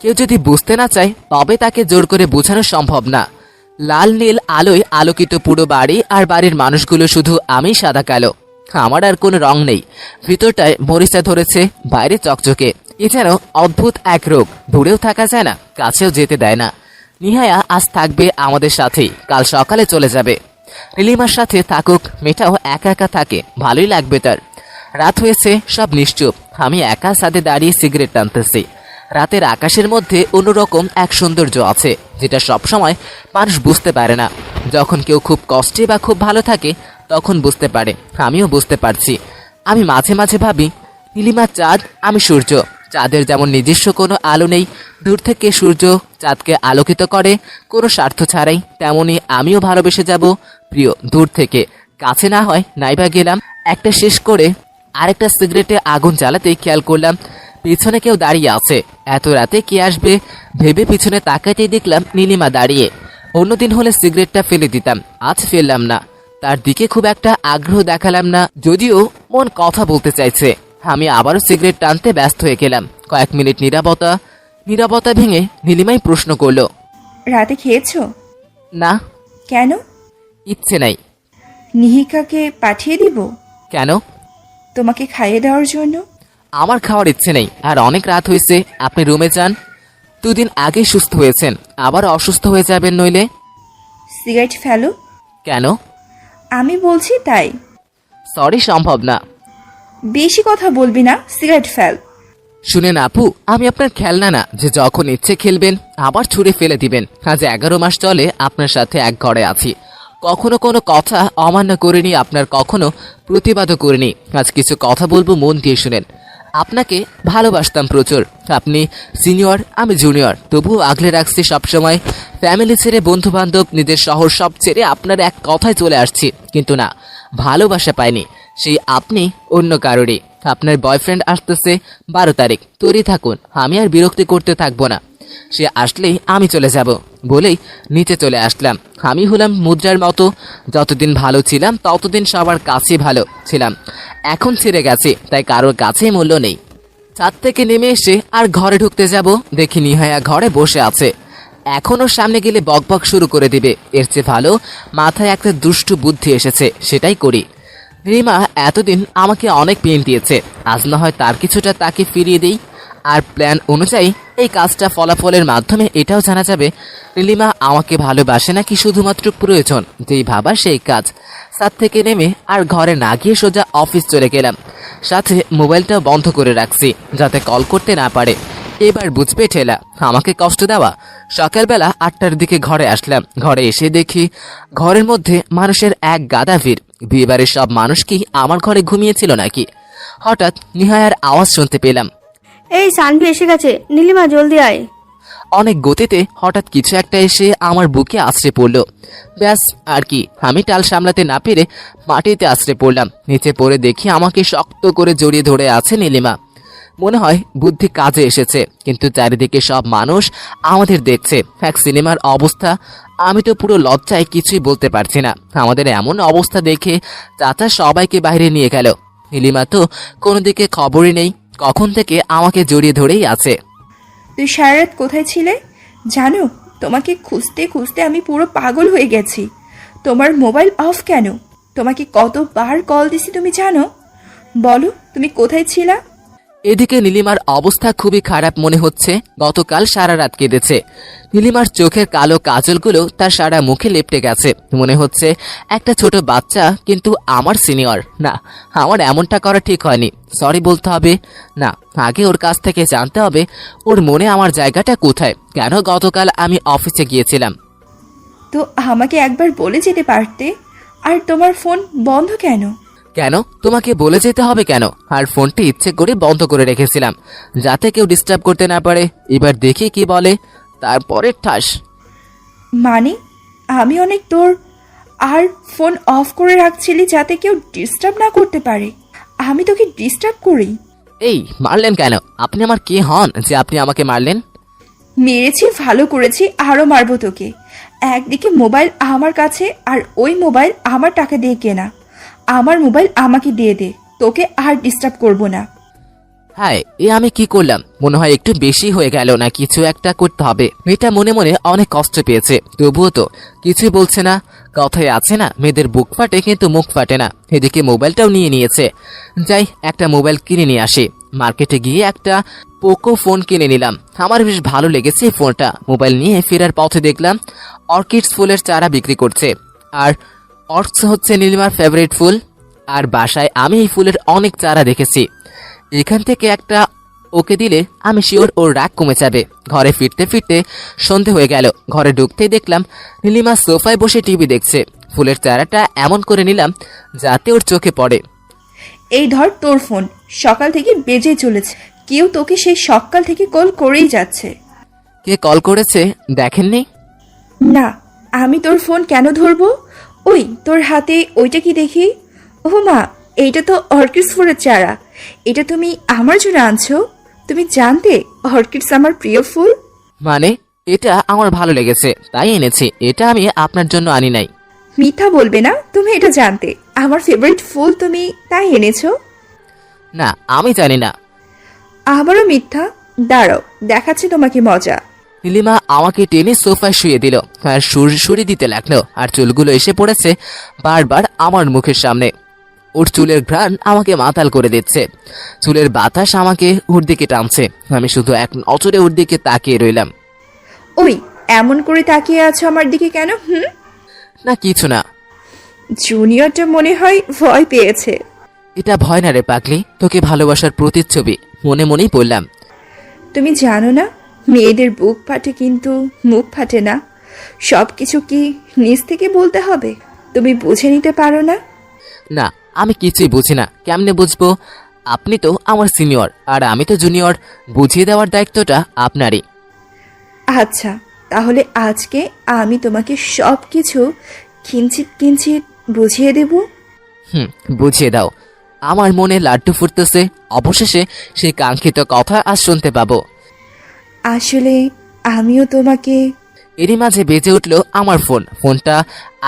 Speaker 1: কেউ যদি বুঝতে না চায় তবে তাকে জোর করে বোঝানো সম্ভব না। লাল নীল আলোয় আলোকিত পুরো বাড়ি, আর বাড়ির মানুষগুলো শুধু আমি সাদা কালো। আমার আর কোনো রং নেই। ভিতরটায় মরিচা ধরেছে, বাইরে চকচকে। এ যেন অদ্ভুত এক রোগ, দূরেও থাকা যায় না, কাছেও যেতে দেয় না। নিহায়া আজ থাকবে আমাদের সাথেই, কাল সকালে চলে যাবে। নীলিমার সাথে থাকুক, মেয়েটাও একা একা থাকে, ভালোই লাগবে তার। রাত হয়েছে, সব নিশ্চুপ। আমি একা ছাদে দাঁড়িয়ে সিগারেট টানতেছি। রাতের আকাশের মধ্যে অন্যরকম এক সৌন্দর্য আছে, যেটা সবসময় মানুষ বুঝতে পারে না। যখন কেউ খুব কষ্টে বা খুব ভালো থাকে তখন বুঝতে পারে। আমিও বুঝতে পারছি। আমি মাঝে মাঝে ভাবি, নীলিমা চাঁদ, আমি সূর্য। চাঁদের যেমন নিজস্ব কোনো আলো নেই, দূর থেকে সূর্য চাঁদকে আলোকিত করে কোনো স্বার্থ ছাড়াই, তেমনি আমিও ভালোবেসে যাব প্রিয় দূর থেকে। কাছে না হয় নাইবা গেলাম। একটা শেষ করে আরেকটা সিগারেটে আগুন জ্বালাতেই খেয়াল করলাম পিছনে কেউ দাঁড়িয়ে আছে। এত রাতে কে আসবে ভেবে পিছনে তাকাতেই দেখলাম নীলিমা দাঁড়িয়ে। অন্যদিন হলে সিগারেটটা ফেলে দিতাম, আজ ফেললাম না। তার দিকে খুব একটা আগ্রহ দেখালাম না, যদিও মন কথা বলতে চাইছে। আমি আবারও সিগারেট টানতে ব্যস্ত হয়ে গেলাম। কয়েক মিনিট নীরবতা ভেঙে নীলিমাই প্রশ্ন করলো,
Speaker 3: রাতে খেয়েছো?
Speaker 1: না।
Speaker 3: কেন?
Speaker 1: ইচ্ছে নাই।
Speaker 3: নিহিকাকে পাঠিয়ে দিব
Speaker 1: কেন?
Speaker 3: তোমাকে খাইয়ে দেওয়ার জন্য।
Speaker 1: আমার খাওয়ার ইচ্ছে নেই, আর অনেক রাত হয়েছে, আপনি রুমে যান। 2 দিন আগেই সুস্থ হয়েছেন, আবার অসুস্থ হয়ে যাবেন নইলে।
Speaker 3: সিগারেট ফেলো।
Speaker 1: কেন?
Speaker 3: আমি বলছি তাই।
Speaker 1: সরি, সম্ভব না।
Speaker 3: বেশি কথা বলবি না, সিগারেট ফেল।
Speaker 1: শুনেন আপু, আমি আপনার খেলনা না যে যখন ইচ্ছে খেলবেন আবার ছুঁড়ে ফেলে দিবেন। আজ 11 মাস চলে আপনার সাথে এক ঘরে আছি, কখনো কোনো কথা অমান্য করিনি, আপনার কখনো প্রতিবাদও করিনি। আজ কিছু কথা বলবো, মন দিয়ে শুনেন। আপনাকে ভালোবাসতাম প্রচুর। আপনি সিনিয়র, আমি জুনিয়র, তবুও আগলে রাখছি সবসময়। ফ্যামিলি ছেড়ে, বন্ধু বান্ধব, নিজের শহর সব ছেড়ে আপনার এক কথায় চলে আসছি, কিন্তু না, ভালোবাসা পাইনি। সেই আপনি অন্য কারোরই। আপনার বয়ফ্রেন্ড আসতেছে 12 তারিখ, তৈরি থাকুন। আমি আর বিরক্তি করতে থাকবো না। সে আসলেই আমি চলে যাব বলেই নিচে চলে আসলাম। আমি হলাম মুদ্রার মতো, যতদিন ভালো ছিলাম ততদিন সবার কাছে ভালো ছিলাম, এখন ছেড়ে গেছে তাই কারোর কাছে মূল্য নেই। ছাদ থেকে নেমে এসে আর ঘরে ঢুকতে যাব, দেখি নিহায়া ঘরে বসে আছে। এখনও সামনে গেলে বকবক শুরু করে দিবে, এর চেয়ে ভালো মাথায় একটা দুষ্টু বুদ্ধি এসেছে, সেটাই করি। রিমা এতদিন আমাকে অনেক পেন দিয়েছে, আজ না হয় তার কিছুটা তাকে ফিরিয়ে দিই। আর প্ল্যান অনুযায়ী এই কাজটা ফলাফলের মাধ্যমে এটাও জানা যাবে নীলিমা আমাকে ভালোবাসে নাকি শুধুমাত্র প্রয়োজন, যেই ভাবা সেই কাজ। ছাদ থেকে নেমে আর ঘরে না গিয়ে সোজা অফিস চলে গেলাম, সাথে মোবাইলটাও বন্ধ করে রাখছি যাতে কল করতে না পারে। এবার বুঝবে ঠেলা আমাকে কষ্ট দেওয়া। সকালবেলা 8টার দিকে ঘরে আসলাম, ঘরে এসে দেখি ঘরের মধ্যে মানুষের এক গাদা ভিড়। বিয়েবাড়ির সব মানুষ কি আমার ঘরে ঘুমিয়েছিল নাকি? হঠাৎ নিহায়ার আওয়াজ শুনতে পেলাম।
Speaker 8: এই সানভি এসে গেছে, নীলিমা জলদি আয়।
Speaker 1: অনেক গতিতে হঠাৎ কিছু একটা এসে আমার বুকে আছড়ে পড়ল। ব্যাস আর কি, আমি টাল সামলাতে না পেরে মাটিতে আছড়ে পড়লাম। নিচে পড়ে দেখি আমাকে শক্ত করে জড়িয়ে ধরে আছে নীলিমা। মনে হয় বুদ্ধি কাজে এসেছে, কিন্তু চারিদিকে সব মানুষ আমাদের দেখছে। এক সিনেমার অবস্থা। আমি তো পুরো লজ্জায় কিছুই বলতে পারছি না। আমাদের এমন অবস্থা দেখে চাচা সবাইকে বাইরে নিয়ে গেল। নীলিমা তো কোনো দিকে খবরই নেই, কখন থেকে আমাকে জড়িয়ে ধরেই আছে।
Speaker 3: তুই সারা রাত কোথায় ছিলে জানো? তোমাকে খুঁজতে খুঁজতে আমি পুরো পাগল হয়ে গেছি। তোমার মোবাইল অফ কেন? তোমাকে কতবার কল দিছি তুমি জানো? বলো তুমি কোথায় ছিলা?
Speaker 1: এদিকে নীলিমার অবস্থা খুবই খারাপ মনে হচ্ছে। গতকাল সারা রাত কেঁদেছে। নীলিমার চোখের কালো কাজলগুলো তার সারা মুখে লেপটে গেছে। মনে হচ্ছে একটা ছোট বাচ্চা, কিন্তু আমার সিনিয়র। না, আমার এমনটা করা ঠিক হয়নি। সরি বলতে হবে। না, আগে ওর কাছ থেকে জানতে হবে ওর মনে আমার জায়গাটা কোথায়, কেন গতকাল আমি অফিসে গিয়েছিলাম।
Speaker 3: তো আমাকে একবার বলে যেতে পারতে। আর তোমার ফোন বন্ধ কেন?
Speaker 1: কেন তোমাকে বলে যেতে হবে কেন? আর ফোনটি ইচ্ছে করে বন্ধ করে রেখেছিলাম যাতে কেউ ডিস্টার্ব করতে না পারে। এবার দেখি কি বলে, তারপরে ঠাস।
Speaker 3: মানে আমি অনেক তোর আর ফোন অফ করে রাখছিলি যাতে কেউ ডিস্টার্ব না করতে পারে। আমি তোকে ডিস্টার্ব করি?
Speaker 1: এই মারলেন কেন? আপনি আমার কে হন যে আপনি আমাকে মারলেন?
Speaker 3: মেরেছি, ভালো করেছি, আরও মারবো তোকে। একদিকে মোবাইল আমার কাছে, আর ওই মোবাইল আমার টাকা দিয়ে কেনা। আমার মোবাইল আমাকে দিয়ে দে, তোকে আর ডিস্টার্ব করবো না।
Speaker 1: হায়, এ আমি কি করলাম? মনে হয় একটু বেশি হয়ে গেল না? কিছু একটা করতে হবে। মেয়েটা মনে মনে অনেক কষ্ট পেয়েছে, তবুও তো কিছুই বলছে না। কথায় আছে না, মেয়েদের বুক ফাটে কিন্তু মুখ ফাটে না। এদিকে মোবাইলটাও নিয়ে নিয়েছে। যাই, একটা মোবাইল কিনে নিয়ে আসি। মার্কেটে গিয়ে একটা পোকো ফোন কিনে নিলাম। আমার বেশ ভালো লেগেছে এই ফোনটা। মোবাইল নিয়ে ফেরার পথে দেখলাম অর্কিডস ফুলের চারা বিক্রি করছে। আর অর্কস হচ্ছে নীলিমার ফেভারিট ফুল। আর বাসায় আমি এই ফুলের অনেক চারা দেখেছি। এখান থেকে একটা ওকে দিলে আমি শিওর ওর রাগ কমে যাবে। ঘরে ফিরতে ফিরতে সন্ধে হয়ে গেল। ঘরে ঢুকতেই দেখলাম নীলিমা সোফায় বসে টিভি দেখছে। ফুলের চারাটা এমন করে নিলাম যাতে ওর চোখে পড়ে।
Speaker 3: এই ধর তোর ফোন, সকাল থেকে বেজে চলেছে, কেউ তোকে সেই সকাল থেকে কল করেই যাচ্ছে।
Speaker 1: কে কল করেছে দেখেননি?
Speaker 3: না, আমি তোর ফোন কেন ধরবো? ওই তোর হাতে ওইটা কি দেখি? ও মা, এইটা তো অর্কিডস ফুলের চারা। এটা তুমি আমার জন্য আনছো? তুমি জানতে অর্কিডস আমার প্রিয় ফুল?
Speaker 1: মানে এটা আমার ভালো লেগেছে তাই এনেছি, এটা আমি আপনার জন্য আনি নাই।
Speaker 3: মিথ্যা বলবে না, তুমি এটা জানতে আমার ফেভারিট ফুল তুমি তাই এনেছো?
Speaker 1: না, আমি জানি না।
Speaker 3: আবারও মিথ্যা? দাঁড়াও, দেখাচ্ছি তোমাকে মজা।
Speaker 1: নীলিমা আমাকে টেনে সোফায় শুয়ে দিল আর সুরি দিতে লাগলো। আর চুলগুলো এসে পড়েছে বারবার আমার মুখের সামনে। ওর চুলের ঘ্রাণ আমাকে মাতাল করে দিচ্ছে। চুলের বাতাস আমাকে ওর দিকে টানছে। আমি শুধু এক নজরে ওর দিকে তাকিয়ে রইলাম।
Speaker 3: ওই এমন করে তাকিয়ে আছো আমার দিকে কেন?
Speaker 1: না কিছু না।
Speaker 3: জুনিয়রটা মনে হয় ভয় পেয়েছে।
Speaker 1: এটা ভয় না রে পাগলি, তোকে ভালোবাসার প্রতিচ্ছবি। মনে মনেই বললাম।
Speaker 3: তুমি জানো না, মেয়েদের বুক ফাটে কিন্তু মুখ ফাটে না। সব কিছু কি নিজ থেকে বলতে হবে? তুমি বুঝে নিতে পারো না?
Speaker 1: না, আমি কিছুই বুঝি না। কেমনে বুঝবো? আপনি তো আমার সিনিয়র আর আমি তো জুনিয়র। বুঝিয়ে দেওয়ার দায়িত্বটা আপনারই।
Speaker 3: আচ্ছা, তাহলে আজকে আমি তোমাকে সব কিছু কিঞ্চিত কিঞ্চিত বুঝিয়ে দেব।
Speaker 1: বুঝিয়ে দাও। আমার মনে লাড্ডু ফুটতেছে। অবশেষে সেই কাঙ্ক্ষিত কথা আজ শুনতে পাবো।
Speaker 3: আসলে আমিও তোমাকে।
Speaker 1: এরই মাঝে বেজে উঠল আমার ফোনটা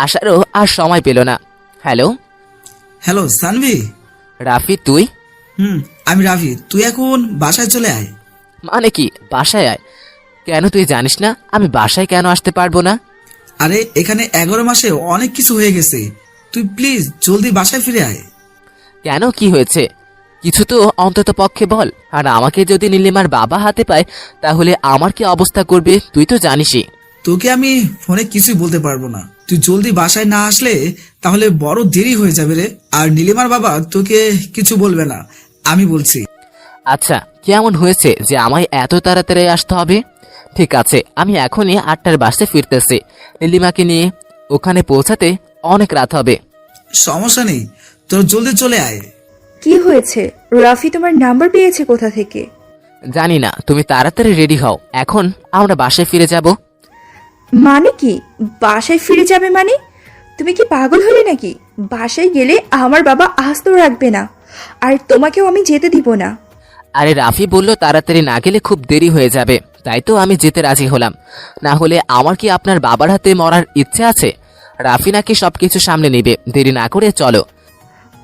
Speaker 1: আসারও আর সময় পেল না। Hello
Speaker 2: hello Sanvi.
Speaker 1: রাফি, তুই?
Speaker 2: আমি রাভি, তুই এখন বাসায় চলে আয়।
Speaker 1: মানে কি বাসায় আয়? কেন, তুই জানিস না আমি বাসায় কেন আসতে পারবো না?
Speaker 2: আরে এখানে 11 মাসে অনেক কিছু হয়ে গেছে, তুই প্লিজ জলদি বাসায় ফিরে আয়।
Speaker 1: কেন, কি হয়েছে? কিছু তো অন্তত পক্ষে বল। আর আমাকে যদি নীলিমার বাবা হাতে পায় তাহলে আমার কি অবস্থা করবে তুই তো জানিসই।
Speaker 2: তোকে আমি ফোনে কিছুই বলতে পারবো না, তুই জলদি বাসায় না আসলে তাহলে বড় দেরি হয়ে যাবে রে। আর নীলিমার বাবা তোকে কিছু বলবে না, আমি বলছি।
Speaker 1: আচ্ছা, কেমন হয়েছে যে আমায় এত তাড়াতাড়ি আসতে হবে? ঠিক আছে, আমি এখনই 8টার বাসে ফিরতেছি। নীলিমাকে নিয়ে ওখানে পৌঁছাতে অনেক রাত হবে।
Speaker 2: সমস্যা নেই, তোর জলদি চলে আয়।
Speaker 3: কি হয়েছে? রাফি তোমার নাম্বার পেয়েছে কোথা থেকে?
Speaker 1: জানি না, তুমি তাড়াতাড়ি রেডি হও, এখন আমরা বাসায় ফিরে যাব।
Speaker 3: মানে কি বাসায় ফিরে যাবে মানে? তুমি কি পাগল হলে নাকি? বাসায় গেলে আমার বাবা আস্ত রাখবে না, আর তোমাকেও আমি যেতে দিব না।
Speaker 1: আরে রাফি বলল তাড়াতাড়ি না গেলে খুব দেরি হয়ে যাবে, তাই তো আমি যেতে রাজি হলাম। না হলে আমার কি আপনার বাবার হাতে মরার ইচ্ছে আছে? রাফি নাকি সবকিছু সামলে নেবে, দেরি না করে চলো।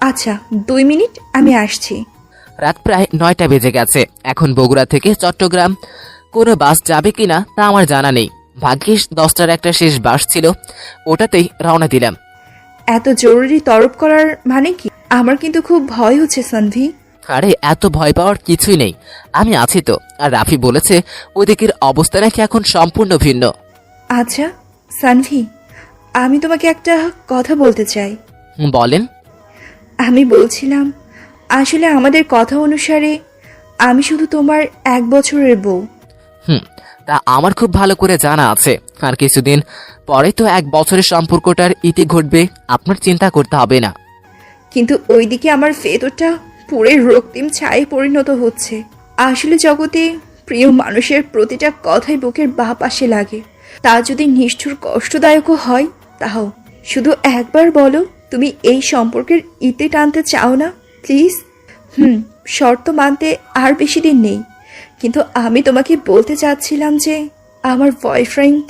Speaker 3: আচ্ছা 2 মিনিট, আমি আসছি।
Speaker 1: রাত প্রায় 9টা বেজে গেছে। এখন বগুড়া থেকে চট্টগ্রাম কোনো বাস যাবে কিনা তা আমার জানা নেই। ভাগ্যিস 10টার একটা শেষ বাস ছিল, ওটাতেই রওনা দিলাম।
Speaker 3: এত জরুরি তরফ করার মানে কি? আমার কিন্তু খুব ভয় হচ্ছে সানভি।
Speaker 1: আরে এত ভয় পাওয়ার কিছুই নেই, আমি আছি তো। আর রাফি বলেছে ওদিকের অবস্থা নাকি এখন সম্পূর্ণ ভিন্ন।
Speaker 3: আচ্ছা সানভি, আমি তোমাকে একটা কথা বলতে চাই।
Speaker 1: বলেন।
Speaker 3: আমি বলছিলাম, আসলে আমাদের কথা অনুসারে আমি শুধু তোমার 1 বছরের বউ।
Speaker 1: তা আমার খুব ভালো করে জানা আছে। আর কিছুদিন পরে তো 1 বছরের সম্পর্কটার ইতি ঘটবে, আপনার চিন্তা করতে হবে না।
Speaker 3: কিন্তু ওইদিকে আমার ফেতরটা পুরো রক্তিম ছায়ে পরিণত হচ্ছে। আসলে জগতে প্রিয় মানুষের প্রতিটা কথাই বুকের বাঁ পাশে লাগে। তা যদি নিষ্ঠুর কষ্টদায়কও হয়, তাও শুধু একবার বলো তুমি এই সম্পর্কের ইতি টানতে চাও না, প্লিজ। শর্ত মানতে আর বেশি দিন নেই, কিন্তু আমি তোমাকে বলতে চাচ্ছিলাম যে আমার বয়ফ্রেন্ড।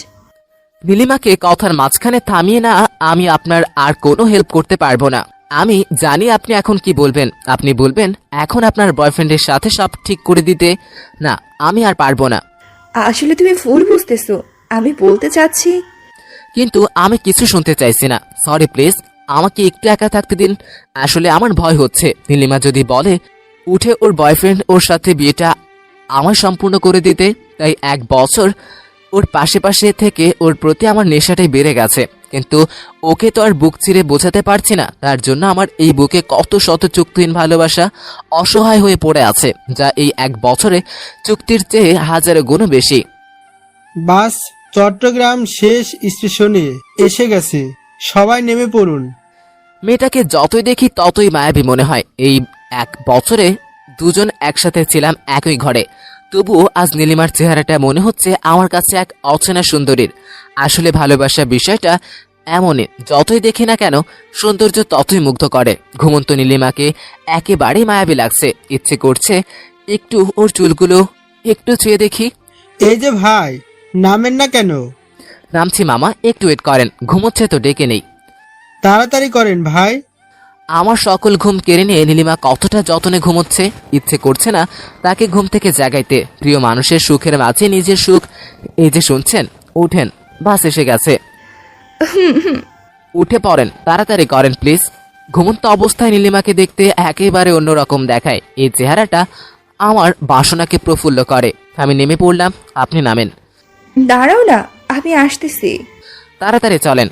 Speaker 1: নীলিমাকে কথার মাঝখানে থামিয়ে না, আমি আপনার আর কোনো হেল্প করতে পারবো না। আমি জানি আপনি এখন কি বলবেন। আপনি বলবেন এখন আপনার বয়ফ্রেন্ডের সাথে সব ঠিক করে দিতে। না, আমি আর পারবো না।
Speaker 3: আসলে তুমি ভুল বুঝতেছো, আমি বলতে চাচ্ছি।
Speaker 1: কিন্তু আমি কিছু শুনতে চাইছি না, সরি প্লিজ, আমাকে একটু একা থাকতে দিন। আসলে আমার ভয় হচ্ছে নীলিমা যদি বলে উঠে ওর বয়ফ্রেন্ড ওর সাথে বিয়েটা আমার সম্পূর্ণ করে দিতে, তাই 1 বছর ওর পাশে পাশে থেকে ওর প্রতি আমার নেশাটাই বেড়ে গেছে। কিন্তু ওকে তো আর বুক চিরে বোঝাতে পারছি না, তার জন্য আমার এই বুকে কত শত চুক্তিহীন ভালোবাসা অসহায় হয়ে পড়ে আছে, যা এই 1 বছরে চুক্তির চেয়ে 1000 গুণ বেশি।
Speaker 4: বাস চট্টগ্রাম শেষ স্টেশনে এসে গেছে, সবাই নেমে পড়ুন।
Speaker 1: মেয়েটাকে যতই দেখি ততই মায়াবী মনে হয়। এই 1 বছরে দুজন একসাথে ছিলাম একই ঘরে, তবুও আজ নীলিমার চেহারাটা মনে হচ্ছে আমার কাছে এক অচেনা সুন্দরীর। আসলে ভালোবাসা বিষয়টা এমনই, যতই দেখি না কেন সৌন্দর্য ততই মুগ্ধ করে। ঘুমন্ত নীলিমাকে একেবারেই মায়াবী লাগছে, ইচ্ছে করছে একটু ওর চুলগুলো একটু ছুঁয়ে দেখি।
Speaker 4: এই যে ভাই, নামেন না কেন?
Speaker 1: নামছি মামা, একটু ওয়েট করেন, ঘুমোচ্ছে তো ডেকে নেই।
Speaker 4: তাড়াতাড়ি করেন ভাই।
Speaker 1: আমার সকল ঘুম কেড়ে নিয়ে নীলিমা কতটা যতনে ঘুমোচ্ছে, ইচ্ছে করছে না তাকে ঘুম থেকে জাগাইতে। প্রিয় মানুষের সুখের মাঝে নিজের সুখ। এই যে শুনছেন, উঠেন, বাস এসে গেছে। উঠে পড়েন, তাড়াতাড়ি করেন প্লিজ। ঘুমন্ত অবস্থায় নীলিমাকে দেখতে একেবারে অন্যরকম দেখায়। এই চেহারাটা আমার বাসনাকে প্রফুল্ল করে। আমি নেমে পড়লাম, আপনি নামেন।
Speaker 3: দাঁড়াও না, আমি আসতেছি।
Speaker 1: তাড়াতাড়ি চলেন,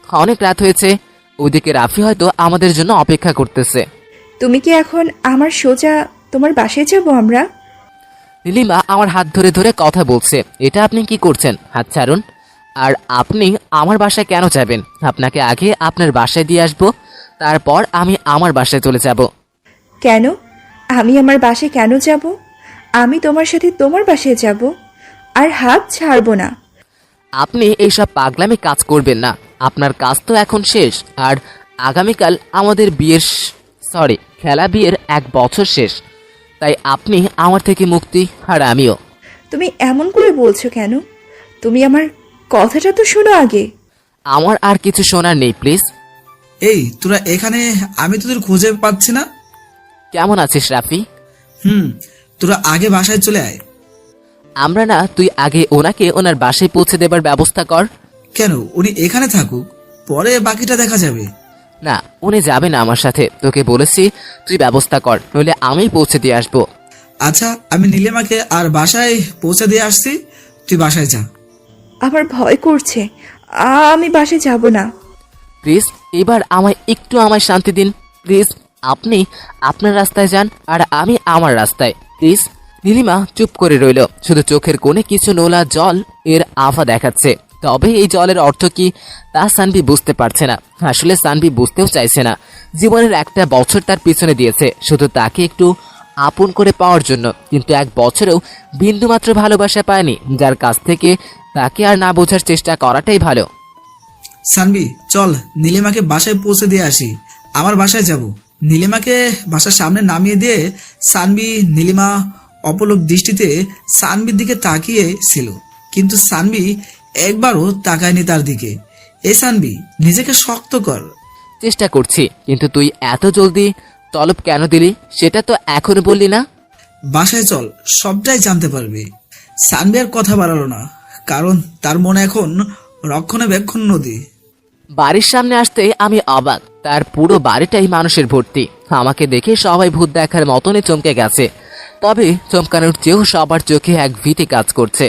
Speaker 1: অনেক রাত হয়েছে। ওদিকে রাফি হয়তো আমাদের জন্য অপেক্ষা করতেছে।
Speaker 3: তুমি কি এখন আমার সোজা তোমার বাসায় যাবো আমরা?
Speaker 1: নীলিমা আমার হাত ধরে ধরে কথা বলছে। এটা আপনি কি করছেন? হাত ছাড়ুন। আর আপনি আমার বাসায় কেন যাবেন? আপনাকে আগে আপনার বাসায় দিয়ে আসবো, তারপর আমি আমার বাসায় চলে যাব।
Speaker 3: কেন? আমি আমার বাসায় কেন যাব? আমি তোমার সাথে তোমার বাসায় যাব, আর হাত ছাড়বো না।
Speaker 1: আপনি এইসব পাগলামি কাজ করবেন না। আপনার কাজ তো এখন শেষ, আর আগামীকাল আমাদের খেলা বিয়ের 1 বছর শেষ। তাই আপনি আমার থেকে মুক্তি, আর আমিও।
Speaker 3: তুমি এমন করে বলছো কেন? তুমি আমার কথাটা তো শোনো আগে।
Speaker 1: আমার আর কিছু শোনার নেই প্লিজ।
Speaker 2: এই তোরা এখানে, আমি তোদের খুঁজে পাচ্ছি না।
Speaker 1: কেমন আছিস রাফি?
Speaker 2: তোরা আগে বাসায় চলে আয়।
Speaker 1: আমরা না, তুই আগে ওনাকে ওনার বাসায় পৌঁছে দেবার ব্যবস্থা কর।
Speaker 2: কেন, উনি এখানে থাকুক, পরে বাকিটা দেখা যাবে।
Speaker 1: না, উনি যাবে না আমার সাথে। তোকে বলেছি তুই ব্যবস্থা কর, নইলে আমি পৌঁছে দিয়ে আসবো।
Speaker 2: আচ্ছা, আমি নীলিমাকে আর বাসায় পৌঁছে দিয়ে আসছি, তুই বাসায় যা।
Speaker 3: আমার ভয় করছে, আমি বাসে যাব না।
Speaker 1: প্লিজ এবার আমায় শান্তি দিন প্লিজ। আপনি আপনার রাস্তায় যান আর আমি আমার রাস্তায়, প্লিজ। নীলিমা চুপ করে রইল, শুধু চোখের কোণে কিছু নোলা জল এর আভা দেখাচ্ছে। তবে এই জলের অর্থ কি তা সানভি বুঝতে পারছে না। আসলে সানভি বুঝতেও চাইছে না। জীবনের একটা বছর তার পিছনে দিয়েছে শুধু তাকে একটু আপন করে পাওয়ার জন্য, কিন্তু এক বছরেও বিন্দুমাত্র ভালোবাসা পায়নি, যার কাছ থেকে তাকে আর না বোঝার চেষ্টা করাটাই ভালো।
Speaker 2: সানবি চল, নীলিমাকে বাসায় পৌঁছে দিয়ে আসি। আমার বাসায় যাব। নীলিমাকে বাসার সামনে নামিয়ে দিয়ে সানবি, নীলিমা অপলক দৃষ্টিতে সানবির দিকে তাকিয়ে ছিল, কিন্তু সানবি একবারও তাকায়নি তার দিকে। এই সানবি, নিজেকে শক্ত কর।
Speaker 1: চেষ্টা করছি, কিন্তু তুই এত জলদি তলব কেন দিলি সেটা তো এখনো বললি না।
Speaker 2: বাসায় চল, সবটাই জানতে পারবি। সানবি আর কথা বাড়ালো না, কারণ তার মনে এখন রক্ষণাবেক্ষণ নদী।
Speaker 1: বাড়ির সামনে আসতে আমি অবাক, তার পুরো বাড়িটাই মানুষের ভর্তি। আমাকে দেখে সবাই ভূত দেখার মতনই চমকে গেছে, তবে চমকানোর চেয়েও সবার চোখে এক ভীতি কাজ করছে।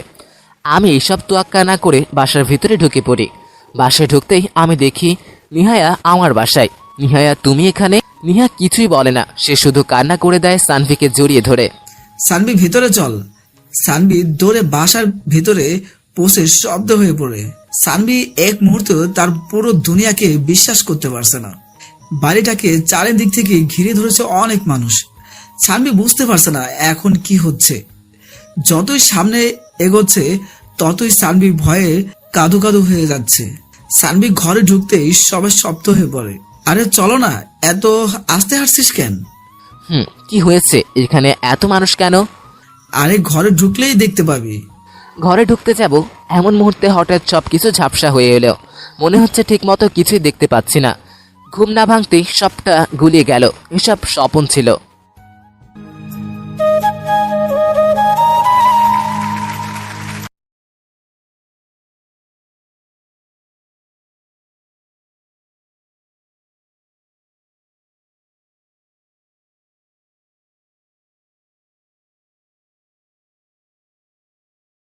Speaker 1: আমি এইসব তোয়াক্কা না করে বাসার ভিতরে ঢুকে পড়ি। বাসায় ঢুকতেই আমি দেখি নিহায়া আমার বাসায়। নিহায়া, তুমি এখানে? নিহা কিছুই বলে না, সে শুধু কান্না করে দেয় সানভিকে জড়িয়ে ধরে।
Speaker 2: সানবি ভিতরে চল। সানবি দৌড়ে বাসার ভিতরে পৌঁছে শব্দ হয়ে পড়ে। সানবি এক মুহূর্তে তার পুরো দুনিয়াকে বিশ্বাস করতে পারছে না। বাড়িটাকে চারিদিক থেকে ঘিরে ধরেছে অনেক মানুষ। সানবি বুঝতে পারছে না এখন কি হচ্ছে। যতই সামনে এগোচ্ছে ততই সানবি ভয়ে কাঁদু কাঁদু হয়ে যাচ্ছে। সানবি ঘরে ঢুকতেই সবাই শব্দ হয়ে পড়ে। আরে চলো না, এত আস্তে হাঁটছিস কেন?
Speaker 1: কি হয়েছে? এখানে এত মানুষ কেন?
Speaker 2: আরে ঘরে ঢুকলেই দেখতে পাবি।
Speaker 1: ঘরে ঢুকতে যাব এমন মুহূর্তে হঠাৎ সবকিছু ঝাপসা হয়ে এলো। মনে হচ্ছে ঠিকমতো কিছুই দেখতে পাচ্ছি না। ঘুম না ভাঙতেই সবটা গুলিয়ে গেল। এসব স্বপ্ন ছিল।